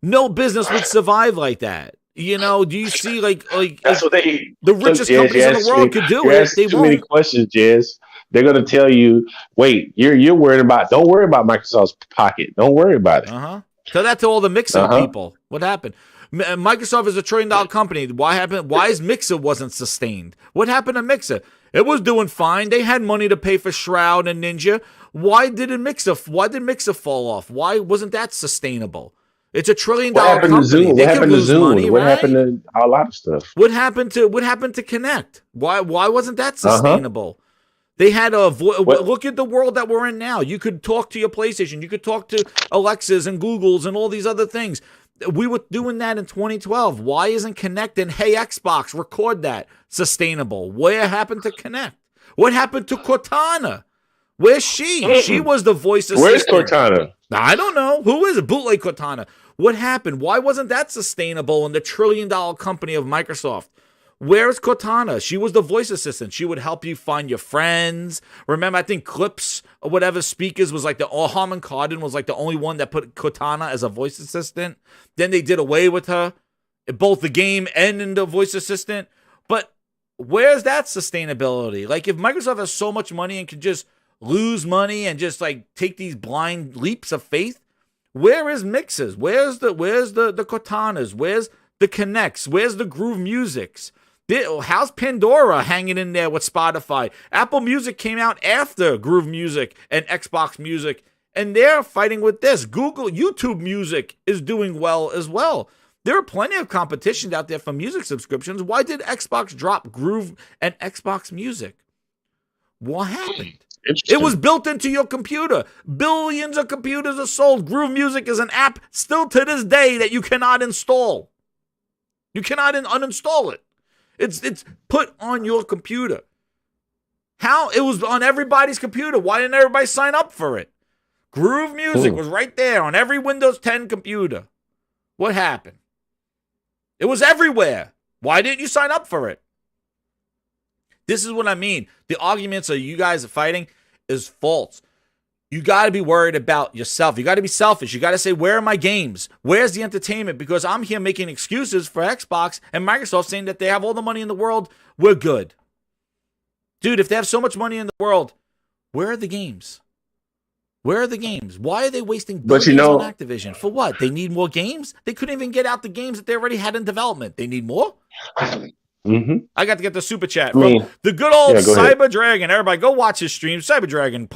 No business would survive like that. You know, do you see like that's what the richest companies in the world could do it? They too many questions, Jez. They're going to tell you, wait, you're worried about, don't worry about Microsoft's pocket. Don't worry about it. Tell that to all the Mixer people. What happened? Microsoft is a $1 trillion company. Why happened? Why is Mixer wasn't sustained? What happened to Mixer? It was doing fine. They had money to pay for Shroud and Ninja. Why did Mixer fall off? Why wasn't that sustainable? It's a $1 trillion company. What happened to Zoom? Money, what happened to a lot of stuff? What happened to Connect? Why wasn't that sustainable? They had a look at the world that we're in now. You could talk to your PlayStation. You could talk to Alexas and Googles and all these other things. We were doing that in 2012. Why isn't Connect and Hey Xbox record that sustainable? Where happened to Connect? What happened to Cortana? Where's she? She was the voice assistant. Where's Cortana? I don't know. Who is it? Bootleg Cortana. What happened? Why wasn't that sustainable in the $1 trillion company of Microsoft? Where's Cortana? She was the voice assistant. She would help you find your friends. Remember, I think Clips or whatever speakers was like Harman Kardon was like the only one that put Cortana as a voice assistant. Then they did away with her, both the game and in the voice assistant. But where's that sustainability? Like if Microsoft has so much money and can just lose money and just like take these blind leaps of faith, where is Mixers? Where's the Cortanas? Where's the Connects? Where's the Groove Musics? How's Pandora hanging in there with Spotify? Apple Music came out after Groove Music and Xbox Music, and they're fighting with this. YouTube Music is doing well as well. There are plenty of competitions out there for music subscriptions. Why did Xbox drop Groove and Xbox Music? What happened? It was built into your computer. Billions of computers are sold. Groove Music is an app still to this day that you cannot install. You cannot uninstall it. It's put on your computer. How? It was on everybody's computer. Why didn't everybody sign up for it? Groove Music was right there on every Windows 10 computer. What happened? It was everywhere. Why didn't you sign up for it? This is what I mean. The arguments that you guys are fighting is false. You got to be worried about yourself. You got to be selfish. You got to say, where are my games? Where's the entertainment? Because I'm here making excuses for Xbox and Microsoft saying that they have all the money in the world. We're good. Dude, if they have so much money in the world, where are the games? Where are the games? Why are they wasting billions on Activision? For what? They need more games? They couldn't even get out the games that they already had in development. They need more? I got to get the super chat from the good old Cyber Dragon. Everybody, go watch his streams. Cyber Dragon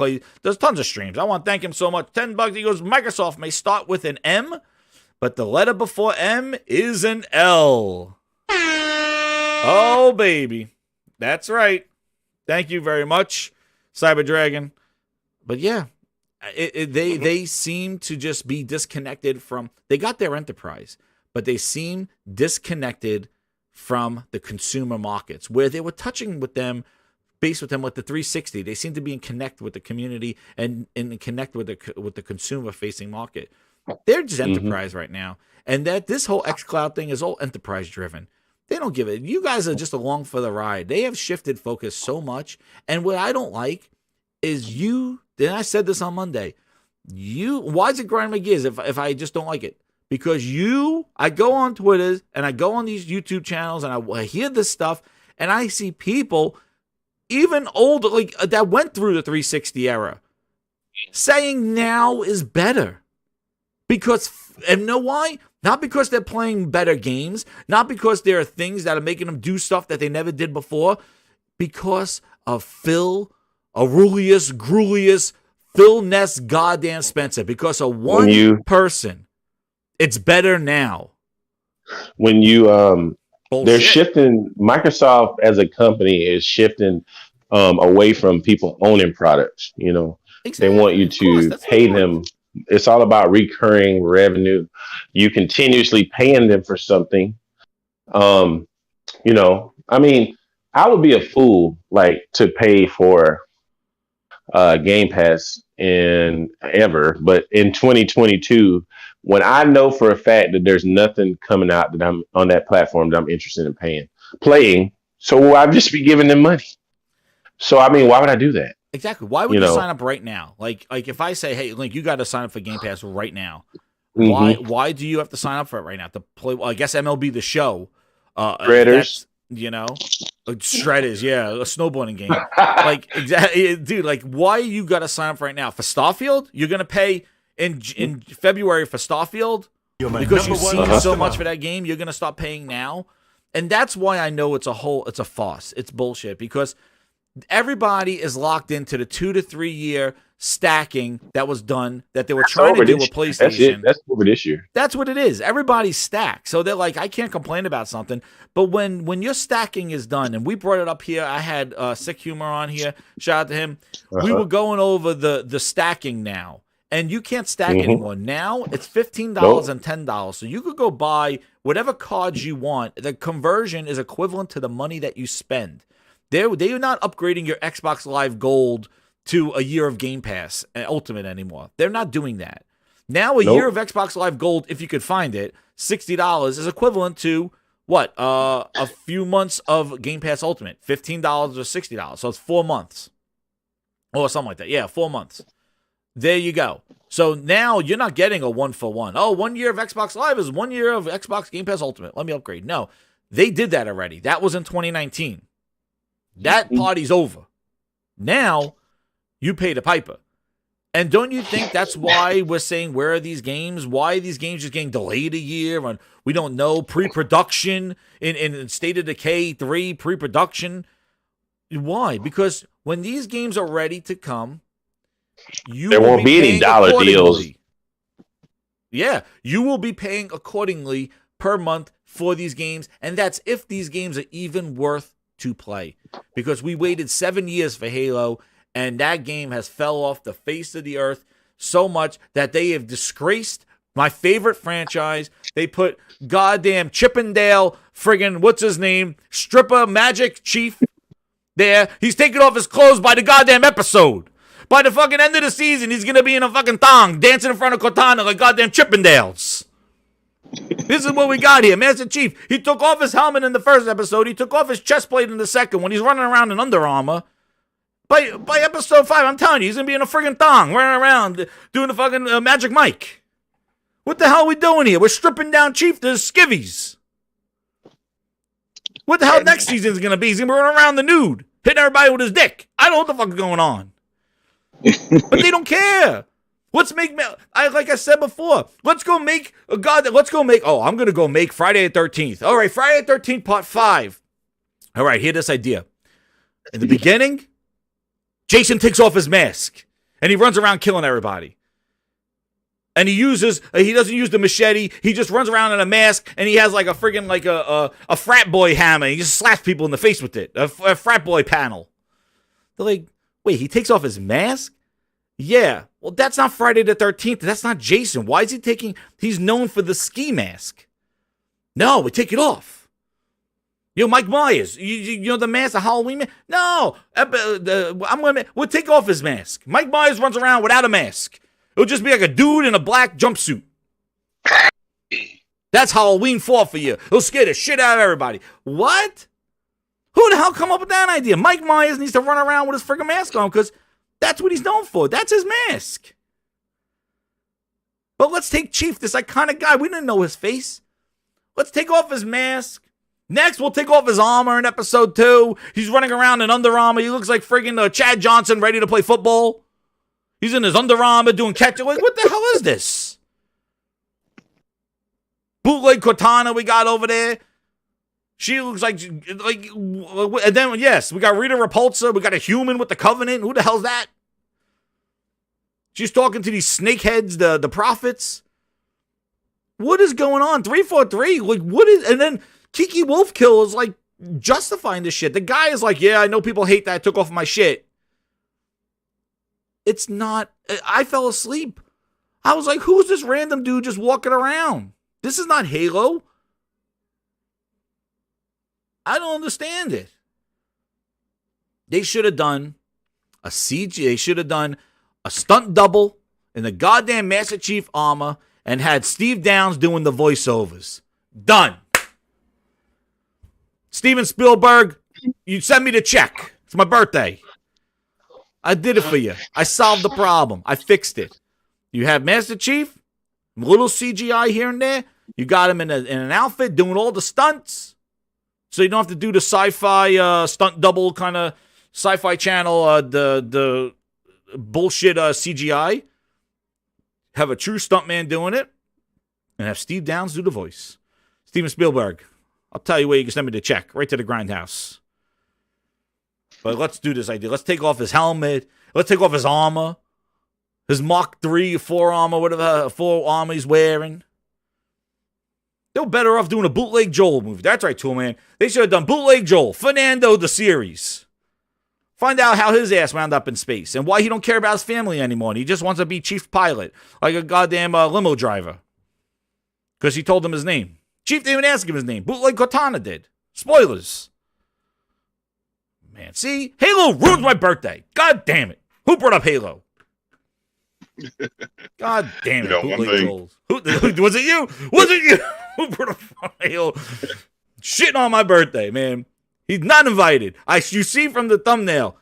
does tons of streams. I want to thank him so much. $10. He goes, Microsoft may start with an M, but the letter before M is an L. Oh, baby. That's right. Thank you very much, Cyber Dragon. But yeah, they seem to just be disconnected from. They got their enterprise, but they seem disconnected from the consumer markets where they were touching with them, based with them with the 360. They seem to be in connect with the community and in connect with the consumer facing market. They're just enterprise right now. And that this whole xCloud thing is all enterprise driven. They don't give it. You guys are just along for the ride. They have shifted focus so much. And what I don't like is and I said this on Monday, why does it grind my gears if I just don't like it? Because I go on Twitter and I go on these YouTube channels and I hear this stuff and I see people, even older, like that went through the 360 era, saying now is better. And you know why? Not because they're playing better games, not because there are things that are making them do stuff that they never did before, because of Aurelius, Grulius, Philness, goddamn Spencer, because of one person. It's better now. When they're shifting, Microsoft as a company is shifting away from people owning products. They want you to pay them. It's all about recurring revenue. You continuously paying them for something. I would be a fool to pay for Game Pass but in 2022, when I know for a fact that there's nothing coming out that I'm on that platform that I'm interested in playing, so I'd just be giving them money. So why would I do that? Exactly. Why would you sign up right now? Like if I say, hey, Link, you got to sign up for Game Pass right now. Why do you have to sign up for it right now to play? Well, I guess MLB The Show. Creators. You know, like Shredders, yeah, a snowboarding game. Like exactly, dude. Like, why you got to sign up right now for Starfield? You're gonna pay in February for Starfield because you've seen so much for that game. You're gonna start paying now, and that's why I know it's a farce. It's bullshit because everybody is locked into the 2 to 3 year stacking that was done that they were trying to do with PlayStation. That's it. That's over this year. That's what it is. Everybody's stacked. So they're like, I can't complain about something. But when your stacking is done, and we brought it up here, I had Sick Humor on here. Shout out to him. We were going over the stacking now. And you can't stack anymore. Now it's $15 and $10. So you could go buy whatever cards you want. The conversion is equivalent to the money that you spend. They're not upgrading your Xbox Live Gold to a year of Game Pass Ultimate anymore. They're not doing that. Now a year of Xbox Live Gold, if you could find it, $60 is equivalent to what? A few months of Game Pass Ultimate, $15 or $60. So it's 4 months. Or something like that. Yeah, 4 months. There you go. So now you're not getting a 1-for-1. Oh, 1 year of Xbox Live is 1 year of Xbox Game Pass Ultimate. Let me upgrade. No, they did that already. That was in 2019. That party's over. Now, you pay the piper. And don't you think that's why we're saying, where are these games? Why are these games just getting delayed a year? And we don't know. Pre-production in State of Decay 3, pre-production. Why? Because when these games are ready to come, there won't be any dollar deals. Yeah, you will be paying accordingly per month for these games. And that's if these games are even worth to play, because we waited 7 years for Halo, and that game has fell off the face of the earth so much that they have disgraced my favorite franchise. They put goddamn Chippendale friggin' what's his name, stripper Magic Chief there. He's taking off his clothes by the goddamn episode. By the fucking end of the season, he's gonna be in a fucking thong dancing in front of Cortana like goddamn Chippendales. This is what we got here. Master Chief, he took off his helmet in the first episode. He took off his chest plate in the second when he's running around in Under Armour. By episode 5, I'm telling you, he's going to be in a friggin' thong, running around, doing the fucking Magic Mike. What the hell are we doing here? We're stripping down Chief to skivvies. What the hell next season is going to be? He's going to be running around the nude, hitting everybody with his dick. I don't know what the fuck is going on. But they don't care. Let's make, like I said before, let's go make, I'm going to go make Friday the 13th. All right, Friday the 13th, part 5. All right, hear this idea. In the beginning, Jason takes off his mask, and he runs around killing everybody. And he doesn't use the machete, he just runs around in a mask, and he has like a friggin' like a frat boy hammer. He just slaps people in the face with it, a frat boy panel. They're like, wait, he takes off his mask? Yeah, well, that's not Friday the 13th. That's not Jason. Why is he's known for the ski mask. No, we take it off. Mike Myers, you know the mask, the Halloween mask? No, we'll take off his mask. Mike Myers runs around without a mask. It'll just be like a dude in a black jumpsuit. That's Halloween 4 for you. It'll scare the shit out of everybody. What? Who the hell come up with that idea? Mike Myers needs to run around with his freaking mask on because that's what he's known for. That's his mask. But let's take Chief, this iconic guy. We didn't know his face. Let's take off his mask. Next, we'll take off his armor in episode 2. He's running around in Under Armour. He looks like friggin' Chad Johnson ready to play football. He's in his Under Armour doing catch. Like, what the hell is this? Bootleg Cortana we got over there. She looks like, and then, yes, we got Rita Repulsa. We got a human with the Covenant. Who the hell's that? She's talking to these snakeheads, the prophets. What is going on? 343? Like, what is, and then Kiki Wolfkill is like justifying this shit. The guy is like, yeah, I know people hate that I took off my shit. It's not, I fell asleep. I was like, who's this random dude just walking around? This is not Halo. I don't understand it. They should have done a CG. They should have done a stunt double in the goddamn Master Chief armor and had Steve Downs doing the voiceovers. Done. Steven Spielberg, you send me the check. It's my birthday. I did it for you. I solved the problem. I fixed it. You have Master Chief, a little CGI here and there. You got him in an outfit doing all the stunts. So you don't have to do the sci-fi stunt double kind of sci-fi channel, the bullshit CGI. Have a true stuntman doing it, and have Steve Downs do the voice. Steven Spielberg, I'll tell you where you can send me the check, right to the Grindhouse. But let's do this idea. Let's take off his helmet. Let's take off his armor. His Mark III, 4 armor, whatever 4 armor he's wearing. They were better off doing a bootleg Joel movie. That's right, Toolman. They should have done bootleg Joel. Fernando, the series. Find out how his ass wound up in space and why he don't care about his family anymore. And he just wants to be chief pilot, like a goddamn limo driver. Because he told him his name. Chief didn't even ask him his name. Bootleg Cortana did. Spoilers. Man, see? Halo ruined my birthday. God damn it. Who brought up Halo? God damn it. Bootleg Joel. Was it you? Was it you? Who brought up Halo? Shitting on my birthday, man. He's not invited. You see from the thumbnail.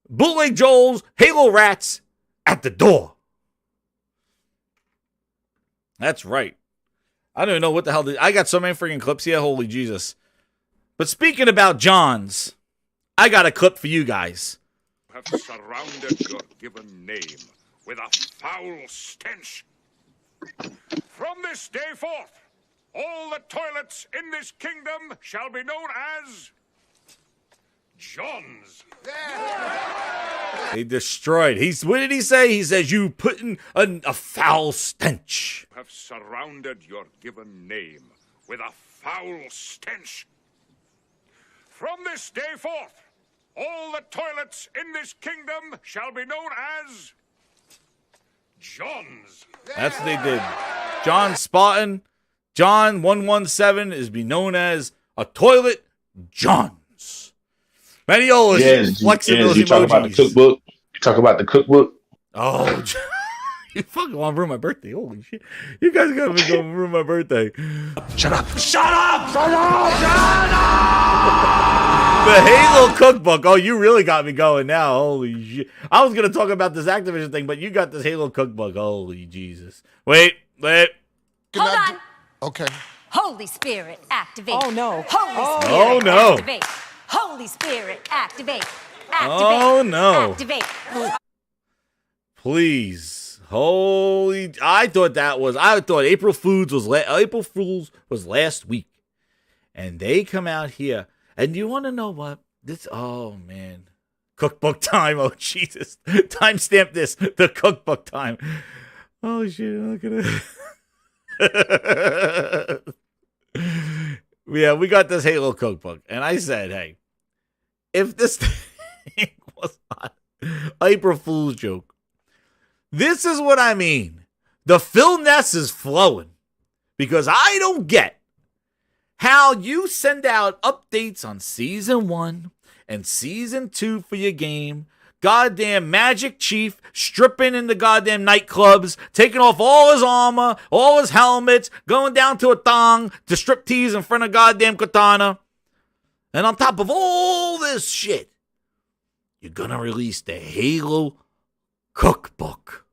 Bootleg Joel's Halo Rats at the door. That's right. I don't even know what the hell. I got so many freaking clips here. Holy Jesus. But speaking about Johns, I got a clip for you guys. Have surrounded your given name with a foul stench. From this day forth, all the toilets in this kingdom shall be known as John's. They destroyed. What did he say? He says, you put in a foul stench. Have surrounded your given name with a foul stench. From this day forth, all the toilets in this kingdom shall be known as John's. That's what they did. John Spartan, John 117 is be known as a toilet Johns. Maniola flexing those you talk about the cookbook. You talk about the cookbook. Oh, you fucking want to ruin my birthday. Holy shit. You guys got me going to ruin my birthday. Shut up! Shut up! Shut up! Shut up! The Halo Cookbook. Oh, you really got me going now. Holy shit. I was going to talk about this Activision thing, but you got this Halo Cookbook. Holy Jesus. Wait. Hold on. Okay. Holy Spirit, activate. Oh, no. Holy Spirit, Oh, no. activate. Holy Spirit, activate. Oh, no. Activate. Please. I thought April Fools was last week. And they come out here. And you want to know what? Oh, man. Cookbook time. Oh, Jesus. Timestamp this. The cookbook time. Oh, shit. Look at it. Yeah, we got this Halo Cookbook. And I said, hey, if this thing was not April Fool's joke, this is what I mean. The Philness is flowing. Because I don't get how you send out updates on Season 1 and Season 2 for your game. Goddamn Magic Chief stripping in the goddamn nightclubs, taking off all his armor, all his helmets, going down to a thong to strip tease in front of goddamn Katana. And on top of all this shit, you're gonna release the Halo Cookbook.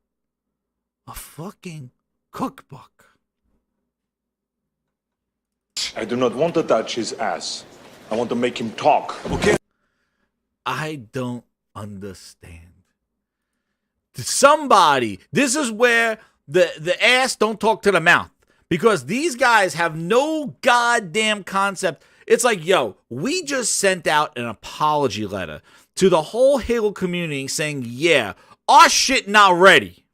A fucking cookbook. I do not want to touch his ass. I want to make him talk. Okay? I don't understand. Somebody, this is where the ass don't talk to the mouth. Because these guys have no goddamn concept. It's like, yo, we just sent out an apology letter to the whole Halo community saying, yeah, our shit not ready.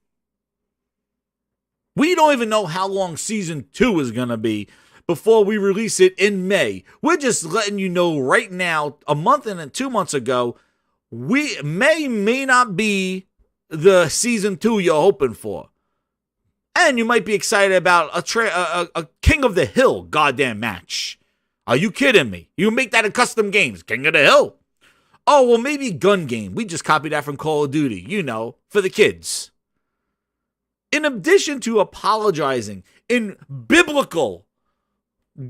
We don't even know how long Season 2 is going to be before we release it in May. We're just letting you know right now, a month and 2 months ago, may not be the Season 2 you're hoping for. And you might be excited about a King of the Hill goddamn match. Are you kidding me? You make that in custom games. King of the Hill. Oh, well, maybe gun game. We just copied that from Call of Duty, for the kids. In addition to apologizing in biblical,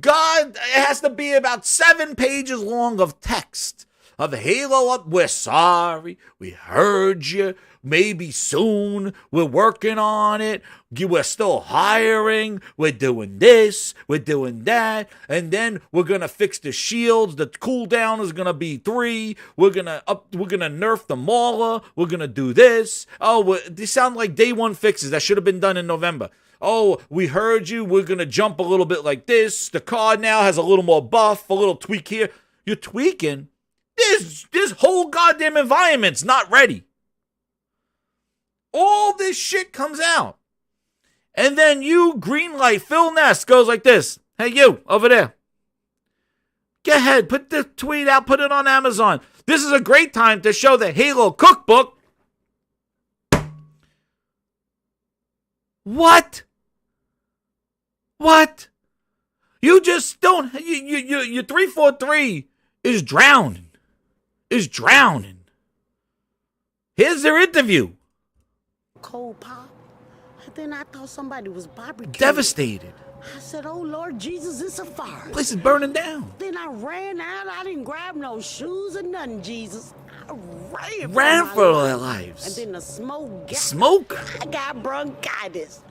God, it has to be about 7 pages long of text of Halo up. We're sorry. We heard you. Maybe soon. We're working on it. We're still hiring. We're doing this. We're doing that. And then we're going to fix the shields. The cooldown is going to be 3. We're going to nerf the Mauler. We're going to do this. Oh, these sound like day one fixes that should have been done in November. Oh, we heard you. We're going to jump a little bit like this. The card now has a little more buff, a little tweak here. You're tweaking. This whole goddamn environment's not ready. All this shit comes out. And then you, greenlight, Philness, goes like this. Hey, you, over there. Go ahead, put the tweet out, put it on Amazon. This is a great time to show the Halo Cookbook. What? What? You just don't, your 343 is drowning. Is drowning. Here's their interview. Cold pop. And then I thought somebody was barbecuing. Devastated. I said, oh Lord Jesus, it's a fire. Place is burning down. Then I ran out. I didn't grab no shoes or nothing, Jesus. I ran for their lives. And then the smoke got Smoke? I got bronchitis.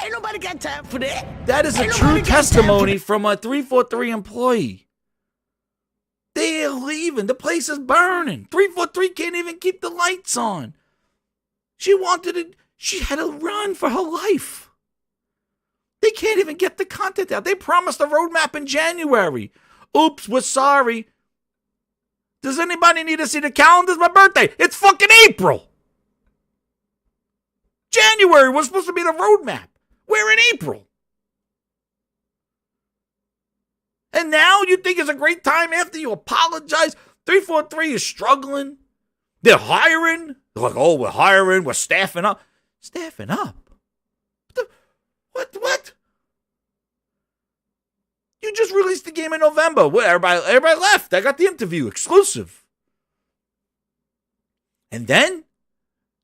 Ain't nobody got time for that. That is a true testimony from a 343 employee. They're leaving. The place is burning. 343 can't even keep the lights on. She had to run for her life. They can't even get the content out. They promised a roadmap in January. Oops, we're sorry. Does anybody need to see the calendar? It's my birthday. It's fucking April. January was supposed to be the roadmap. We're in April. And now you think it's a great time after you apologize? 343 is struggling. They're hiring. They're like, oh, we're hiring. We're staffing up. Staffing up? What? You just released the game in November. Everybody left. I got the interview. Exclusive. And then,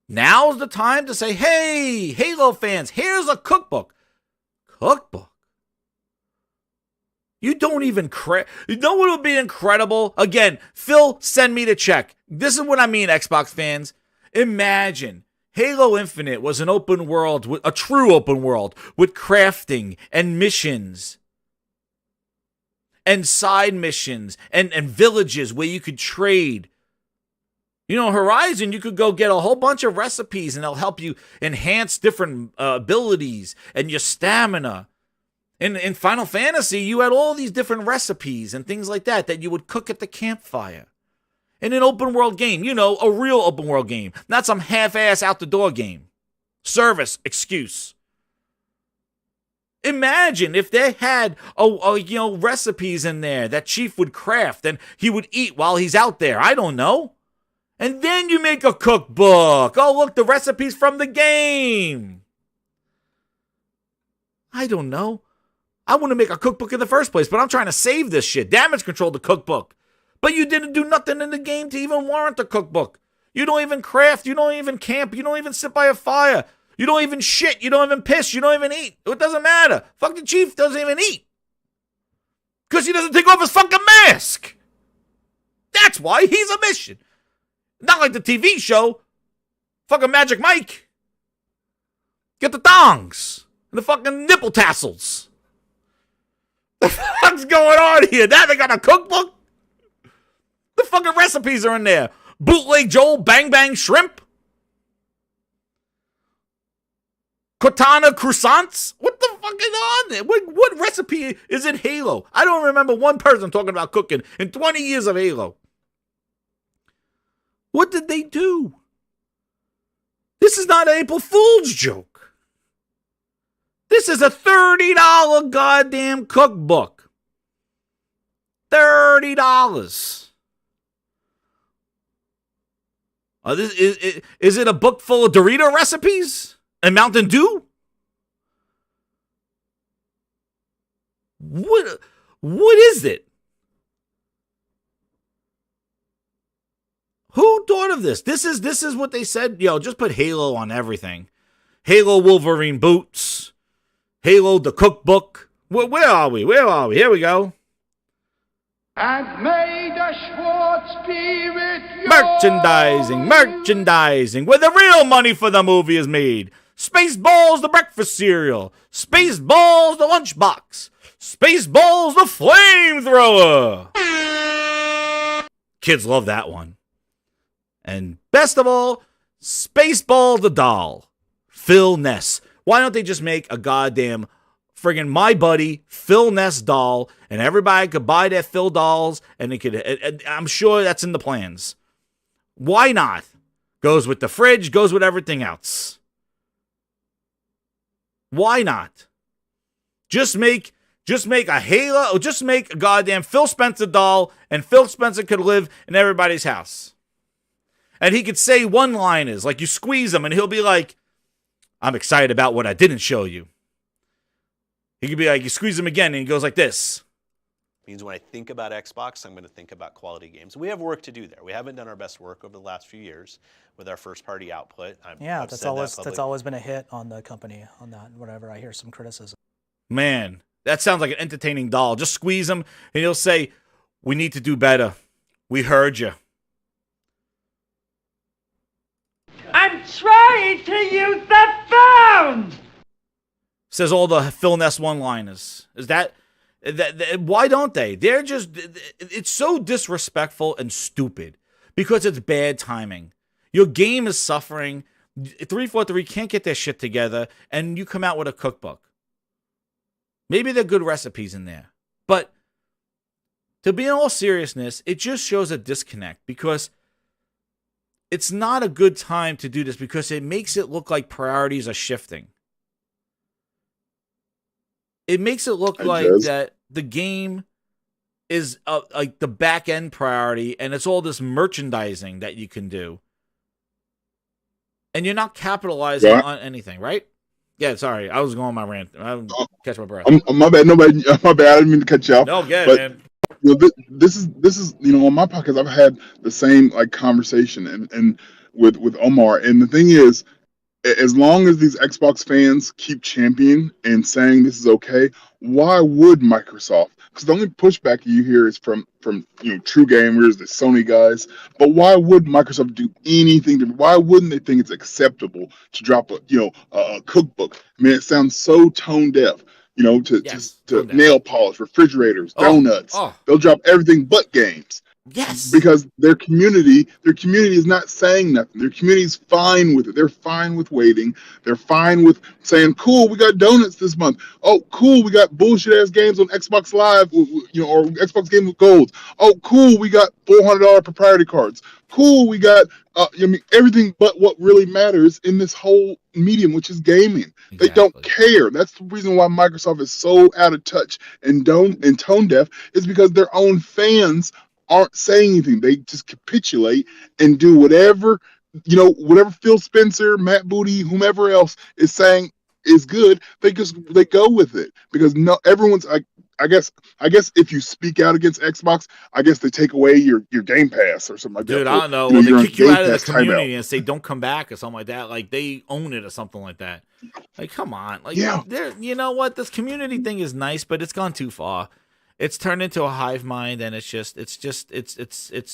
now's the time to say, hey, Halo fans, here's a cookbook. Cookbook? You don't even you know what would be incredible? Again, Phil, send me the check. This is what I mean, Xbox fans. Imagine Halo Infinite was an open world, a true open world, with crafting and missions and side missions and villages where you could trade. You know, Horizon, you could go get a whole bunch of recipes and they'll help you enhance different abilities and your stamina. In Final Fantasy, you had all these different recipes and things like that you would cook at the campfire. In an open world game, you know, a real open world game, not some half-ass out-the-door game. Service excuse. Imagine if they had recipes in there that Chief would craft and he would eat while he's out there. I don't know. And then you make a cookbook. Oh, look, the recipes from the game. I don't know. I want to make a cookbook in the first place, but I'm trying to save this shit. Damage control the cookbook. But you didn't do nothing in the game to even warrant a cookbook. You don't even craft. You don't even camp. You don't even sit by a fire. You don't even shit. You don't even piss. You don't even eat. It doesn't matter. Fuck the Chief doesn't even eat. Because he doesn't take off his fucking mask. That's why he's a mission. Not like the TV show. Fucking Magic Mike. Get the thongs. And the fucking nipple tassels. The fuck's going on here? Now they got a cookbook? The fucking recipes are in there. Bootleg Joel Bang Bang Shrimp. Cortana croissants. What the fuck is on there? What recipe is in Halo? I don't remember one person talking about cooking in 20 years of Halo. What did they do? This is not an April Fool's joke. This is a $30 goddamn cookbook. $30. Is it a book full of Dorito recipes and Mountain Dew? What is it? Who thought of this? This is what they said. Yo, just put Halo on everything. Halo Wolverine boots. Halo the cookbook. Where are we? Here we go. And may the Schwartz Merchandising, where the real money for the movie is made. Spaceballs, the breakfast cereal. Spaceballs, the lunchbox. Spaceballs, the flamethrower. Kids love that one. And best of all, Spaceballs, the doll. Philness. Why don't they just make a goddamn friggin' My Buddy Philness doll, and everybody could buy their Phil dolls, and they could. I'm sure that's in the plans. Why not? Goes with the fridge, goes with everything else. Why not? Just make a Halo, or just make a goddamn Phil Spencer doll, and Phil Spencer could live in everybody's house. And he could say one-liners, like you squeeze him, and he'll be like, I'm excited about what I didn't show you. He could be like, you squeeze him again, and he goes like this. Means when I think about Xbox, I'm going to think about quality games. We have work to do there. We haven't done our best work over the last few years with our first-party output. That's always been a hit on the company on that. Whenever I hear some criticism, man, that sounds like an entertaining doll. Just squeeze him, and he'll say, "We need to do better. We heard you." I'm trying to use the phone. Says all the Philness one-liners. Is that why don't they? They're just, it's so disrespectful and stupid because it's bad timing. Your game is suffering. 343 can't get their shit together, and you come out with a cookbook. Maybe there are good recipes in there, but to be in all seriousness, it just shows a disconnect because it's not a good time to do this because it makes it look like priorities are shifting. It makes it look like that the game is like the back end priority, and it's all this merchandising that you can do, and you're not capitalizing on anything, right? Yeah, sorry, I was going on my rant. I didn't catch my breath. My bad. My bad. I didn't mean to cut you off. No, good, man. You know, this is on my podcast. I've had the same conversation and with Omar, and the thing is, as long as these Xbox fans keep championing and saying this is okay, why would Microsoft? Because the only pushback you hear is from true gamers, the Sony guys. But why would Microsoft do anything different? Why wouldn't they think it's acceptable to drop a cookbook? I mean, it sounds so tone deaf. To nail polish, refrigerators, donuts. They'll drop everything but games. Yes. Because their community is not saying nothing. Their community is fine with it. They're fine with waiting. They're fine with saying, cool, we got donuts this month. Oh, cool, we got bullshit ass games on Xbox Live, or Xbox Game with Gold. Oh, cool, we got $400 proprietary cards. Cool, we got everything but what really matters in this whole medium, which is gaming. Exactly. They don't care. That's the reason why Microsoft is so out of touch and tone deaf, is because their own fans aren't saying anything. They just capitulate and do whatever Phil Spencer, Matt Booty, whomever else is saying is good. They go with it because everyone's I guess if you speak out against Xbox, I guess they take away your Game Pass or something like that. Dude, I don't know. They kick you out of the community and say don't come back or something like that. Like they own it or something like that. Like, come on. Like, you know what? This community thing is nice, but it's gone too far. It's turned into a hive mind, and it's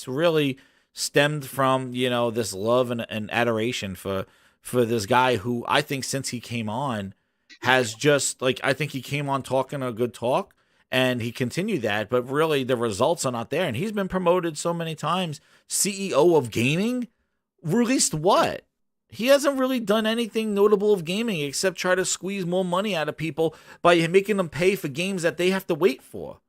really stemmed from this love and adoration for this guy who I think since he came on has just I think he came on talking a good talk, and he continued that, but really the results are not there. And he's been promoted so many times, CEO of gaming. Released what? He hasn't really done anything notable of gaming except try to squeeze more money out of people by making them pay for games that they have to wait for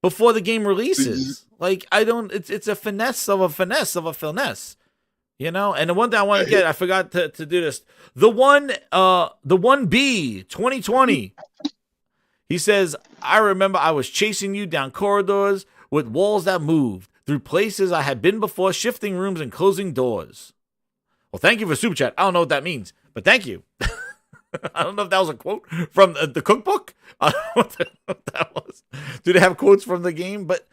before the game releases. It's a finesse of a finesse of a finesse, And the one thing I want to get, I forgot to do this. The 1B 2020. He says, I remember I was chasing you down corridors with walls that moved through places I had been before, shifting rooms and closing doors. Well, thank you for Super Chat. I don't know what that means, but thank you. I don't know if that was a quote from the cookbook. I don't know what that was. Do they have quotes from the game? But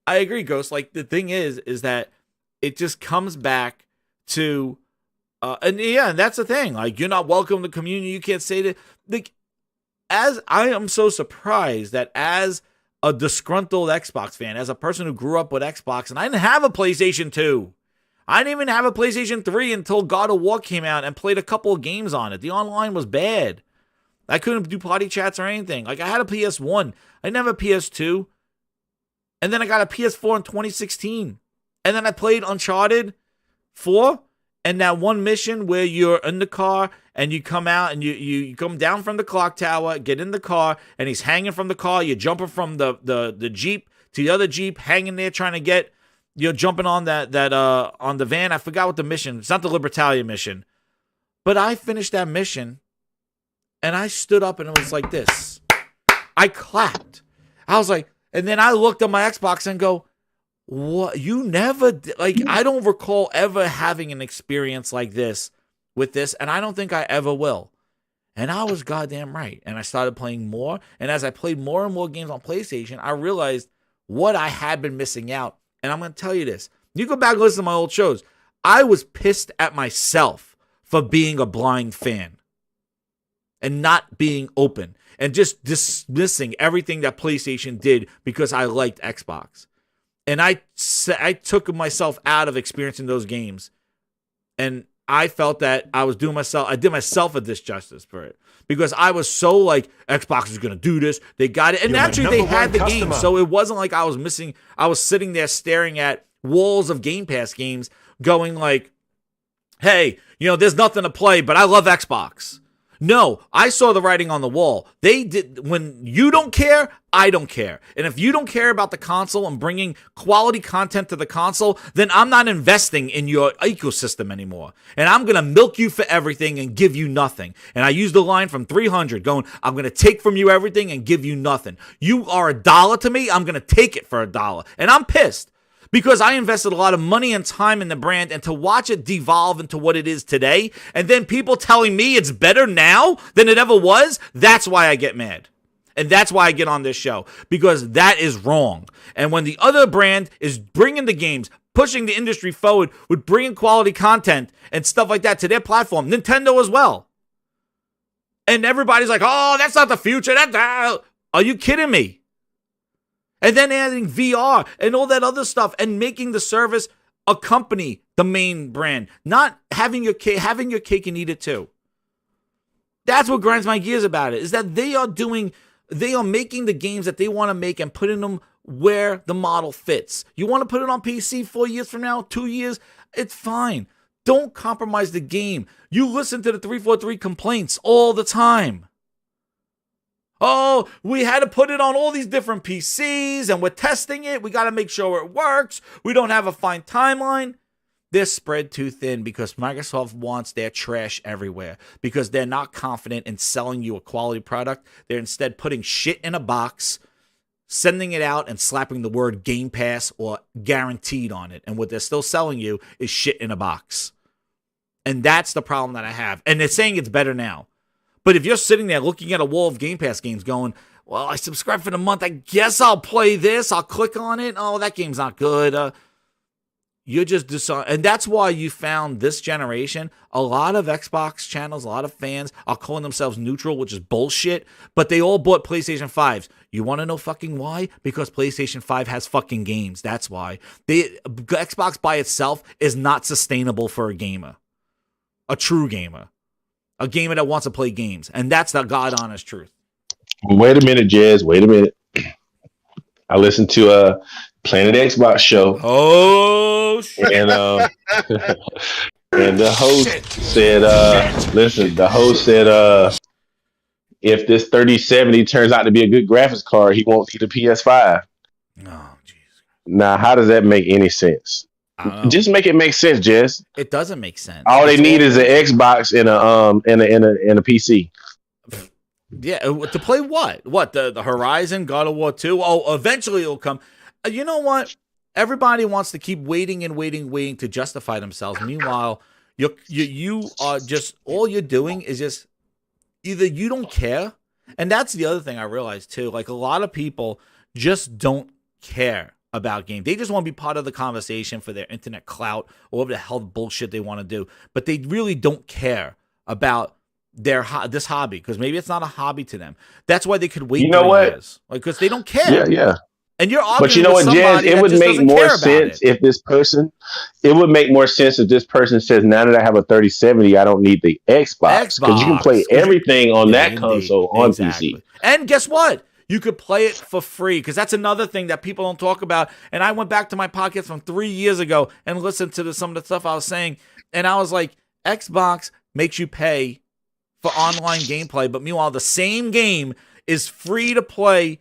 I agree, Ghost. The thing is that it just comes back to, and that's the thing. You're not welcome to the community. You can't say that. As I am so surprised that as a disgruntled Xbox fan, as a person who grew up with Xbox, and I didn't have a PlayStation 2. I didn't even have a PlayStation 3 until God of War came out and played a couple of games on it. The online was bad. I couldn't do party chats or anything. Like, I had a PS1. I didn't have a PS2. And then I got a PS4 in 2016. And then I played Uncharted 4. And that one mission where you're in the car and you come out and you come down from the clock tower, get in the car, and he's hanging from the car. You're jumping from the Jeep to the other Jeep, hanging there trying to get, you're jumping on that on the van. I forgot what the mission. It's not the Libertalia mission. But I finished that mission and I stood up and it was like this. I clapped. I was like, and then I looked at my Xbox and go, what? You never, like, I don't recall ever having an experience like this with this, and I don't think I ever will. And I was goddamn right. And I started playing more, and as I played more and more games on PlayStation, I realized what I had been missing out. And I'm going to tell you this. You go back and listen to my old shows. I was pissed at myself for being a blind fan and not being open and just dismissing everything that PlayStation did because I liked Xbox. And I took myself out of experiencing those games. And I felt that I did myself a disjustice for it. Because I was so like, Xbox is going to do this. They got it. And actually, they had the game. So it wasn't like I was sitting there staring at walls of Game Pass games going like, hey, there's nothing to play, but I love Xbox. No, I saw the writing on the wall. They did. When you don't care, I don't care. And if you don't care about the console and bringing quality content to the console, then I'm not investing in your ecosystem anymore. And I'm going to milk you for everything and give you nothing. And I used the line from 300 going, I'm going to take from you everything and give you nothing. You are $1 to me. I'm going to take it for $1. And I'm pissed. Because I invested a lot of money and time in the brand, and to watch it devolve into what it is today, and then people telling me it's better now than it ever was, that's why I get mad. And that's why I get on this show, because that is wrong. And when the other brand is bringing the games, pushing the industry forward with bringing quality content and stuff like that to their platform, Nintendo as well. And everybody's like, oh, that's not the future. Are you kidding me? And then adding VR and all that other stuff and making the service accompany the main brand. Not having your cake and eat it too. That's what grinds my gears about it, is that they are making the games that they want to make and putting them where the model fits. You want to put it on PC 4 years from now, 2 years, it's fine. Don't compromise the game. You listen to the 343 complaints all the time. Oh, we had to put it on all these different PCs and we're testing it. We got to make sure it works. We don't have a fine timeline. They're spread too thin because Microsoft wants their trash everywhere because they're not confident in selling you a quality product. They're instead putting shit in a box, sending it out and slapping the word Game Pass or guaranteed on it. And what they're still selling you is shit in a box. And that's the problem that I have. And they're saying it's better now. But if you're sitting there looking at a wall of Game Pass games going, well, I subscribed for the month, I guess I'll play this, I'll click on it, oh, that game's not good. You're just and that's why you found this generation, a lot of Xbox channels, a lot of fans are calling themselves neutral, which is bullshit, but they all bought PlayStation 5s. You want to know fucking why? Because PlayStation 5 has fucking games. That's why. Xbox by itself is not sustainable for a gamer. A true gamer. A gamer that wants to play games. And that's the God honest truth. Wait a minute, Jazz. Wait a minute. I listened to a Planet Xbox show. Oh, shit. And and the host said, the host said, if this 3070 turns out to be a good graphics card, he won't need a PS5. Oh, jeez. Now, how does that make any sense? Just make it make sense, Jess. It doesn't make sense. All they need is an Xbox and a PC. Yeah, to play what? What, the Horizon, God of War 2? Oh, eventually it'll come. You know what? Everybody wants to keep waiting to justify themselves. Meanwhile, you are just, all you're doing is just, either you don't care, and that's the other thing I realized too. Like, a lot of people just don't care about games. They just want to be part of the conversation for their internet clout or whatever the hell bullshit they want to do. But they really don't care about this hobby, because maybe it's not a hobby to them. That's why they could wait. You know 3 what? years, because they don't care. Yeah. And you're arguing But you know with what, Jazz? somebody It that would just make doesn't more care about sense it. if this person. It would make more sense if this person says, "Now that I have a 3070, I don't need the Xbox because you can play everything on that console on PC." And guess what? You could play it for free, because that's another thing that people don't talk about. And I went back to my podcast from 3 years ago and listened to some of the stuff I was saying, and I was like, Xbox makes you pay for online gameplay, but meanwhile, the same game is free to play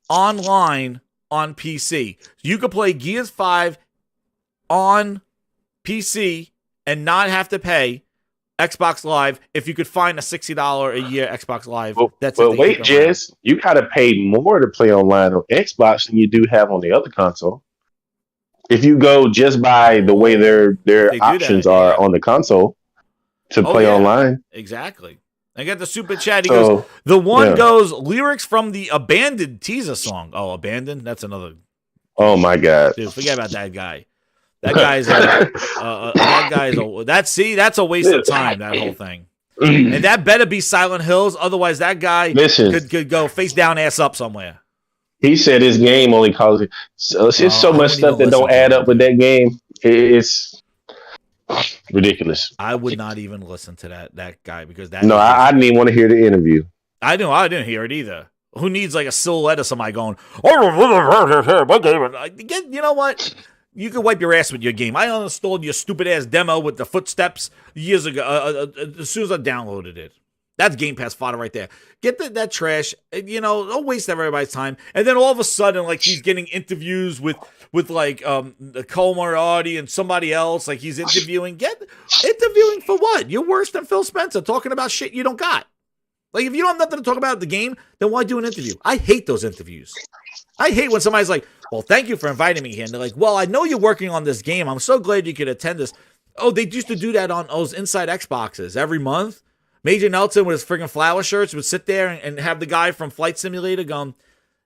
online on PC. You could play Gears 5 on PC and not have to pay Xbox Live if you could find a $60 a year Xbox Live. But wait, Jess, you gotta pay more to play online on Xbox than you do have on the other console. If you go just by the way their options are on the console to play online. Exactly. I got the super chat. He goes, the one goes, lyrics from the Abandoned teaser song. Oh, Abandoned? That's another. Oh, my God. Dude, forget about that guy. That guy's that's a waste of time, that whole thing. And that better be Silent Hills. Otherwise, that guy could go face down, ass up somewhere. He said his game only causes. It's so much stuff that don't add up with that game. It's ridiculous. I would not even listen to that guy, because that. No, I didn't even want to hear the interview. I didn't hear it either. Who needs like a silhouette of somebody going, you know what? You can wipe your ass with your game. I uninstalled your stupid ass demo with the footsteps years ago. As soon as I downloaded it. That's Game Pass fodder right there. Get that trash. Don't waste everybody's time. And then all of a sudden, like, he's getting interviews with like the Cole Moriarty and somebody else. Like, he's interviewing. Interviewing for what? You're worse than Phil Spencer talking about shit you don't got. Like, if you don't have nothing to talk about at the game, then why do an interview? I hate those interviews. I hate when somebody's like, well, thank you for inviting me here. And they're like, well, I know you're working on this game. I'm so glad you could attend this. Oh, they used to do that on those Inside Xboxes every month. Major Nelson with his friggin' flower shirts would sit there and have the guy from Flight Simulator going,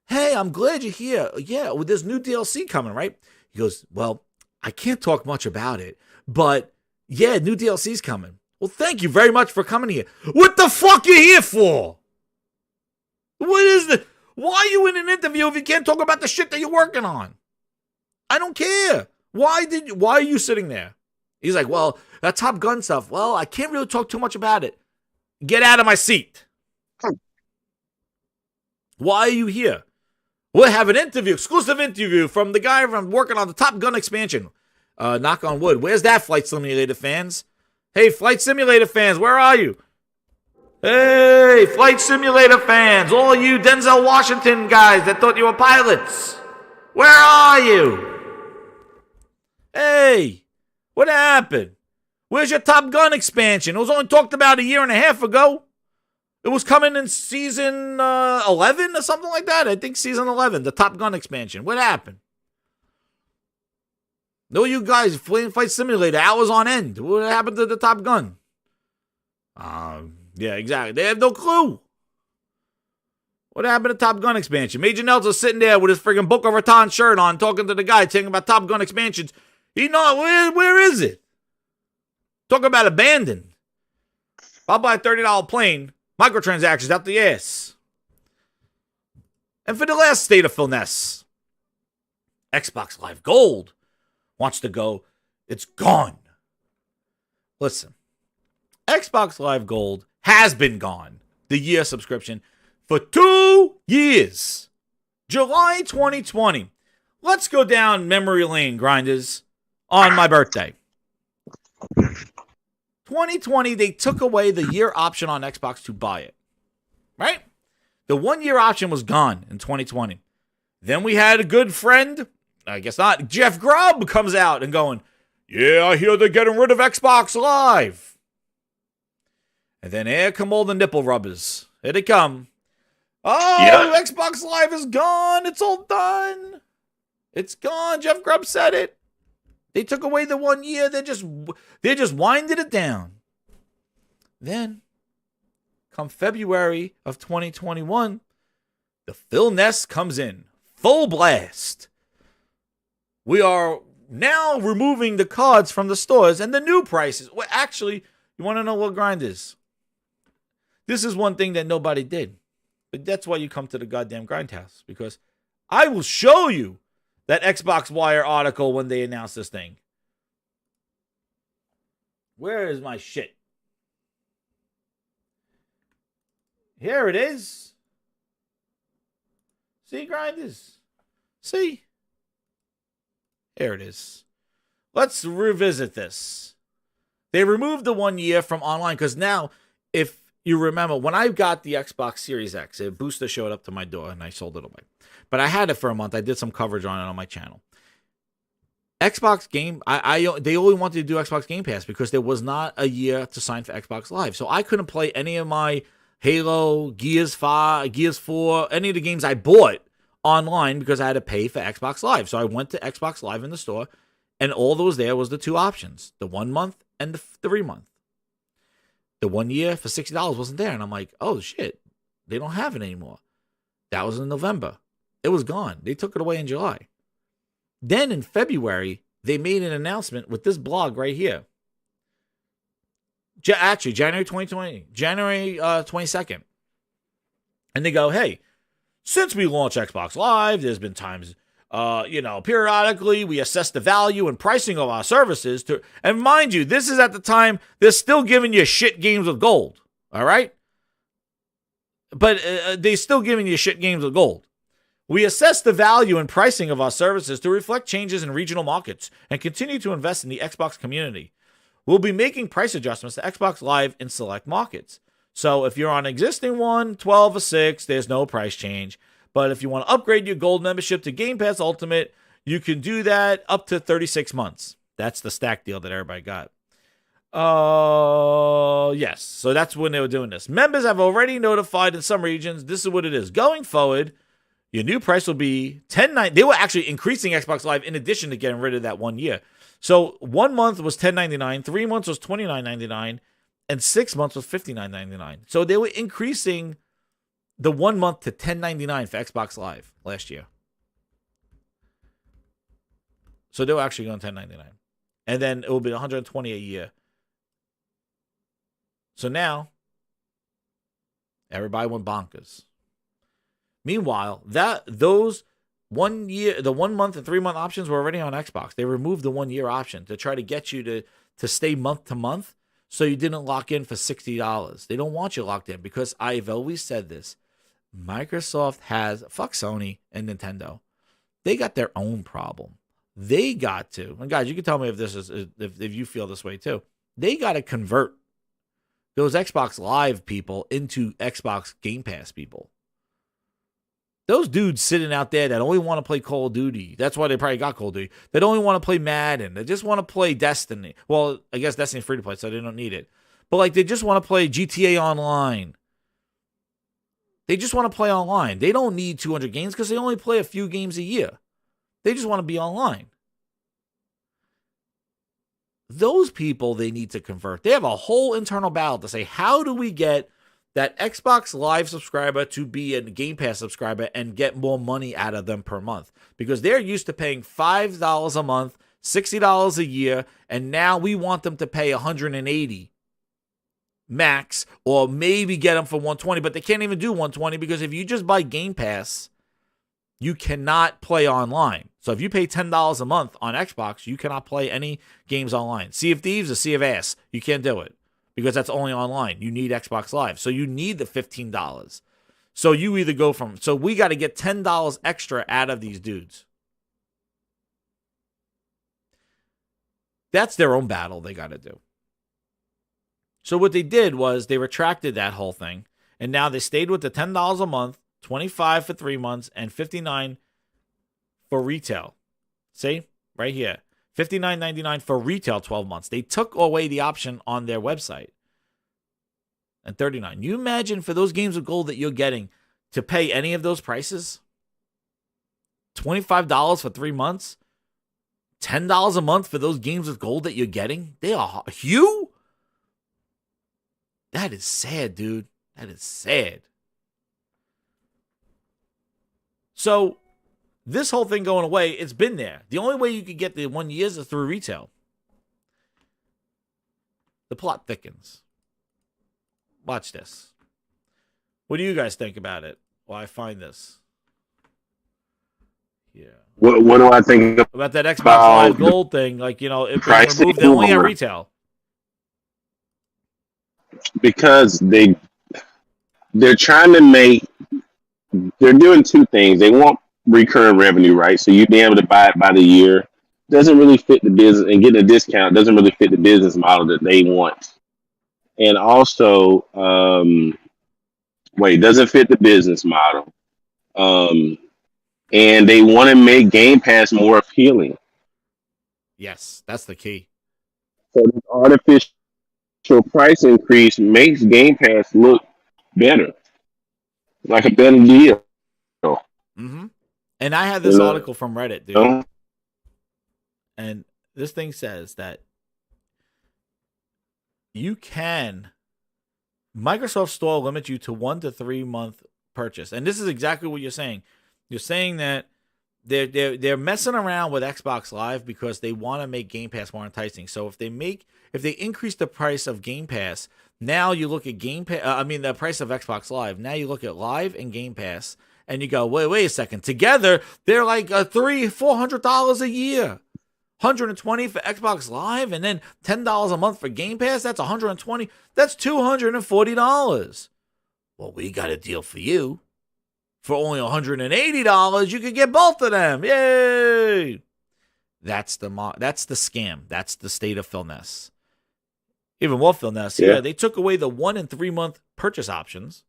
hey, I'm glad you're here. Yeah, with this new DLC coming, right? He goes, well, I can't talk much about it, but yeah, new DLC's coming. Well, thank you very much for coming here. What the fuck you here for? What is the... Why are you in an interview if you can't talk about the shit that you're working on? I don't care. Why are you sitting there? He's like, well, that Top Gun stuff. Well, I can't really talk too much about it. Get out of my seat. Why are you here? We'll have an interview, exclusive interview from the guy from working on the Top Gun expansion. Knock on wood. Where's that, Flight Simulator fans? Hey, Flight Simulator fans, where are you? Hey, Flight Simulator fans, all you Denzel Washington guys that thought you were pilots. Where are you? Hey, what happened? Where's your Top Gun expansion? It was only talked about a year and a half ago. It was coming in season 11 or something like that. I think season 11, the Top Gun expansion. What happened? No, you guys playing Flight Simulator hours on end. What happened to the Top Gun? Yeah, exactly. They have no clue. What happened to Top Gun expansion? Major Nelson's sitting there with his friggin' Boca Raton shirt on, talking to the guy, talking about Top Gun expansions. Where is it? Talk about abandoned. If I'll buy a $30 plane, microtransactions out the ass. And for the last state of Philness, Xbox Live Gold wants to go. It's gone. Listen, Xbox Live Gold has been gone, the year subscription, for 2 years. July 2020. Let's go down memory lane, grinders, on my birthday. 2020, they took away the year option on Xbox to buy it. Right? The 1 year option was gone in 2020. Then we had a good friend, I guess not, Jeff Grubb comes out and going, yeah, I hear they're getting rid of Xbox Live. And then here come all the nipple rubbers. Here they come. Oh, yeah. Xbox Live is gone. It's all done. It's gone. Jeff Grubb said it. They took away the 1 year. They just winded it down. Then, come February of 2021, the Philness comes in. Full blast. We are now removing the cards from the stores and the new prices. Well, actually, you want to know what grind is? This is one thing that nobody did. But that's why you come to the goddamn Grindhouse, because I will show you that Xbox Wire article when they announce this thing. Where is my shit? Here it is. See, Grinders? See? Here it is. Let's revisit this. They removed the 1 year from online because now, if you remember, when I got the Xbox Series X, a booster showed up to my door and I sold it away. But I had it for a month. I did some coverage on it on my channel. Xbox Game, they only wanted to do Xbox Game Pass because there was not a year to sign for Xbox Live. So I couldn't play any of my Halo, Gears 5, Gears 4, any of the games I bought online because I had to pay for Xbox Live. So I went to Xbox Live in the store, and all that was there was the two options, the 1 month and the 3 month. The 1 year for $60 wasn't there. And I'm like, oh, shit, they don't have it anymore. That was in November. It was gone. They took it away in July. Then in February, they made an announcement with this blog right here. Actually, January 2020, January 22nd. And they go, hey, since we launched Xbox Live, there's been times, periodically we assess the value and pricing of our services to, and mind you, this is at the time they're still giving you shit games with gold. All right. But they're still giving you shit games with gold. We assess the value and pricing of our services to reflect changes in regional markets and continue to invest in the Xbox community. We'll be making price adjustments to Xbox Live in select markets. So if you're on an existing one, 12 or 6, there's no price change. But if you want to upgrade your gold membership to Game Pass Ultimate, you can do that up to 36 months. That's the stack deal that everybody got. Yes. So that's when they were doing this. Members have already notified in some regions. This is what it is. Going forward, your new price will be $10.99. They were actually increasing Xbox Live in addition to getting rid of that 1 year. So 1 month was $10.99, 3 months was $29.99, and 6 months was $59.99. So they were increasing the 1 month to $10.99 for Xbox Live last year. So they were actually going $10.99. And then it will be $120 a year. So now, everybody went bonkers. Meanwhile, those 1 year, the 1 month and 3 month options were already on Xbox. They removed the 1 year option to try to get you to stay month to month, so you didn't lock in for $60. They don't want you locked in because I've always said this. Microsoft has, fuck Sony and Nintendo. They got their own problem. They got to, and guys, you can tell me if this is if you feel this way too. They got to convert those Xbox Live people into Xbox Game Pass people. Those dudes sitting out there that only want to play Call of Duty. That's why they probably got Call of Duty. They don't even want to play Madden. They just want to play Destiny. Well, I guess Destiny's free to play, so they don't need it. But like, they just want to play GTA Online. They just want to play online. They don't need 200 games because they only play a few games a year. They just want to be online. Those people they need to convert. They have a whole internal battle to say, how do we get that Xbox Live subscriber to be a Game Pass subscriber and get more money out of them per month? Because they're used to paying $5 a month, $60 a year, and now we want them to pay $180 max, or maybe get them for $120, but they can't even do $120 because if you just buy Game Pass, you cannot play online. So if you pay $10 a month on Xbox, you cannot play any games online. Sea of Thieves or Sea of Ass, you can't do it because that's only online. You need Xbox Live. So you need the $15. So you either go from, so we got to get $10 extra out of these dudes. That's their own battle they got to do. So what they did was they retracted that whole thing, and now they stayed with the $10 a month, $25 for 3 months, and $59 for retail. See? Right here. $59.99 for retail 12 months. They took away the option on their website. And $39. You imagine for those games of gold that you're getting to pay any of those prices? $25 for 3 months? $10 a month for those games of gold that you're getting? They are huge. That is sad, dude. That is sad. So, this whole thing going away, it's been there. The only way you could get the 1 year is through retail. The plot thickens. Watch this. What do you guys think about it? Well, I find this. Yeah. What do I think about that Xbox Live Gold thing? Like, you know, if they remove, they only at retail. Because they're trying to make, they're doing two things. They want recurring revenue, right? So you'd be able to buy it by the year. Doesn't really fit the business, and getting a discount doesn't really fit the business model that they want. And also, doesn't fit the business model. And they want to make Game Pass more appealing. Yes, that's the key. So this artificial price increase makes Game Pass look better, like a better deal. Mm-hmm. And I had this article from Reddit, dude. And this thing says that Microsoft Store limits you to 1 to 3 month purchase. And this is exactly what you're saying. You're saying that they're messing around with Xbox Live because they want to make Game Pass more enticing. So if they increase the price of Game Pass, now you look at the price of Xbox Live. Now you look at Live and Game Pass, and you go, wait a second. Together, they're like $400 a year. $120 for Xbox Live, and then $10 a month for Game Pass. That's $120. That's $240. Well, we got a deal for you. For only $180, you could get both of them. Yay! That's the scam. That's the state of Philness. Even more Philness. Yeah, they took away the 1 and 3 month purchase options.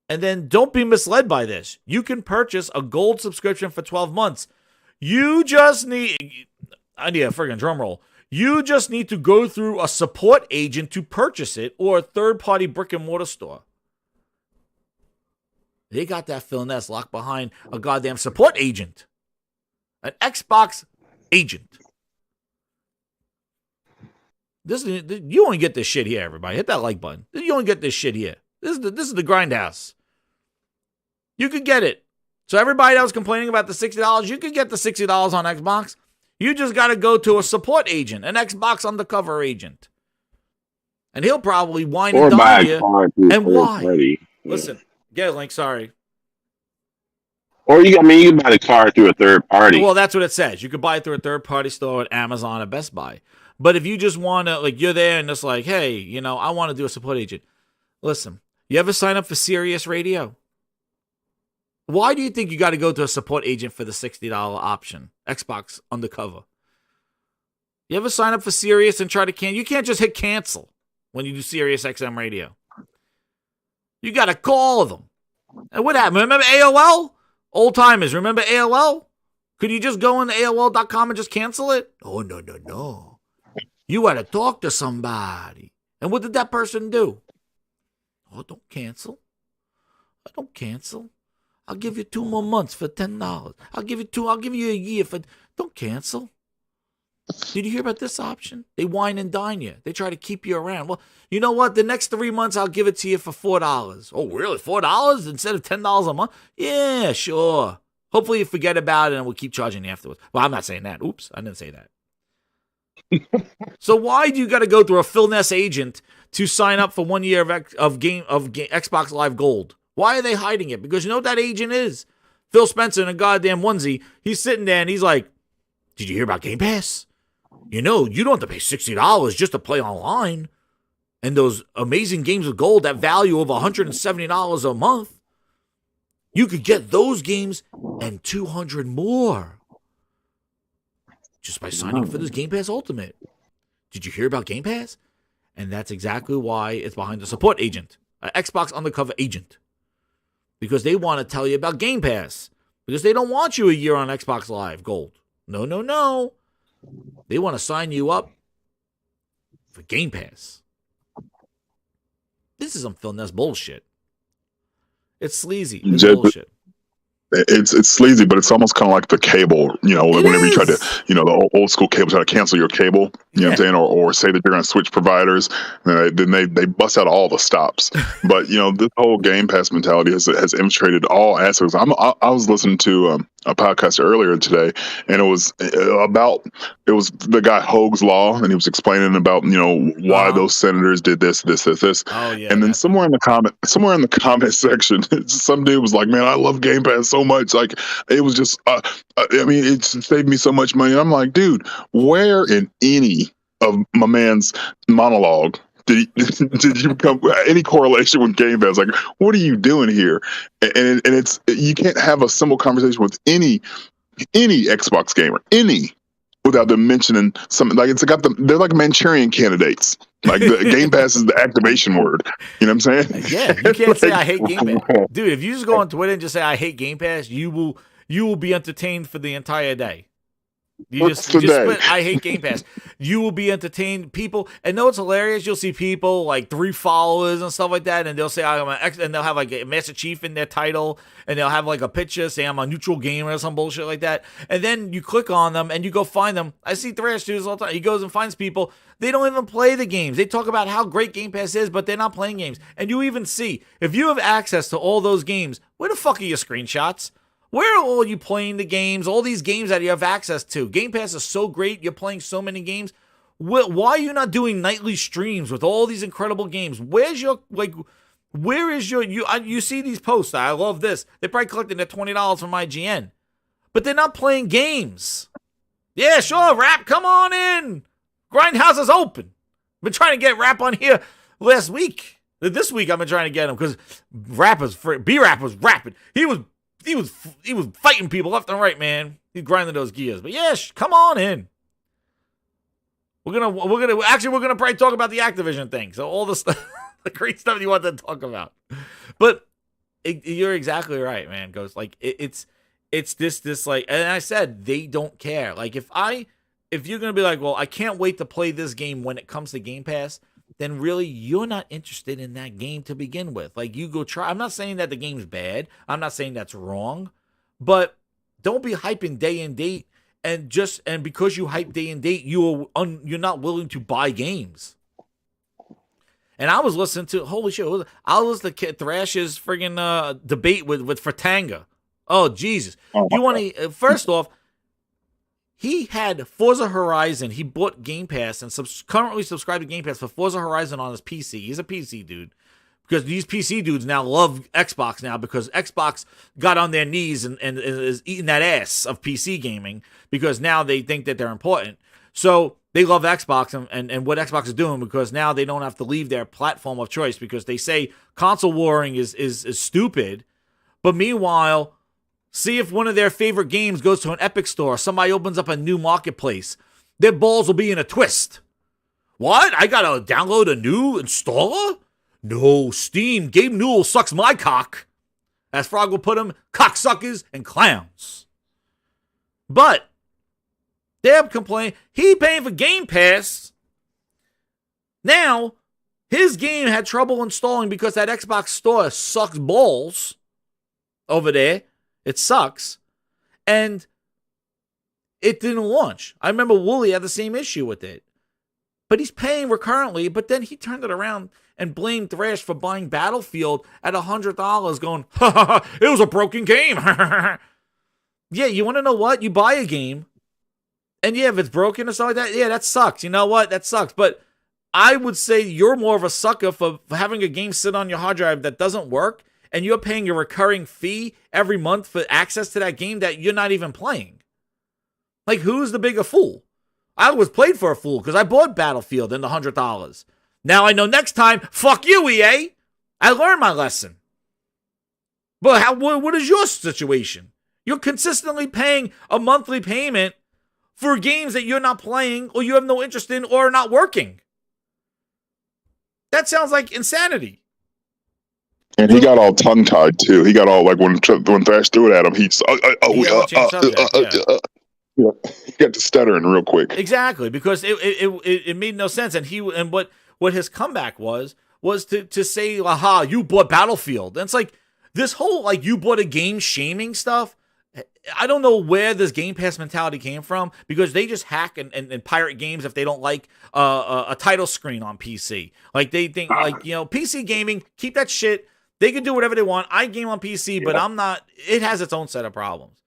And then don't be misled by this. You can purchase a gold subscription for 12 months. You just need, I need a friggin' drum roll. You just need to go through a support agent to purchase it, or a third-party brick-and-mortar store. They got that Philness locked behind a goddamn support agent. An Xbox agent. You only get this shit here, everybody. Hit that like button. You only get this shit here. This is the Grindhouse. You could get it. So everybody that was complaining about the $60, you could get the $60 on Xbox. You just got to go to a support agent, an Xbox undercover agent. And he'll probably whine and dine you. And why? Listen, get a link, sorry. Or you can buy the card through a third party. Well, that's what it says. You could buy it through a third party store at Amazon or Best Buy. But if you just want to, you're there and it's like, hey, I want to do a support agent. Listen, you ever sign up for Sirius Radio? Why do you think you got to go to a support agent for the $60 option? Xbox undercover. You ever sign up for Sirius and try to cancel? You can't just hit cancel when you do Sirius XM Radio. You got to call them. And what happened? Remember AOL? Old timers, remember AOL? Could you just go into AOL.com and just cancel it? Oh, no. You had to talk to somebody. And what did that person do? Oh, don't cancel. Don't cancel. I'll give you 2 more months for $10. I'll give you a year for, don't cancel. Did you hear about this option? They wine and dine you. They try to keep you around. Well, you know what? The next 3 months, I'll give it to you for $4. Oh, really? $4 instead of $10 a month? Yeah, sure. Hopefully you forget about it and we'll keep charging you afterwards. Well, I'm not saying that. Oops, I didn't say that. So why do you got to go through a Philness agent to sign up for 1 year of Xbox Live Gold? Why are they hiding it? Because you know what that agent is? Phil Spencer in a goddamn onesie. He's sitting there and he's like, did you hear about Game Pass? You don't have to pay $60 just to play online. And those amazing games of gold that value over $170 a month. You could get those games and 200 more just by signing up for this Game Pass Ultimate. Did you hear about Game Pass? And that's exactly why it's behind the support agent, an Xbox undercover agent. Because they want to tell you about Game Pass. Because they don't want you a year on Xbox Live Gold. No. They want to sign you up for Game Pass. This is some Philness bullshit. It's sleazy. It's bullshit. It's sleazy, but it's almost kind of like the cable, whenever you try to, the old school cable, try to cancel your cable. You know what I'm saying? Or say that you're going to switch providers, then they bust out all the stops. But, this whole Game Pass mentality has infiltrated all aspects. I was listening to a podcast earlier today, and it was the guy Hoag's Law, and he was explaining about, why those senators did this. Oh, yeah. And then somewhere in the comment section, some dude was like, man, I love Game Pass so much. Like, it was just, it saved me so much money. And I'm like, dude, where in any of my man's monologue did you come any correlation with Game Pass? Like, what are you doing here? And it's, you can't have a simple conversation with any Xbox gamer, without them mentioning something. Like, they're like Manchurian candidates. Like, the Game Pass is the activation word. You know what I'm saying? Yeah, you can't say I hate Game Pass, dude. If you just go on Twitter and just say I hate Game Pass, you will be entertained for the entire day. You just put I hate Game Pass. You will be entertained. People, and know it's hilarious. You'll see people like 3 followers and stuff like that, and they'll say I'm an X, and they'll have like a Master Chief in their title, and they'll have like a picture saying I'm a neutral gamer or some bullshit like that. And then you click on them and you go find them. I see Thrash dudes all the time. He goes and finds people. They don't even play the games. They talk about how great Game Pass is, but they're not playing games. And you even see if you have access to all those games, where the fuck are your screenshots? Where are all you playing the games? All these games that you have access to. Game Pass is so great. You're playing so many games. Why are you not doing nightly streams with all these incredible games? Where is your you see these posts? I love this. They're probably collecting their $20 from IGN, but they're not playing games. Yeah, sure, Rap, come on in. Grindhouse is open. Been trying to get Rap on here last week. This week I've been trying to get him because B-Rap was rapping. He was fighting people left and right, man. He's grinding those gears. But yeah, come on in. We're gonna probably talk about the Activision thing. So all the stuff, the great stuff you want to talk about. But you're exactly right, man. Goes like it's this like, and I said they don't care. Like if you're gonna be like, well, I can't wait to play this game when it comes to Game Pass, then really you're not interested in that game to begin with. Like, you go try. I'm not saying that the game's bad. I'm not saying that's wrong, but don't be hyping day and date and because you hype day and date, you're not willing to buy games. And I was listening to, holy shit, I was listening to Thrash's friggin' debate with Fratanga. Oh Jesus! You want to first off. He had Forza Horizon. He bought Game Pass and currently subscribed to Game Pass for Forza Horizon on his PC. He's a PC dude. Because these PC dudes now love Xbox now because Xbox got on their knees and is eating that ass of PC gaming because now they think that they're important. So they love Xbox and what Xbox is doing because now they don't have to leave their platform of choice because they say console warring is stupid. But meanwhile, see if one of their favorite games goes to an Epic store. Somebody opens up a new marketplace. Their balls will be in a twist. What? I gotta download a new installer? No, Steam. Gabe Newell sucks my cock. As Frog will put him, cocksuckers and clowns. But they're complaining. He paying for Game Pass. Now, his game had trouble installing because that Xbox store sucks balls over there. It sucks. And it didn't launch. I remember Wooly had the same issue with it. But he's paying recurrently, but then he turned it around and blamed Thrash for buying Battlefield at $100 going, ha ha ha, it was a broken game. Yeah, you want to know what? You buy a game, and yeah, if it's broken or something like that, yeah, that sucks. You know what? That sucks. But I would say you're more of a sucker for having a game sit on your hard drive that doesn't work, and you're paying a recurring fee every month for access to that game that you're not even playing. Like, who's the bigger fool? I was played for a fool because I bought Battlefield in the $100. Now I know next time, fuck you, EA. I learned my lesson. But what is your situation? You're consistently paying a monthly payment for games that you're not playing or you have no interest in or are not working. That sounds like insanity. And he got all tongue-tied, too. He got all, like, when Thrash threw it at him, he got to stuttering real quick. Exactly, because it made no sense. And what his comeback was to say, aha, you bought Battlefield. And it's like, this whole, like, you bought a game shaming stuff I don't know where this Game Pass mentality came from, because they just hack and pirate games if they don't like a title screen on PC. Like, they think, like, PC gaming, keep that shit. They can do whatever they want. I game on PC, but I'm not. It has its own set of problems.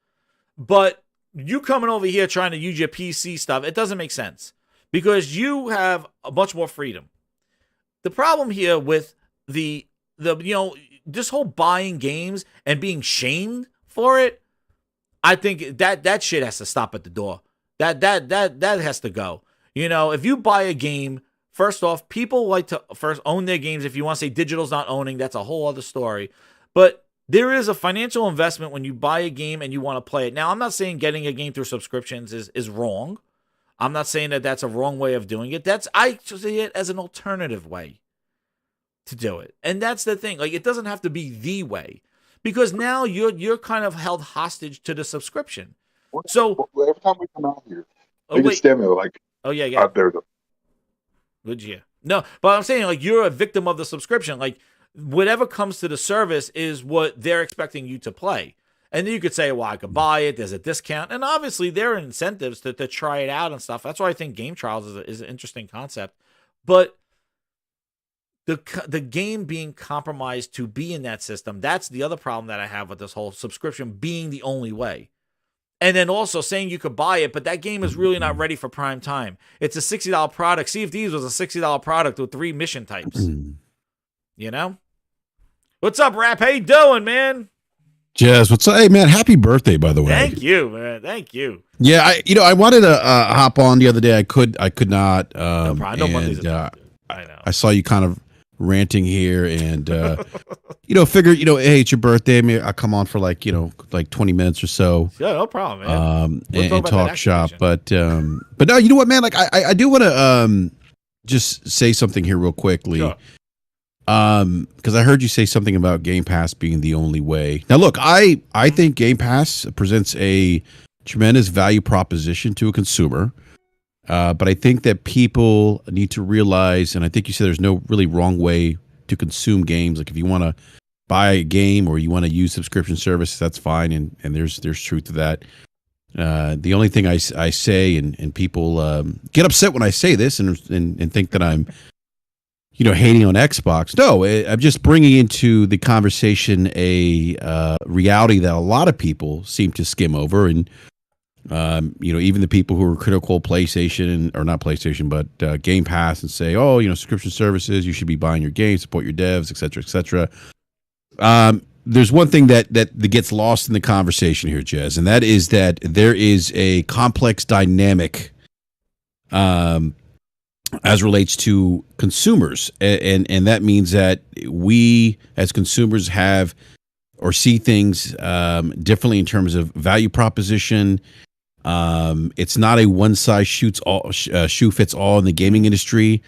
But you coming over here trying to use your PC stuff, it doesn't make sense, because you have a much more freedom. The problem here with the this whole buying games and being shamed for it, I think that shit has to stop at the door. That has to go. If you buy a game, first off, people like to first own their games. If you want to say digital's not owning, that's a whole other story. But there is a financial investment when you buy a game and you want to play it. Now, I'm not saying getting a game through subscriptions is wrong. I'm not saying that that's a wrong way of doing it. I see it as an alternative way to do it. And that's the thing. Like, it doesn't have to be the way, because now you're kind of held hostage to the subscription. So every time we come out here, oh, they wait. just stand there like, oh yeah, out there. Good year. No, but I'm saying, like, you're a victim of the subscription. Like, whatever comes to the service is what they're expecting you to play. And then you could say, well, I could buy it, there's a discount. And obviously there are incentives to try it out and stuff. That's why I think game trials is an interesting concept. But the game being compromised to be in that system, that's the other problem that I have with this whole subscription being the only way. And then also saying you could buy it, but that game is really not ready for prime time. It's a $60 product. Sea of Thieves was a $60 product with 3 mission types. What's up, Rap? How you doing, man? Jazz, what's up? Hey, man, happy birthday, by the way. Thank you, man. Thank you. Yeah, I wanted to hop on the other day. I could not. No problem. I know. I saw you kind of ranting here, and figured, hey, it's your birthday. Maybe I'll come on for like 20 minutes or so. Yeah, no problem, man. And talk shop. But no, you know what, man? Like, I do want to just say something here real quickly. Sure. Because I heard you say something about Game Pass being the only way. Now, look, I think Game Pass presents a tremendous value proposition to a consumer. But I think that people need to realize, and I think you said there's no really wrong way to consume games. Like, if you want to buy a game or you want to use subscription service, that's fine, and there's truth to that. The only thing I say, and people get upset when I say this and think that I'm hating on Xbox. No, I'm just bringing into the conversation a reality that a lot of people seem to skim over, and even the people who are critical of PlayStation, or not PlayStation, but Game Pass, and say, oh, subscription services, you should be buying your games, support your devs, et cetera, et cetera. There's one thing that gets lost in the conversation here, Jez, and that is that there is a complex dynamic as relates to consumers. And that means that we as consumers have or see things differently in terms of value proposition. It's not a one size shoe fits all in the gaming industry.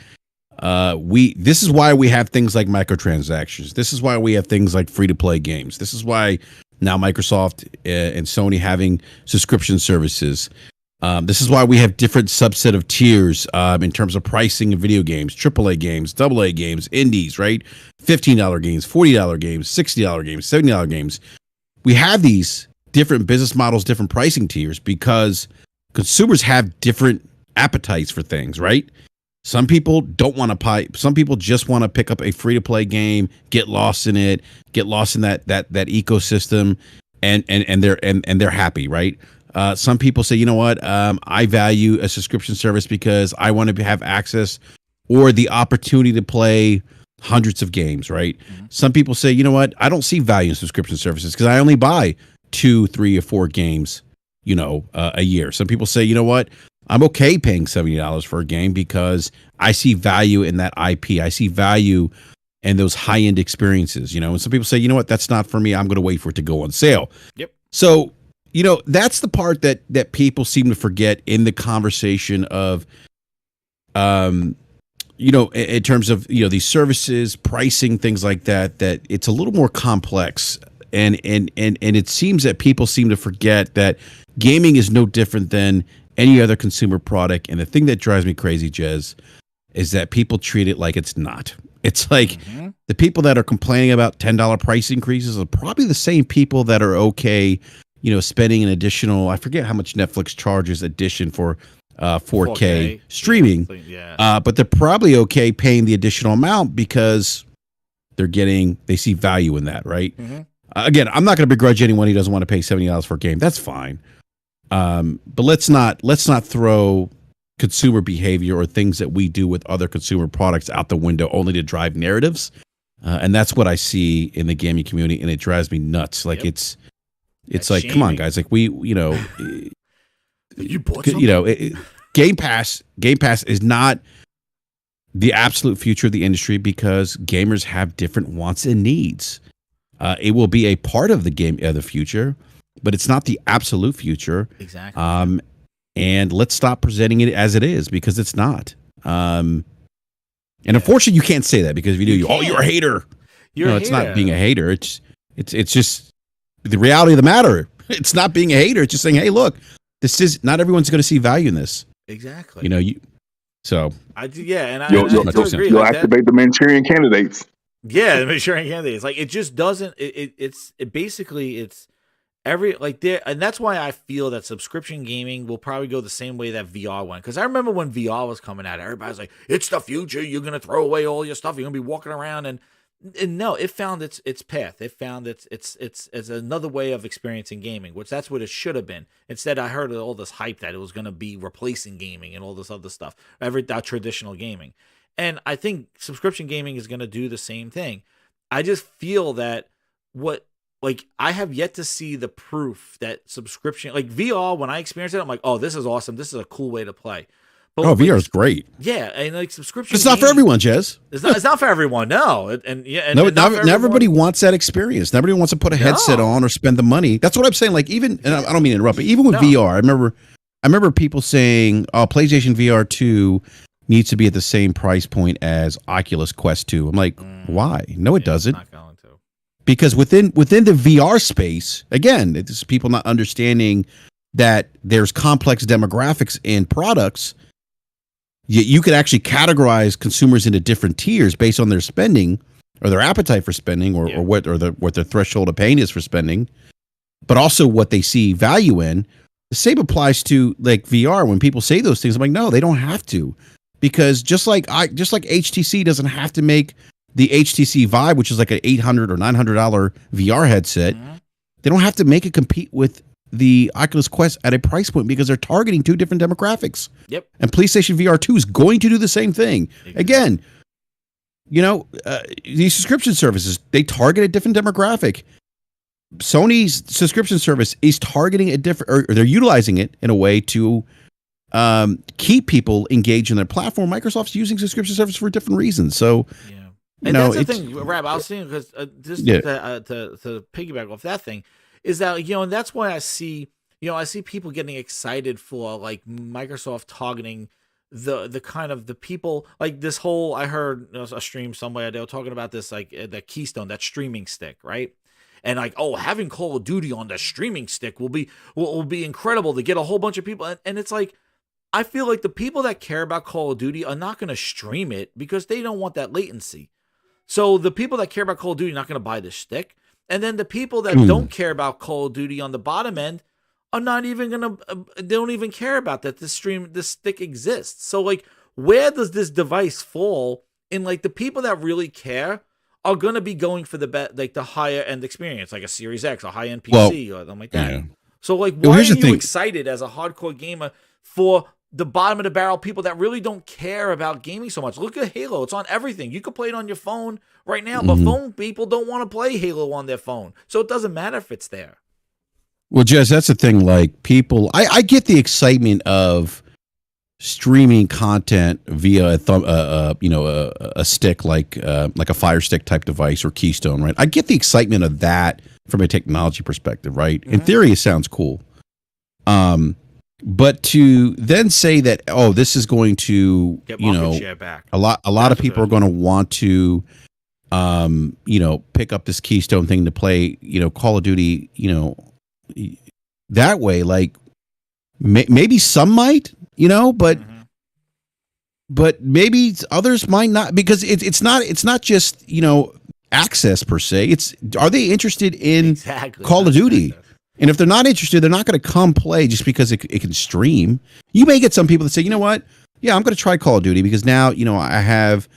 This is why we have things like microtransactions. This is why we have things like free to play games. This is why now Microsoft and Sony having subscription services. This is why we have different subset of tiers in terms of pricing of video games, AAA games, AA games, indies, right? $15 games, $40 games, $60 games, $70 games. We have these different business models, different pricing tiers, because consumers have different appetites for things, right? Some people don't want to buy. Some people just want to pick up a free-to-play game, get lost in it, get lost in that ecosystem, and they're happy, right? Some people say, you know what, I value a subscription service because I want to have access or the opportunity to play hundreds of games, right? Mm-hmm. Some people say, you know what, I don't see value in subscription services because I only buy 2, 3, or 4 games, a year. Some people say, you know what, I'm okay paying $70 for a game because I see value in that IP. I see value in those high-end experiences, and some people say, you know what, that's not for me. I'm going to wait for it to go on sale. Yep. So, that's the part that people seem to forget in the conversation of, in terms of, these services, pricing, things like that it's a little more complex. And it seems that people seem to forget that gaming is no different than any other consumer product. And the thing that drives me crazy, Jez, is that people treat it like it's not. It's like the people that are complaining about $10 price increases are probably the same people that are okay spending an additional, I forget how much Netflix charges addition for 4K, 4K streaming. Yeah. But they're probably okay paying the additional amount because they see value in that, right? Mm-hmm. Again, I'm not going to begrudge anyone who doesn't want to pay $70 for a game. That's fine. But let's not throw consumer behavior or things that we do with other consumer products out the window only to drive narratives. And that's what I see in the gaming community, and it drives me nuts. Like it's like, come on, guys. Like you bought something? Game Pass is not the absolute future of the industry because gamers have different wants and needs. It will be a part of the future, but it's not the absolute future. Exactly. And let's stop presenting it as it is because it's not. And unfortunately, you can't say that because if you do, you're a hater. It's not being a hater. It's just the reality of the matter. It's not being a hater. It's just saying, hey, look, this is not everyone's going to see value in this. Exactly. And you'll agree. activate the Manchurian candidates. Yeah, the Manchurian candidates. Like it just doesn't. It's basically every and that's why I feel that subscription gaming will probably go the same way that VR went. Because I remember when VR was coming out, everybody's like, "It's the future. You're gonna throw away all your stuff. You're gonna be walking around." And no, it found its path. It found it's another way of experiencing gaming, which that's what it should have been. Instead, I heard all this hype that it was gonna be replacing gaming and all this other stuff, that traditional gaming. And I think subscription gaming is gonna do the same thing. I just feel that I have yet to see the proof that subscription, like VR, when I experienced it, I'm like, oh, this is awesome. This is a cool way to play. But VR is great. Yeah, and like subscription, it's not for everyone, Jez. It's not for everyone. No, not everybody wants that experience. Nobody wants to put a headset on or spend the money. That's what I'm saying. Like even, and I don't mean to interrupt, but even with VR, I remember people saying, "Oh, PlayStation VR 2 needs to be at the same price point as Oculus Quest 2." I'm like, why? No, it doesn't. It's not going to. Because within the VR space, again, it's people not understanding that there's complex demographics in products. You could actually categorize consumers into different tiers based on their spending or their appetite for spending or what their threshold of pain is for spending, but also what they see value in. The same applies to like VR. When people say those things, I'm like, no, they don't have to, because just like HTC doesn't have to make the HTC Vive, which is like an $800 or $900 VR headset, they don't have to make it compete with the Oculus Quest at a price point because they're targeting two different demographics. Yep. And PlayStation VR 2 is going to do the same thing. Exactly. Again, these subscription services, they target a different demographic. Sony's subscription service is targeting a different, or they're utilizing it in a way to keep people engaged in their platform. Microsoft's using subscription service for different reasons. So, and that's the thing, Rab, I was saying, because to piggyback off that thing, is that, and that's why I see people getting excited for like Microsoft targeting the kind of the people, like this whole, I heard a stream somewhere, they were talking about this, like that Keystone, that streaming stick, right? And like, oh, having Call of Duty on the streaming stick will be incredible to get a whole bunch of people. And it's like, I feel like the people that care about Call of Duty are not going to stream it because they don't want that latency. So the people that care about Call of Duty are not going to buy this stick. And then the people that don't care about Call of Duty on the bottom end are not even going to, they don't even care about that this stick exists. So like, where does this device fall in like the people that really care are going to be going for the higher end experience, like a Series X, a high end PC or something like that. Yeah. So like, why are you excited as a hardcore gamer for the bottom of the barrel people that really don't care about gaming so much? Look at Halo. It's on everything. You could play it on your phone right now, but phone people don't want to play Halo on their phone. So it doesn't matter if it's there. Well, Jess, that's the thing. Like people, I get the excitement of streaming content via a stick like a Fire Stick type device or Keystone, right? I get the excitement of that from a technology perspective, right? In theory, it sounds cool. But to then say that, oh, this is going to, get market share back. A lot of people are going to want to, pick up this Keystone thing to play, Call of Duty, that way. Like maybe some might, but maybe others might not, because it's not just access per se. Are they interested in Call of Duty? And if they're not interested, they're not going to come play just because it can stream. You may get some people that say, you know what? Yeah, I'm going to try Call of Duty because now, I have,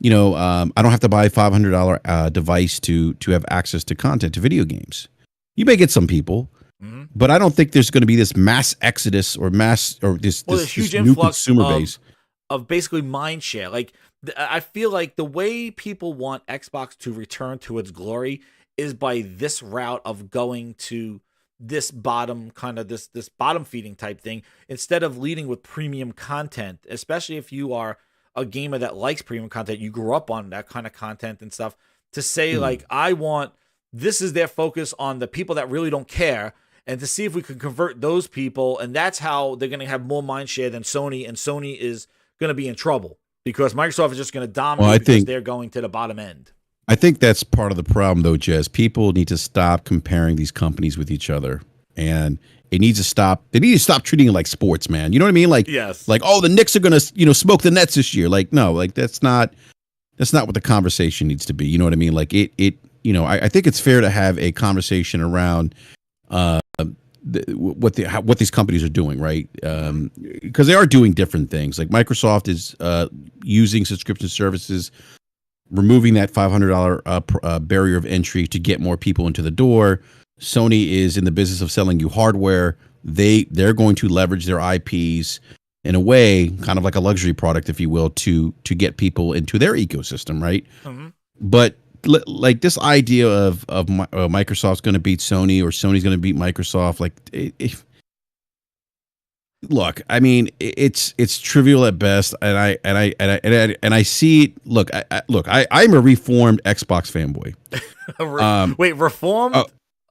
I don't have to buy a $500 device to have access to content, to video games. You may get some people, but I don't think there's going to be this mass exodus or this huge new influx consumer base of basically mind share. Like, I feel like the way people want Xbox to return to its glory is by this route of going to this bottom this bottom feeding type thing, instead of leading with premium content, especially if you are a gamer that likes premium content, you grew up on that kind of content and stuff, to say like, this is their focus on the people that really don't care, and to see if we can convert those people, and that's how they're going to have more mind share than Sony, and Sony is going to be in trouble because Microsoft is just going to dominate because they're going to the bottom end. I think that's part of the problem, though, Jez. People need to stop comparing these companies with each other, and it needs to stop. They need to stop treating it like sports, man. You know what I mean? Like, yes. Like, oh, the Knicks are gonna, smoke the Nets this year. Like, no, like that's not what the conversation needs to be. You know what I mean? Like, I think it's fair to have a conversation around what these companies are doing, right? Because they are doing different things. Like Microsoft is using subscription services, removing that $500 barrier of entry to get more people into the door. Sony is in the business of selling you hardware. They're going to leverage their IPs in a way, kind of like a luxury product, if you will, to get people into their ecosystem, right? But like this idea of Microsoft's going to beat Sony or Sony's going to beat Microsoft, like look, I mean, it's trivial at best, and I see it. Look, I'm a reformed Xbox fanboy. Wait, reformed?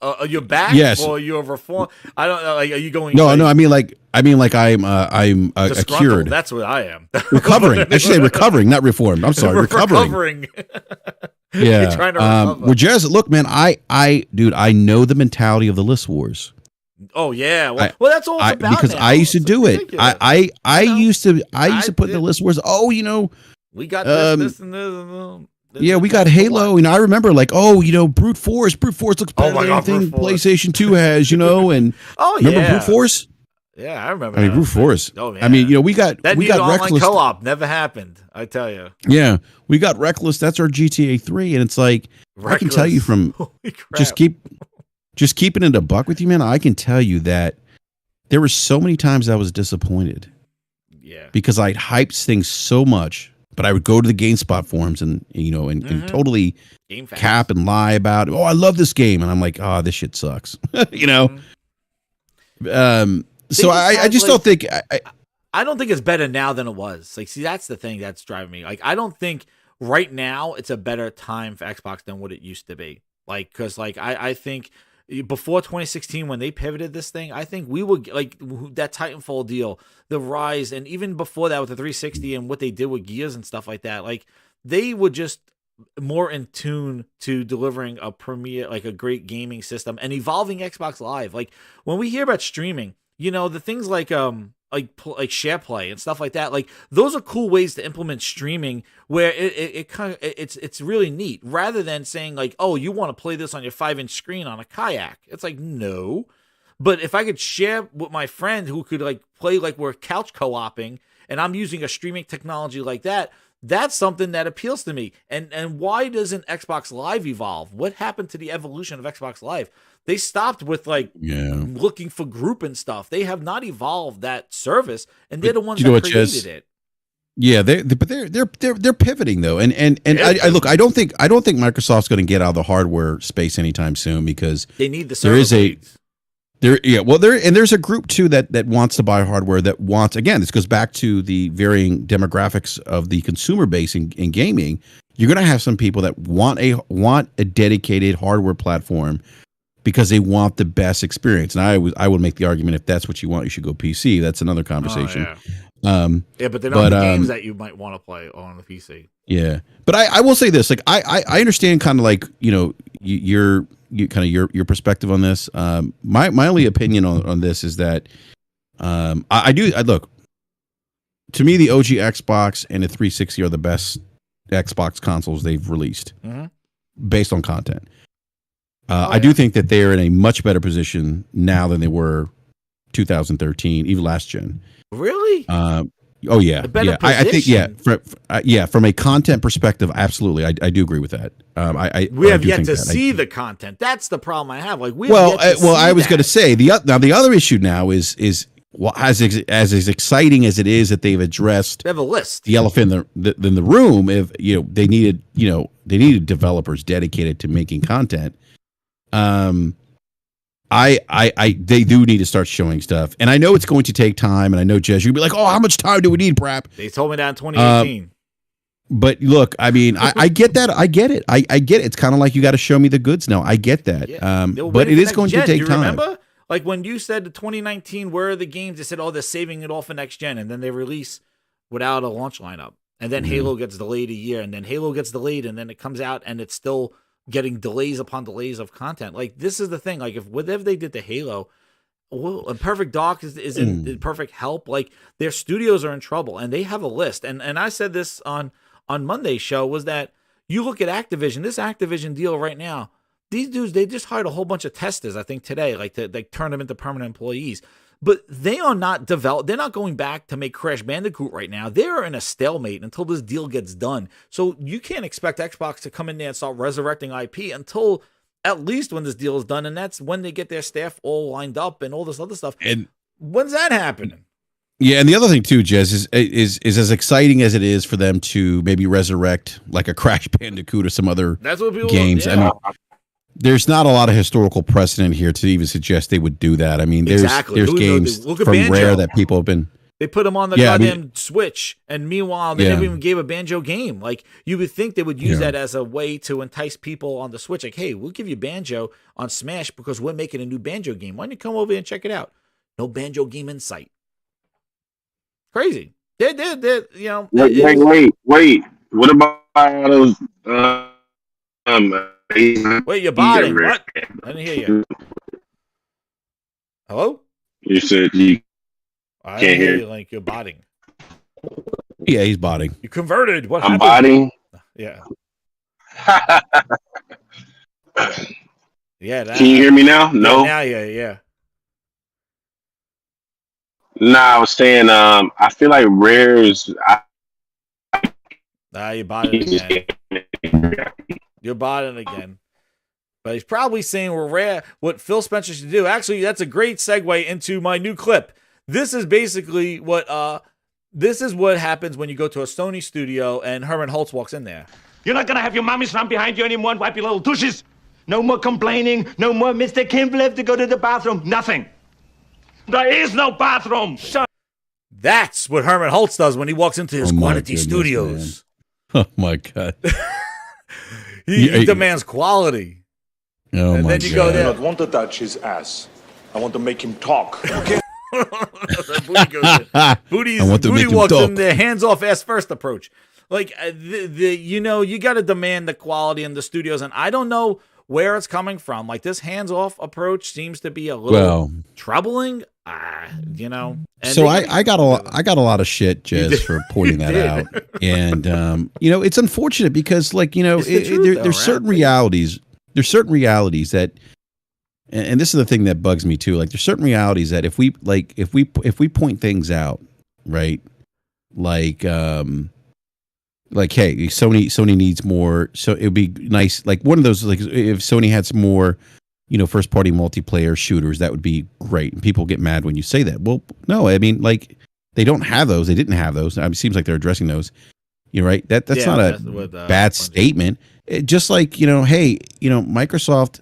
Are you back? Yes. Or you're reformed? I don't know. Like, are you going? No. I mean like I'm a cured. That's what I am. Recovering. I should say recovering, not reformed. I'm sorry, recovering. Yeah. You're trying to recover. Well, Jez, look, man, dude, I know the mentality of the list wars. Oh yeah, well that's all it's about because now. I used to do it. I used to put in the list wars. Oh, we got this and this. Yeah, we got Halo, and I remember like, brute force looks better than anything PlayStation 2 has, and remember brute force? Yeah, I remember. I mean, brute force. Oh yeah. I mean, we got online Reckless co-op never happened. I tell you. Yeah, we got Reckless. That's our GTA 3, and it's like Reckless. I can tell you from just keeping it a buck with you, man. I can tell you that there were so many times I was disappointed. Yeah. Because I'd hyped things so much. But I would go to the GameSpot forums and totally cap and lie about, I love this game, and I'm like, this shit sucks, So I just don't think I don't think it's better now than it was. Like, see, that's the thing that's driving me. Like, I don't think right now it's a better time for Xbox than what it used to be. Like, because I think before 2016 when they pivoted this thing, I think we would like that Titanfall deal, the rise, and even before that with the 360 and what they did with Gears and stuff like that. Like, they were just more in tune to delivering a premier, like a great gaming system and evolving Xbox Live. Like, when we hear about streaming, the things like share play and stuff like that, like those are cool ways to implement streaming where it's really neat, rather than saying like, oh, you want to play this on your 5-inch screen on a kayak. It's like, no. But if I could share with my friend who could like play like we're couch co-oping and I'm using a streaming technology like that, that's something that appeals to me. And why doesn't Xbox Live evolve? What happened to the evolution of Xbox Live? They stopped with looking for group and stuff. They have not evolved that service, and they're the ones that created it. Yeah, they're pivoting though, and I don't think Microsoft's going to get out of the hardware space anytime soon because they need the service. There's a group too that wants to buy hardware, that wants, again, this goes back to the varying demographics of the consumer base in gaming. You're going to have some people that want a dedicated hardware platform because they want the best experience. And I would make the argument, if that's what you want, you should go PC. That's another conversation. But they're not the games that you might want to play on the PC. Yeah, but I will say this: like I understand kind of like your perspective on this. My only opinion on this is that I look, to me, the OG Xbox and the 360 are the best Xbox consoles they've released based on content. I do think that they're in a much better position now than they were 2013, even last gen. Really? Oh yeah, A better yeah. I think position? from a content perspective, absolutely, I do agree with that. We have do yet think to that. see the content. That's the problem I have. Like we Well, have yet to well, see I was that. going to say the other issue now is well, as exciting as it is that they've addressed They have a list. the elephant in the room. If they needed developers dedicated to making content. They do need to start showing stuff, and I know it's going to take time. And I know Jez, you'll be like, "Oh, how much time do we need, Prap?" They told me that in 2018. But look, I mean, I get that. I get it. I get it. It's kind of like you got to show me the goods now. I get that. They were But waiting it for is next going gen. to take Do you time. Remember? Like when you said the 2019, where are the games? They said, oh, they're saving it all for next gen, and then they release without a launch lineup, and then Halo gets delayed a year, and then Halo gets delayed, and then it comes out, and it's still getting delays upon delays of content. Like this is the thing. Like if whatever they did to Halo, well, and Perfect Dark is in perfect help. Like their studios are in trouble, and they have a list. And I said this on Monday's show was that you look at Activision, this Activision deal right now. These dudes, they just hired a whole bunch of testers, I think, today, like to turn them into permanent employees. But they are not they're not going back to make Crash Bandicoot right now. They are in a stalemate until this deal gets done. So you can't expect Xbox to come in there and start resurrecting IP until at least when this deal is done. And that's when they get their staff all lined up and all this other stuff. And when's that happening? Yeah, and the other thing too, Jez, is as exciting as it is for them to maybe resurrect like a Crash Bandicoot or some other That's what people games. Want, yeah. I mean, there's not a lot of historical precedent here to even suggest they would do that. I mean, there's games Look at from Banjo. Rare that people have been. They put them on the goddamn Switch, and meanwhile, they never even gave a Banjo game. Like, you would think they would use that as a way to entice people on the Switch. Like, hey, we'll give you Banjo on Smash because we're making a new Banjo game. Why don't you come over and check it out? No Banjo game in sight. Crazy. They're you know. Wait. What about those? Wait, you're botting. What? I didn't hear you. Hello? You said you I can't hear you like you're botting. Yeah, he's botting. You converted. What I'm happened? botting. Yeah. Yeah. Can you hear me now? No. Now, yeah. Nah, I was saying, I feel like Rare's. You're botting again. You're botting again. But he's probably saying we're Rare. What Phil Spencer should do. Actually, that's a great segue into my new clip. This is basically what happens when you go to a Sony studio and Herman Holtz walks in there. You're not gonna have your mommies run behind you anymore and wipe your little tushes. No more complaining. No more Mr. Kimball have to go to the bathroom. Nothing. There is no bathroom. That's what Herman Holtz does when he walks into his quality studios. Man. Oh my god. he demands quality. Oh and my then you god. go there. I don't want to touch his ass. I want to make him talk. Okay. Booty I want to make him walks talk. in there, hands off, ass first approach. Like you got to demand the quality in the studios, and I don't know where it's coming from. Like this hands off approach seems to be a little troubling. And so I got a lot of shit, Jez, for pointing that out, and it's unfortunate because there's certain realities. There's certain realities that, and this is the thing that bugs me too. Like there's certain realities that if we point things out, right? Like hey, Sony needs more. So it would be nice. Like one of those, like if Sony had some more, first party multiplayer shooters, that would be great. And people get mad when you say that. Well, no, I mean, like they don't have those. They didn't have those. It seems like they're addressing those. You're right. That's not a bad statement. Just like, hey, Microsoft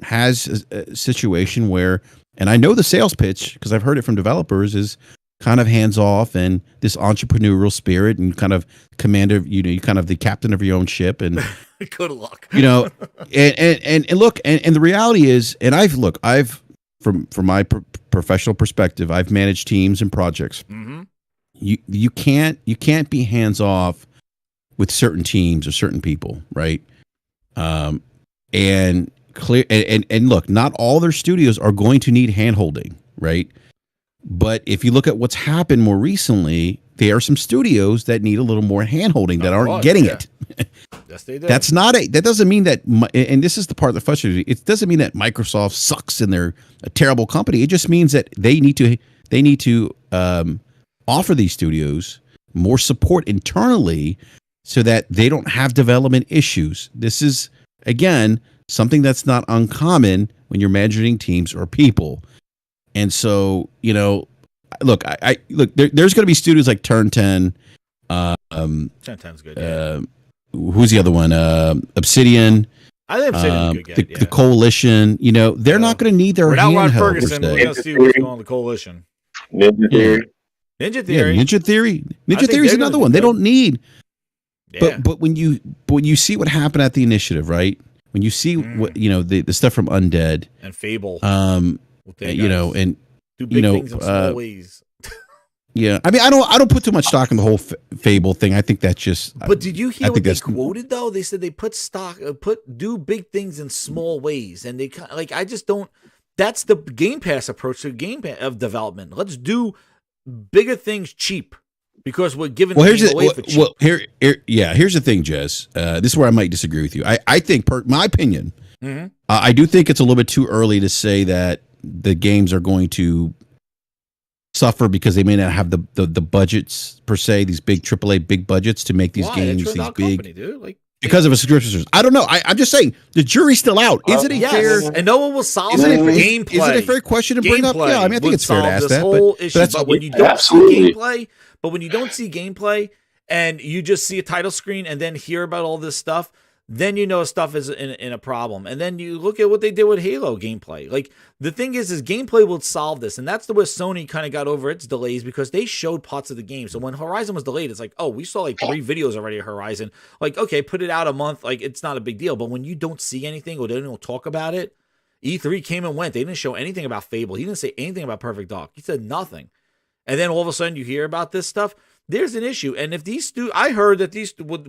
has a situation where, and I know the sales pitch because I've heard it from developers, is kind of hands off and this entrepreneurial spirit and kind of commander, you kind of the captain of your own ship and good luck. And look, and the reality is, and I've from my professional perspective, I've managed teams and projects. Mm-hmm. You can't be hands off with certain teams or certain people, right? And look, not all their studios are going to need hand holding, right? But if you look at what's happened more recently, there are some studios that need a little more handholding that aren't getting it. Yes, they do. That doesn't mean that, and this is the part that frustrates me. It doesn't mean that Microsoft sucks and they're a terrible company. It just means that they need to offer these studios more support internally so that they don't have development issues. This is, again, something that's not uncommon when you're managing teams or people. And so, look, there's going to be studios like Turn 10. Turn 10's good. Yeah. Who's the other one? Obsidian. I think Obsidian's good. The Coalition. They're not going to need their Without Ron handheld. Ferguson, we're going to see what's going on the Coalition. Ninja Theory. Ninja Theory. Yeah, Ninja Theory. Ninja Theory is another one. They don't need. Yeah. But when you see what happened at the initiative, right? When you see what the stuff from Undead and Fable, and do big things in small ways. Yeah, I mean, I don't put too much stock in the whole Fable thing. I think that's just. But did you hear what they quoted though? They said they do big things in small ways, and they I just don't. That's the Game Pass approach to of development. Let's do bigger things cheap because we're giving things away for cheap. Well, here's the thing, Jez. This is where I might disagree with you. I think, my opinion, I do think it's a little bit too early to say that the games are going to suffer because they may not have the budgets per se, these big AAA big budgets to make these games these big company, dude. because of a subscription service. I don't know. I'm just saying the jury's still out. Is it a fair? And no one will solve Is it gameplay. Is it a fair question to bring up? Yeah, I mean, I think it's fair to ask that. But when you don't see gameplay, when you don't see gameplay and you just see a title screen and then hear about all this stuff, then stuff is in a problem. And then you look at what they did with Halo gameplay. Like, the thing is gameplay will solve this. And that's the way Sony kind of got over its delays because they showed parts of the game. So when Horizon was delayed, it's like, oh, we saw like 3 videos already of Horizon. Like, okay, put it out a month. Like, it's not a big deal. But when you don't see anything or they don't talk about it, E3 came and went. They didn't show anything about Fable. He didn't say anything about Perfect Dark. He said nothing. And then all of a sudden you hear about this stuff. There's an issue. And if I heard that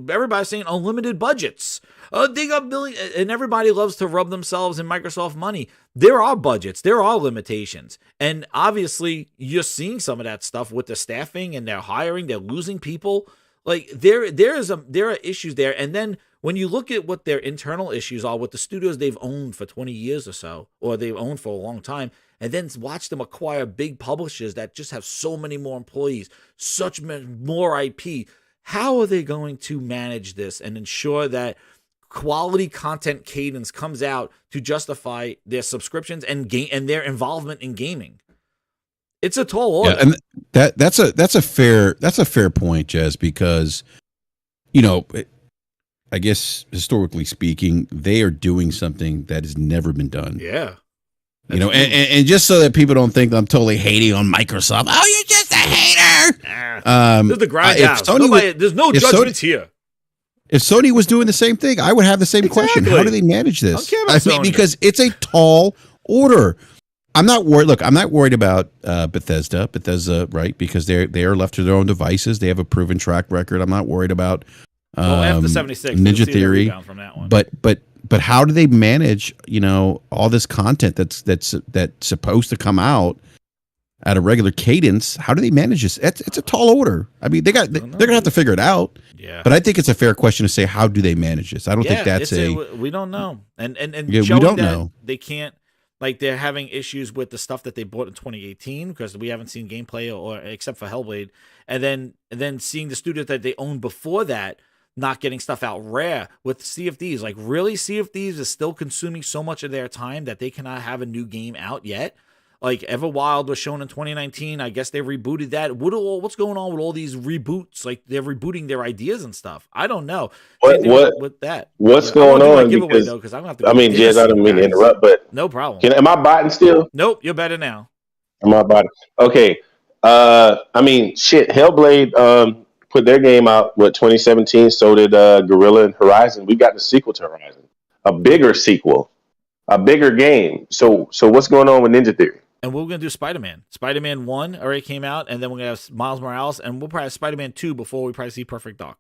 everybody's saying unlimited budgets. They got billion, and everybody loves to rub themselves in Microsoft money. There are budgets. There are limitations. And obviously you're seeing some of that stuff with the staffing and they're hiring, they're losing people. Like there are issues there. And then when you look at what their internal issues are with the studios they've owned for 20 years or so, or they've owned for a long time, and then watch them acquire big publishers that just have so many more employees, such more IP. How are they going to manage this and ensure that quality content cadence comes out to justify their subscriptions and their involvement in gaming? It's a tall order. Yeah, and that's a fair point, Jez, because I guess historically speaking, they are doing something that has never been done. Yeah. And just so that people don't think I'm totally hating on Microsoft. Oh, you're just a hater. This is the Grindhouse. There's no judgments here. If Sony was doing the same thing, I would have the same question. How do they manage this? I mean, because it's a tall order. I'm not worried. Look, I'm not worried about Bethesda, right? Because they are left to their own devices. They have a proven track record. I'm not worried about after 76, Ninja Theory. From that one. But how do they manage, all this content that's supposed to come out at a regular cadence? How do they manage this? It's a tall order. I mean, they're gonna have to figure it out. Yeah. But I think it's a fair question to say, how do they manage this? I don't think that's we don't know. And we don't know. They can't, like, they're having issues with the stuff that they bought in 2018 because we haven't seen gameplay or except for Hellblade, and then seeing the studios that they owned before that not getting stuff out rare with Sea of Thieves. Like, really, Sea of Thieves is still consuming so much of their time that they cannot have a new game out yet. Like, Everwild was shown in 2019. I guess they rebooted that. What's going on with all these reboots? Like, they're rebooting their ideas and stuff. I don't know. With that? What's going on? Because I'm gonna have to Jez, I don't mean to interrupt, but no problem. Am I botting still? Nope, you're better now. Am I botting? Okay. Hellblade put their game out 2017. So did Guerrilla and Horizon. We got the sequel to Horizon, a bigger sequel, a bigger game. So what's going on with Ninja Theory? And we're going to do Spider-Man. Spider-Man 1 already came out, and then we're going to have Miles Morales, and we'll probably have Spider-Man 2 before we probably see Perfect Dark.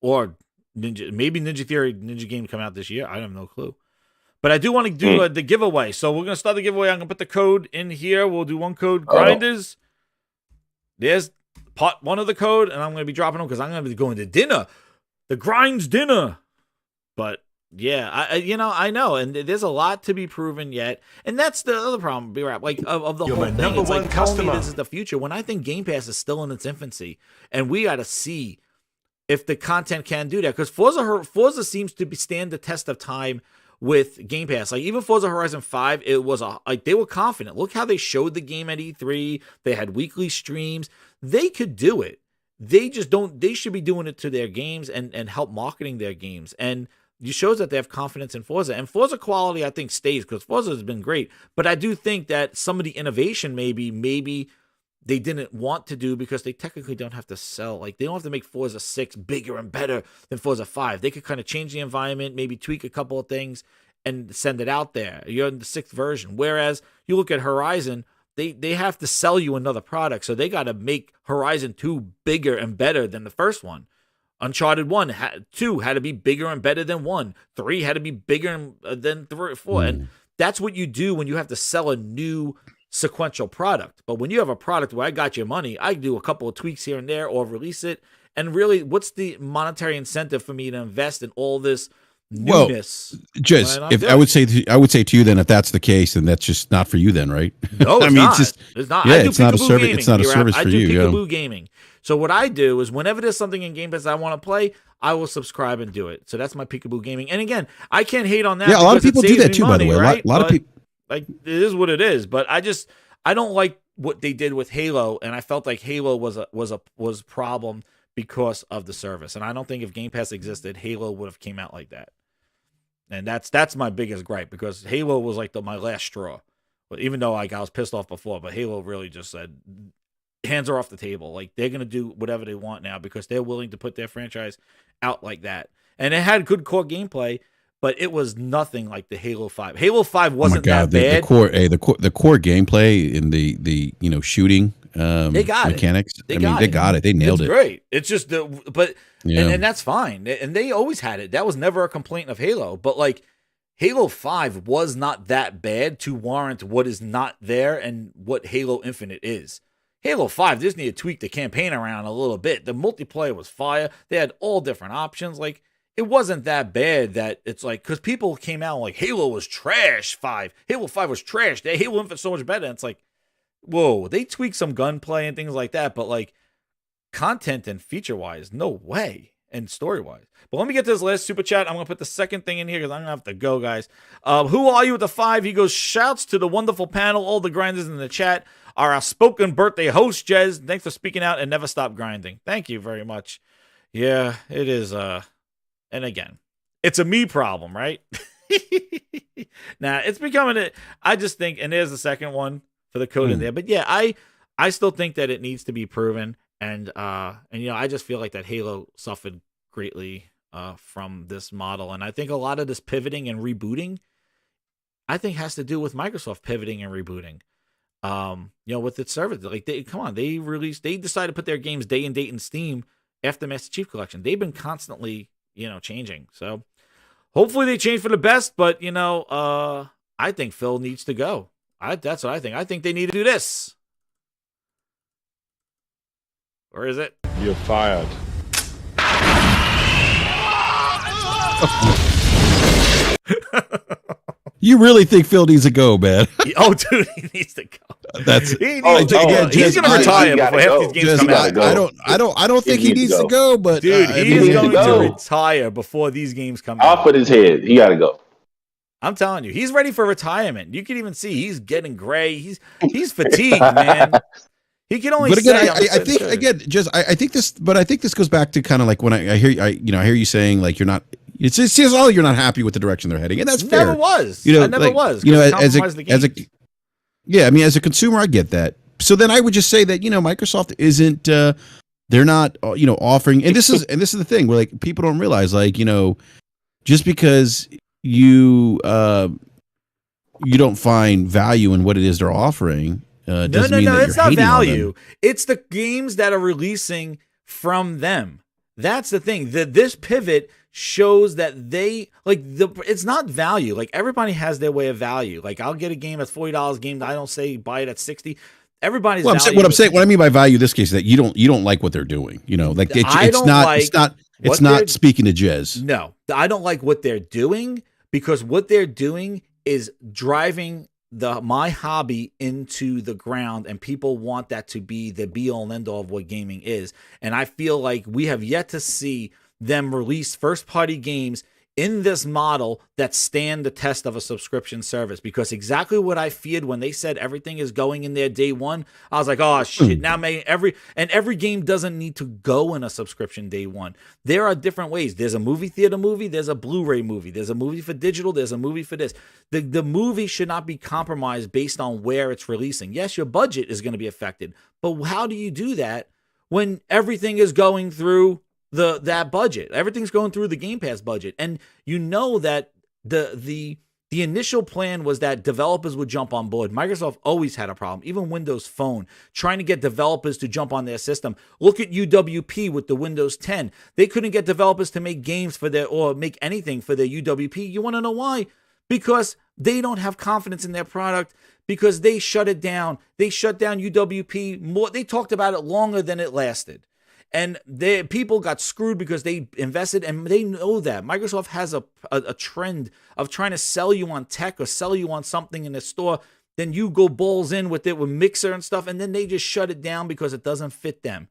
Or maybe Ninja Theory, Ninja game come out this year. I have no clue. But I do want to do the giveaway. So we're going to start the giveaway. I'm going to put the code in here. We'll do one code, Grinders. There's part one of the code, and I'm going to be dropping them because I'm going to be going to dinner. The Grinds dinner. But, yeah, I know. And there's a lot to be proven yet. And that's the other problem, B-Rap, like, of the You're whole my thing. number It's one like, telling me customer. this is the future when I think Game Pass is still in its infancy. And we got to see if the content can do that. Because Forza seems to stand the test of time with Game Pass. Like, even Forza Horizon 5, it was they were confident. Look how they showed the game at E3. They had weekly streams. They could do it. They just don't. They should be doing it to their games and help marketing their games. And it shows that they have confidence in Forza. And Forza quality, I think, stays because Forza has been great. But I do think that some of the innovation maybe they didn't want to do because they technically don't have to sell. Like, they don't have to make Forza 6 bigger and better than Forza 5. They could kind of change the environment, maybe tweak a couple of things and send it out there. You're in the 6th version. Whereas you look at Horizon, they have to sell you another product. So they got to make Horizon 2 bigger and better than the first one. Uncharted 2 had to be bigger and better than 1. 3 had to be bigger than 4. And that's what you do when you have to sell a new sequential product. But when you have a product where I got your money, I do a couple of tweaks here and there or release it. And really, what's the monetary incentive for me to invest in all this newness? Well, Jez, if I would say to you, then if that's the case, then that's just not for you, then, right? No, it's not. It's not. Yeah, I do it's not a Peekaboo service. Gaming. It's not a service for you. I do Peekaboo Gaming. So what I do is whenever there's something in Game Pass I want to play, I will subscribe and do it. So that's my Peekaboo Gaming. And again, I can't hate on that. Yeah, a lot of because people it do saves that me too, by the money, way. right? A lot of people. Like, it is what it is. But I don't like what they did with Halo, and I felt like Halo was a problem because of the service. And I don't think if Game Pass existed, Halo would have came out like that. And that's my biggest gripe because Halo was like my last straw. But even though I was pissed off before, but Halo really just said hands are off the table. Like, they're gonna do whatever they want now because they're willing to put their franchise out like that. And it had good core gameplay, but it was nothing like the Halo 5. Halo 5 wasn't that bad. The core gameplay in the shooting they got mechanics. They got it. They nailed it. Great. It's just and that's fine. And they always had it. That was never a complaint of Halo. But like Halo 5 was not that bad to warrant what is not there and what Halo Infinite is. Halo 5 just need to tweak the campaign around a little bit. The multiplayer was fire. They had all different options. Like, it wasn't that bad that it's like, because people came out like Halo was trash 5. Halo 5 was trash. Halo Infinite so much better. And it's like, whoa, they tweaked some gunplay and things like that. But like content and feature wise, no way. And story wise. But let me get to this last super chat. I'm going to put the second thing in here because I'm going to have to go, guys. Who are you with the 5? He goes, shouts to the wonderful panel. All the grinders in the chat are our spoken birthday host, Jez. Thanks for speaking out and never stop grinding. Thank you very much. Yeah, it is. And again, it's a me problem, right? Nah, it's becoming I just think, and there's the second one for the code in there. But yeah, I still think that it needs to be proven. And I just feel like that Halo suffered greatly from this model. And I think a lot of this pivoting and rebooting, I think has to do with Microsoft pivoting and rebooting. With its service. Like they decided to put their games day and date in Steam after Master Chief Collection. They've been constantly, changing. So hopefully they change for the best, but I think Phil needs to go. That's what I think. I think they need to do this. Or is it? You're fired. You really think Phil needs to go, man? Oh, dude, he needs to go. He's going to retire before half these games come out. I don't think he needs to go, but dude, he is going to retire before these games come out. Off with his head, he got to go. I'm telling you, he's ready for retirement. You can even see he's getting gray. He's fatigued, man. He can only. But again, I think again, just I think this, but I think this goes back to kind of like when I hear you saying like you're not. It's all you're not happy with the direction they're heading, and that's fair. Never was. I never was. As a consumer, I get that. So then I would just say that Microsoft isn't. They're not offering, and this is the thing where like people don't realize like just because you don't find value in what it is they're offering. No, it's not value. It's the games that are releasing from them. That's the thing. This pivot shows that they it's not value. Like everybody has their way of value. Like I'll get a game that's $40 game. I don't say buy it at 60. Everybody's what I mean by value in this case is that you don't like what they're doing. Like it's not speaking to Jez. No, I don't like what they're doing because what they're doing is driving my hobby into the ground, and people want that to be the be all and end all of what gaming is. And I feel like we have yet to see them release first party games in this model that stand the test of a subscription service, because exactly what I feared when they said everything is going in there day one, I was like, oh shit, now every game doesn't need to go in a subscription day one. There are different ways. There's a movie theater movie, there's a Blu-ray movie, there's a movie for digital, there's a movie for this. The movie should not be compromised based on where it's releasing. Yes, your budget is going to be affected, but how do you do that when everything is going through that budget? Everything's going through the Game Pass budget. And you know that the initial plan was that developers would jump on board. Microsoft always had a problem, even Windows Phone, trying to get developers to jump on their system. Look at UWP with the Windows 10. They couldn't get developers to make games or make anything for their UWP. You want to know why? Because they don't have confidence in their product, because they shut it down. They shut down UWP more. They talked about it longer than it lasted. And people got screwed because they invested, and they know that. Microsoft has a trend of trying to sell you on tech or sell you on something in the store. Then you go balls in with it with Mixer and stuff, and then they just shut it down because it doesn't fit them.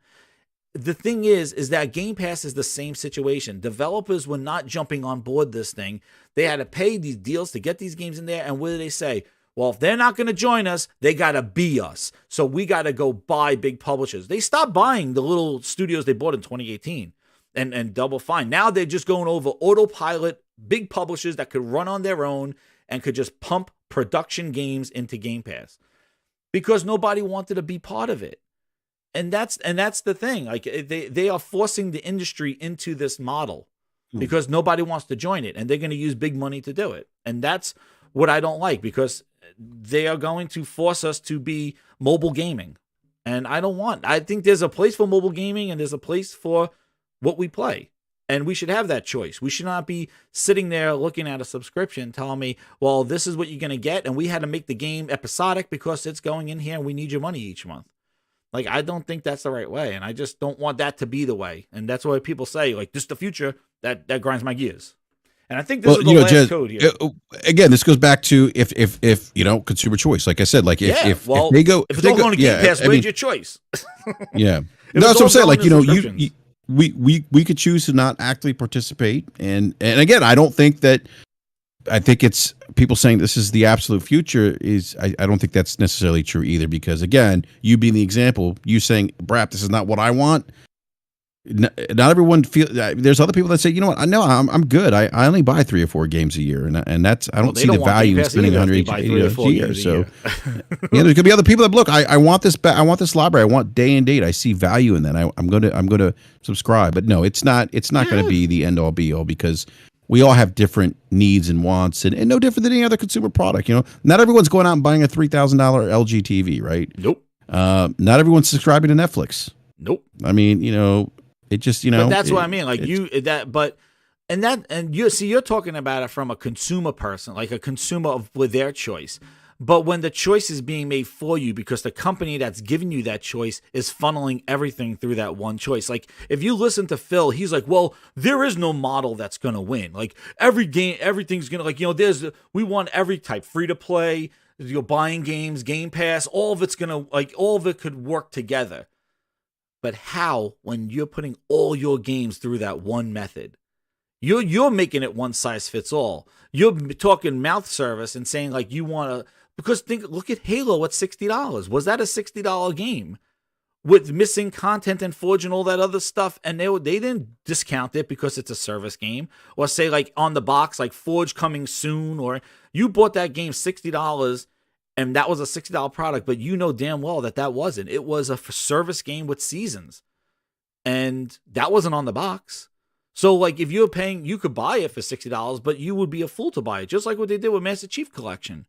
The thing is that Game Pass is the same situation. Developers were not jumping on board this thing. They had to pay these deals to get these games in there, and what do they say? Well, if they're not going to join us, they got to be us. So we got to go buy big publishers. They stopped buying the little studios they bought in 2018 and Double Fine. Now they're just going over autopilot, big publishers that could run on their own and could just pump production games into Game Pass because nobody wanted to be part of it. And that's the thing. Like they are forcing the industry into this model because nobody wants to join it, and they're going to use big money to do it. And that's what I don't like, because they are going to force us to be mobile gaming. And I think there's a place for mobile gaming and there's a place for what we play. And we should have that choice. We should not be sitting there looking at a subscription telling me, well, this is what you're going to get, and we had to make the game episodic because it's going in here and we need your money each month. Like, I don't think that's the right way, and I just don't want that to be the way. And that's why people say, like, this is the future. That grinds my gears. And I think this is the last code here. Again, this goes back to if consumer choice. Like I said, like if they go, if it's all going to Game Pass, where's your choice? Yeah, no, that's what I'm saying. Like, we could choose to not actively participate, and again, I think it's people saying this is the absolute future is I don't think that's necessarily true either, because again, you being the example, you saying, Brap, this is not what I want. Not everyone there's other people that say, you know what, I know I'm good. I only buy 3 or 4 games a year, and that's I don't see the value in spending $100 a year. So yeah, there could be other people that look. I want this. I want this library. I want day and date. I see value in that. I'm going to subscribe. But no, it's not going to be the end all be all, because we all have different needs and wants, and no different than any other consumer product. Not everyone's going out and buying a $3,000 LG TV, right? Nope. Not everyone's subscribing to Netflix. Nope. I mean, it just, But that's what I mean. Like you're talking about it from a consumer person, like a consumer with their choice. But when the choice is being made for you because the company that's giving you that choice is funneling everything through that one choice. Like if you listen to Phil, he's like, well, there is no model that's going to win. Like every game, everything's going to we want every type, free to play, buying games, Game Pass, all of it's going to all of it could work together. But how, when you're putting all your games through that one method? You're making it one size fits all. You're talking mouth service and saying like you want to, because look at Halo at $60. Was that a $60 game with missing content and Forge and all that other stuff? And they didn't discount it because it's a service game, or say like on the box like Forge coming soon, or you bought that game $60. And that was a $60 product, but you know damn well that wasn't. It was a service game with seasons. And that wasn't on the box. So, like, if you're paying, you could buy it for $60, but you would be a fool to buy it. Just like what they did with Master Chief Collection.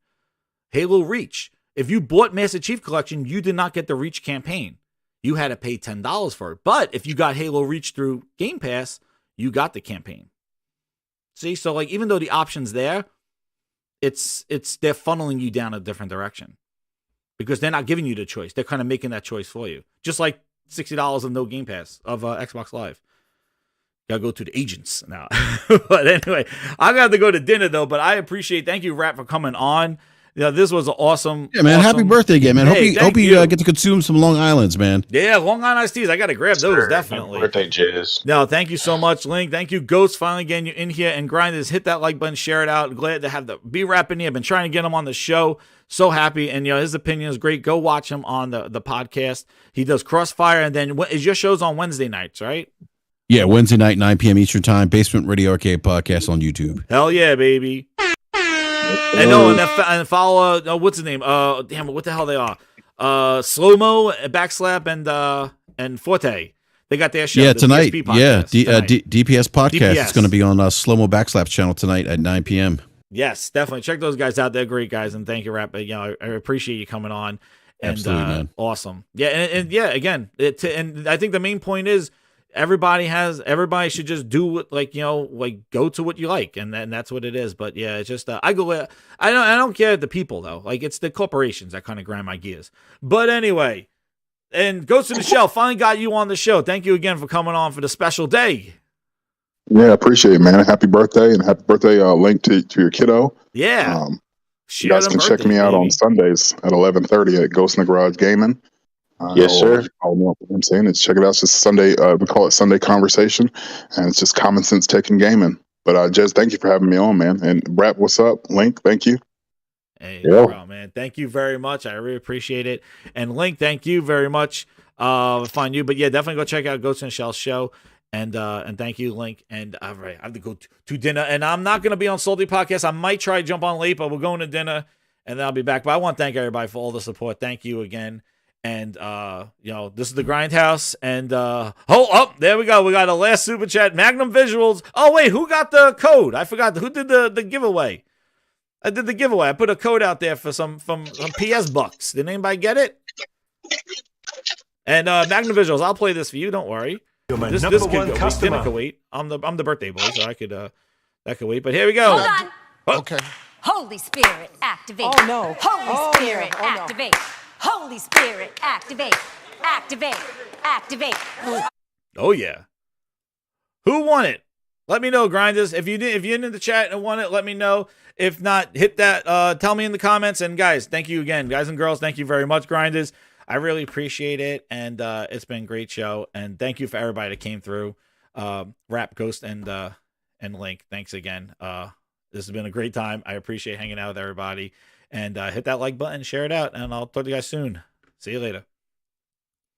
Halo Reach. If you bought Master Chief Collection, you did not get the Reach campaign. You had to pay $10 for it. But if you got Halo Reach through Game Pass, you got the campaign. See, so like even though the option's there, it's they're funneling you down a different direction because they're not giving you the choice. They're kind of making that choice for you. Just like $60 of no Game Pass of Xbox Live. Gotta go to the agents now. But anyway, I got to go to dinner though. But I appreciate. Thank you, Rap, for coming on. Yeah, this was awesome. Yeah, man. Awesome. Happy birthday again, man. Hey, hope you get to consume some Long Islands, man. Yeah, Long Island iced teas. I got to grab those, definitely. Birthday jizz. No, thank you so much, Link. Thank you, Ghost, finally getting you in here. And Grinders, hit that like button, share it out. Glad to have the B-Rap in here. I've been trying to get him on the show. So happy. And, his opinion is great. Go watch him on the podcast. He does Crossfire. And then is your show's on Wednesday nights, right? Yeah, Wednesday night, 9 p.m. Eastern Time, Basement Radio Arcade Podcast on YouTube. Hell yeah, baby. And follow what's his name? Damn it, what the hell they are? Slow Mo, Backslap, and Forte. They got their show. Yeah, tonight. DSP podcast, Yeah, tonight. DPS podcast. DPS. It's going to be on Slow Mo Backslap's channel tonight at 9 p.m. Yes, definitely check those guys out. They're great guys, and thank you, Rap. I appreciate you coming on. And, Absolutely, man. Awesome. Yeah, and yeah, again, and I think the main point is. Everybody should just do what, go to what you like, and that's what it is. But yeah, it's just I don't care the people though. Like it's the corporations that kind of grind my gears. But anyway, and Ghost in the Shell finally got you on the show. Thank you again for coming on for the special day. Yeah, appreciate it, man. Happy birthday, and happy birthday link to your kiddo. Yeah. You guys can check me out on Sundays at 11:30 at Ghost in the Garage Gaming. Yes, sir. All what I'm saying is check it out. It's just Sunday. We call it Sunday Conversation, and it's just common sense tech and gaming. But Jez, thank you for having me on, man. And Rap, what's up? Link, thank you. Hey, bro, man. Thank you very much. I really appreciate it. And Link, thank you very much. Find you, but yeah, definitely go check out Ghost in the Shell show. And thank you, Link. And all right, I have to go to dinner, and I'm not gonna be on Salty Podcast. I might try to jump on late, but we're going to dinner, and then I'll be back. But I want to thank everybody for all the support. Thank you again. And this is the Grindhouse, and there we go. We got a last super chat, Magnum Visuals. Oh wait, who got the code? I forgot who did the giveaway. I did the giveaway. I put a code out there for some PS bucks. Did anybody get it? And Magnum Visuals, I'll play this for you. Don't worry. This could go. Dinner could wait. I'm the birthday boy, so I could that could wait. But here we go. Hold on. Okay. Holy Spirit, activate. Oh, no. Holy Spirit, no. Oh, no. activate. Holy Spirit, activate. Activate. Activate. Oh yeah. Who won it? Let me know, Grinders. If you're in the chat and won it, let me know. If not, hit that. Tell me in the comments. And guys, thank you again, guys and girls. Thank you very much, Grinders. I really appreciate it, and it's been a great show. And thank you for everybody that came through. Rap, Ghost, and Link. Thanks again. This has been a great time. I appreciate hanging out with everybody. And hit that like button, share it out, and I'll talk to you guys soon. See you later.